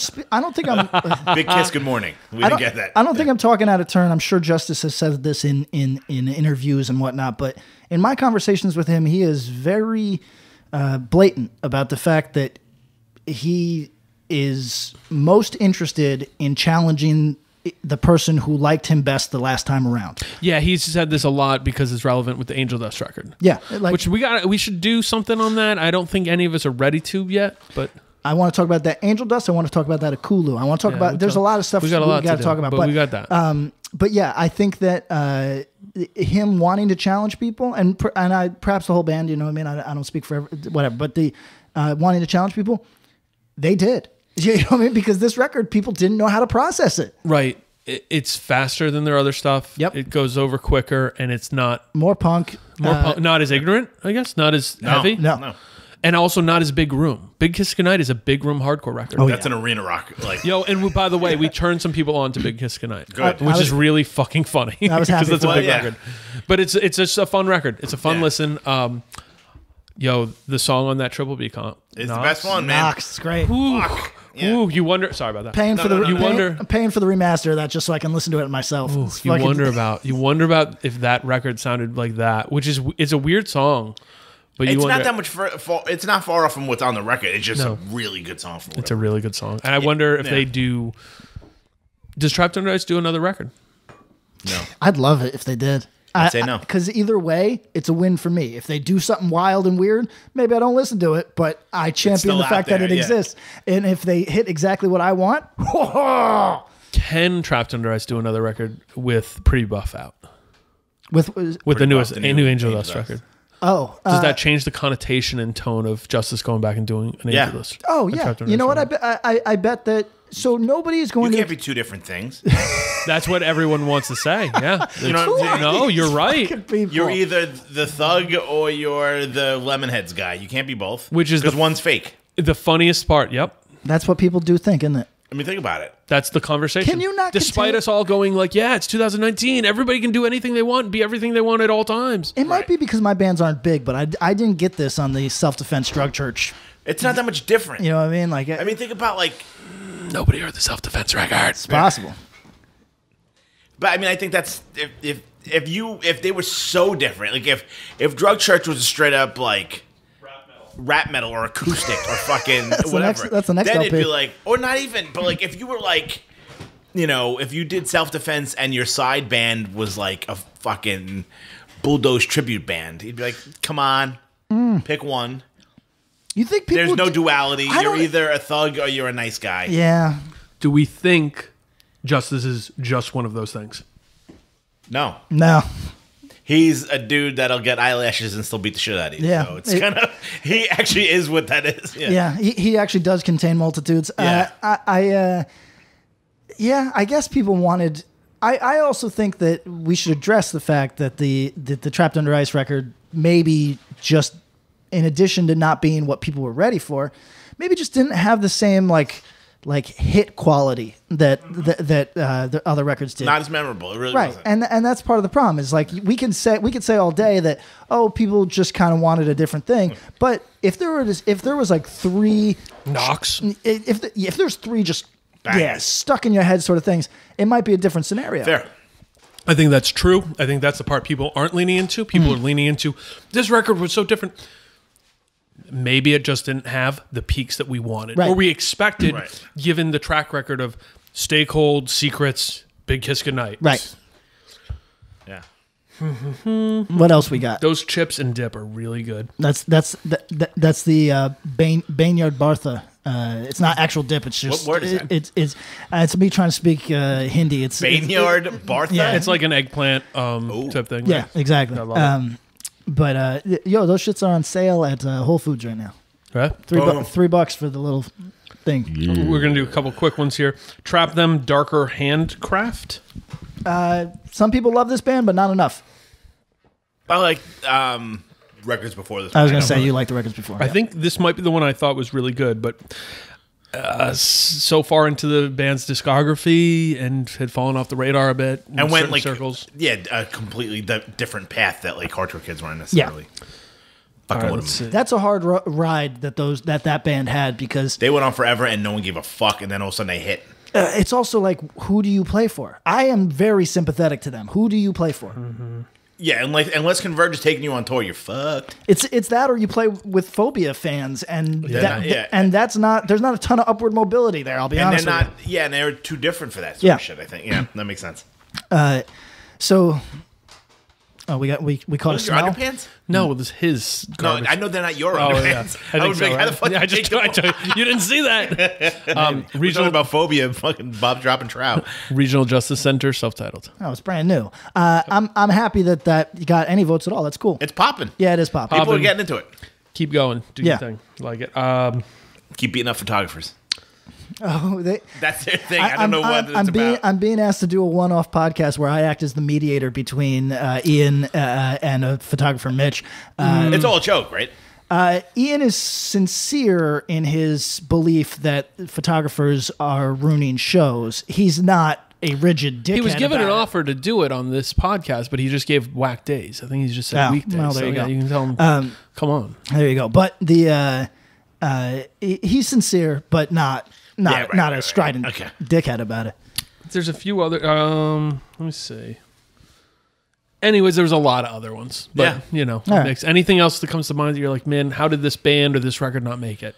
Big Kiss Good Morning. We didn't get that.
I don't think I'm talking out of turn. I'm sure Justice has said this in interviews and whatnot. But in my conversations with him, he is very blatant about the fact that he is most interested in challenging the person who liked him best the last time around.
Yeah, he's said this a lot because it's relevant with the Angel Dust record.
Yeah,
which we should do something on that. I don't think any of us are ready to yet, but
I want to talk about that Angel Dust. I want to talk about that Akulu. I want to talk about. There's a lot of stuff we got to talk about,
but we got that.
But yeah, I think that him wanting to challenge people, and I perhaps the whole band. You know what I mean? I don't speak for whatever, but the wanting to challenge people, they did. You know what I mean? Because this record, people didn't know how to process it.
Right. It's faster than their other stuff.
Yep.
It goes over quicker, and it's not
more punk.
Not as ignorant, I guess. Not as heavy.
No.
And also not as big room. Big Kiss Goodnight is a big room hardcore record.
Oh,
That's an arena rock. Like,
and by the way, we turned some people on to Big Kiss Goodnight.
Good.
Which is really fucking funny.
I was happy
because that's a
for
big
it.
record. But it's just a fun record. It's a fun listen. The song on that Triple B comp.
It's the best one, man.
Knox, it's great.
Ooh.
Fuck. Yeah.
Ooh, you wonder. Sorry about that.
Paying for the remaster of that just so I can listen to it myself.
Ooh, you wonder about if that record sounded like that, which is it's a weird song, but
It's not that much. It's not far off from what's on the record. It's just a really good song.
It's a really good song, and I wonder if they do. Does Trapped Under Ice do another record?
No,
I'd love it if they did.
I'd say no.
Because either way, it's a win for me. If they do something wild and weird, maybe I don't listen to it, but I champion the fact that it exists. And if they hit exactly what I want,
can Trapped Under Ice do another record with Pretty Buff out?
With
the newest new Angel Dust record?
Oh,
does that change the connotation and tone of Justice going back and doing an Angel Dust?
Oh yeah, you know what? I bet that. So nobody's going to.
You can't be two different things.
That's what everyone wants to say. Yeah, no, you're right.
You're either the thug or you're the Lemonheads guy. You can't be both.
Which is
because one's fake.
The funniest part. Yep.
That's what people do think, isn't it?
I mean, think about it.
That's the conversation.
Can you not
Despite
contain-
us all going like, yeah, it's 2019. Everybody can do anything they want, be everything they want at all times.
It might be because my bands aren't big, but I didn't get this on the Self-Defense Drug Church.
It's not that much different.
You know what I mean? Like,
I mean, think about like.
Nobody heard the self-defense record.
it's possible.
But I mean, I think that's if they were so different. Like if Drug Church was a straight up like rap metal or acoustic or fucking whatever.
That's the next
then
LP.
it'd be like, or not even. But like if you were like, you know, if you did Self-Defense and your side band was like a fucking Bulldoze tribute band, you'd be like, come on, pick one.
You think people?
There's no duality.
I
You're
don't-
either a thug or you're a nice guy.
Yeah.
Do we think Justice is just one of those things?
No.
No.
He's a dude that'll get eyelashes and still beat the shit out of you.
Yeah.
So it's kind of, he actually is what that is. Yeah.
Yeah. He actually does contain multitudes.
Yeah.
I guess people wanted. I also think that we should address the fact that the Trapped Under Ice record maybe just, in addition to not being what people were ready for, maybe just didn't have the same like hit quality that the other records did.
Not as memorable. It really
Right,
wasn't.
and that's part of the problem. Is like we could say all day that people just kind of wanted a different thing. But if there was like three
Knox.
if there's three just
Bangers.
stuck in your head sort of things, it might be a different scenario.
Fair.
I think that's true. I think that's the part people aren't leaning into. People are leaning into, this record was so different. Maybe it just didn't have the peaks that we wanted
Right.
or we expected,
Right.
given the track record of Stay Cold, Secrets, Big Kiss Goodnight.
Right.
Yeah.
What else we got?
Those chips and dip are really good.
That's the Bainyard Bartha. It's not actual dip. It's just
What word is that?
It's me trying to speak Hindi. It's
Bainyard Bartha?
Yeah.
It's like an eggplant type thing.
Yeah, exactly.
I love it.
But those shits are on sale at Whole Foods right now.
Right?
$3 for the little thing.
We're going to do a couple quick ones here. Trap Them, Darker Handcraft.
Some people love this band, but not enough.
I like records before this.
I was
one.
going to say
don't
you like the records before.
I think this might be the one I thought was really good, but so far into the band's discography and had fallen off the radar a bit. In
and went
certain
like
circles.
Yeah, a completely different path that like hardcore kids weren't necessarily.
All
Fucking
right,
with
let's
them.
see.
That's a hard ride that band had because
They went on forever and no one gave a fuck, and then all of a sudden they hit.
it's also like, who do you play for? I am very sympathetic to them. Who do you play for?
Yeah, unless Converge is taking you on tour, you're fucked.
It's that, or you play with Phobia fans, and
Yeah.
and that's not. There's not a ton of upward mobility there. I'll be
And
honest.
they're
with
not. Yeah, and they're too different for that sort
Yeah.
of shit. I think. Yeah, that makes sense.
you. So, we caught a
Those your
smell.
underpants?
No, it was his
No,
garbage.
I know they're not your
Oh,
underpants.
yeah. I
I
think
would
so,
be like, how the
right?
fuck
Yeah,
did
I
you
told you didn't see that.
We're talking
Regional,
about phobia and fucking Bob dropping trout.
Regional Justice Center, self-titled.
Oh, it's brand new. I'm happy that got any votes at all. That's cool.
It's popping.
Yeah, it is popping.
People are
Poppin'.
getting into it.
Keep going. Do
Yeah.
your thing. Like it.
Keep beating up photographers.
Oh,
That's their thing. I don't know what it's about.
I'm being asked to do a one-off podcast where I act as the mediator between Ian and a photographer, Mitch.
It's all a joke, right?
Ian is sincere in his belief that photographers are ruining shows. He's not a rigid dickhead.
He was given an
about it.
offer to do it on this podcast, but he just gave whack days. I think he's just said
Oh,
weekdays.
well, there
so
you
yeah,
go.
you can tell him, come on.
There you go. But he's sincere, but not a strident
Okay.
dickhead about it.
There's a few other. Let me see. Anyways, there's a lot of other ones. But,
Yeah.
you know,
All right.
mix. Anything else that comes to mind that you're like, man, how did this band or this record not make it?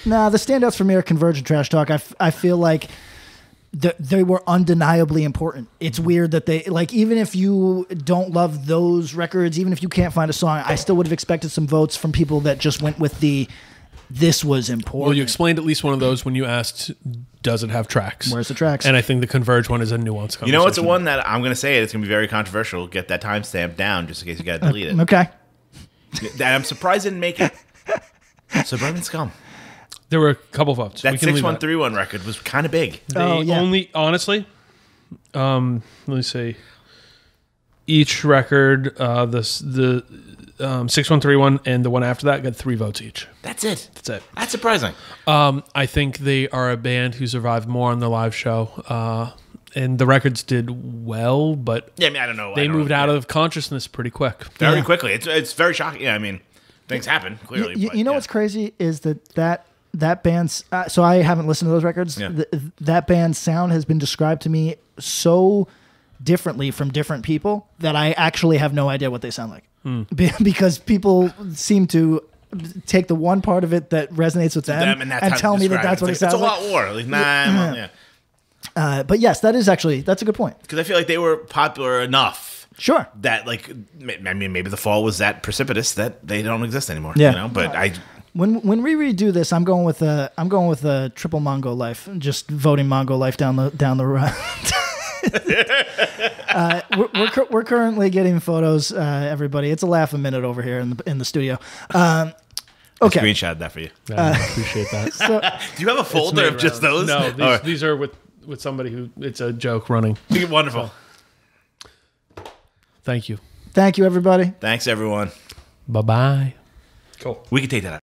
Nah, the standouts for me are Converge and Trash Talk. I feel like they were undeniably important. It's weird that they, like, even if you don't love those records, even if you can't find a song, I still would have expected some votes from people that just went with this was important.
Well, you explained at least one of those when you asked, does it have tracks?
Where's the tracks?
And I think the Converge one is a nuanced conversation.
You know, it's a one that I'm going to say it. It's going to be very controversial. Get that timestamp down just in case you got to delete it.
Okay.
That I'm surprised didn't make it. Suburban Scum.
There were a couple votes.
That
We can leave
6131 record was kind of big.
They
Oh, yeah.
only, honestly, let me see. each record, the 6131 and the one after that got 3 votes each.
That's it.
That's it.
That's surprising.
I think they are a band who survived more on the live show. And the records did well, but
yeah, I mean, I don't know.
They moved out of consciousness pretty quick.
Very quickly. It's very shocking. Yeah, I mean, things happen, clearly.
You know what's crazy is that band's... so I haven't listened to those records.
Yeah.
That band's sound has been described to me so differently from different people that I actually have no idea what they sound like. Because people seem to take the one part of it that resonates with them and tell me that's what it sounds like.
It's a lot war. Like, yeah.
But yes, that's a good point.
Because I feel like they were popular enough.
Sure.
That, like, I mean, maybe the fall was that precipitous that they don't exist anymore.
Yeah.
You know, but
When we redo this, I'm going with a triple Mongo Life. Just voting Mongo Life down the road. We're currently getting photos. Everybody, it's a laugh a minute over here in the studio. Okay,
screenshot that for you.
I appreciate that.
So,
do you have a folder of just those?
No, these are with somebody who it's a joke running.
Wonderful.
Thank you.
Thank you, everybody.
Thanks, everyone.
Bye-bye.
Cool. We can take that out.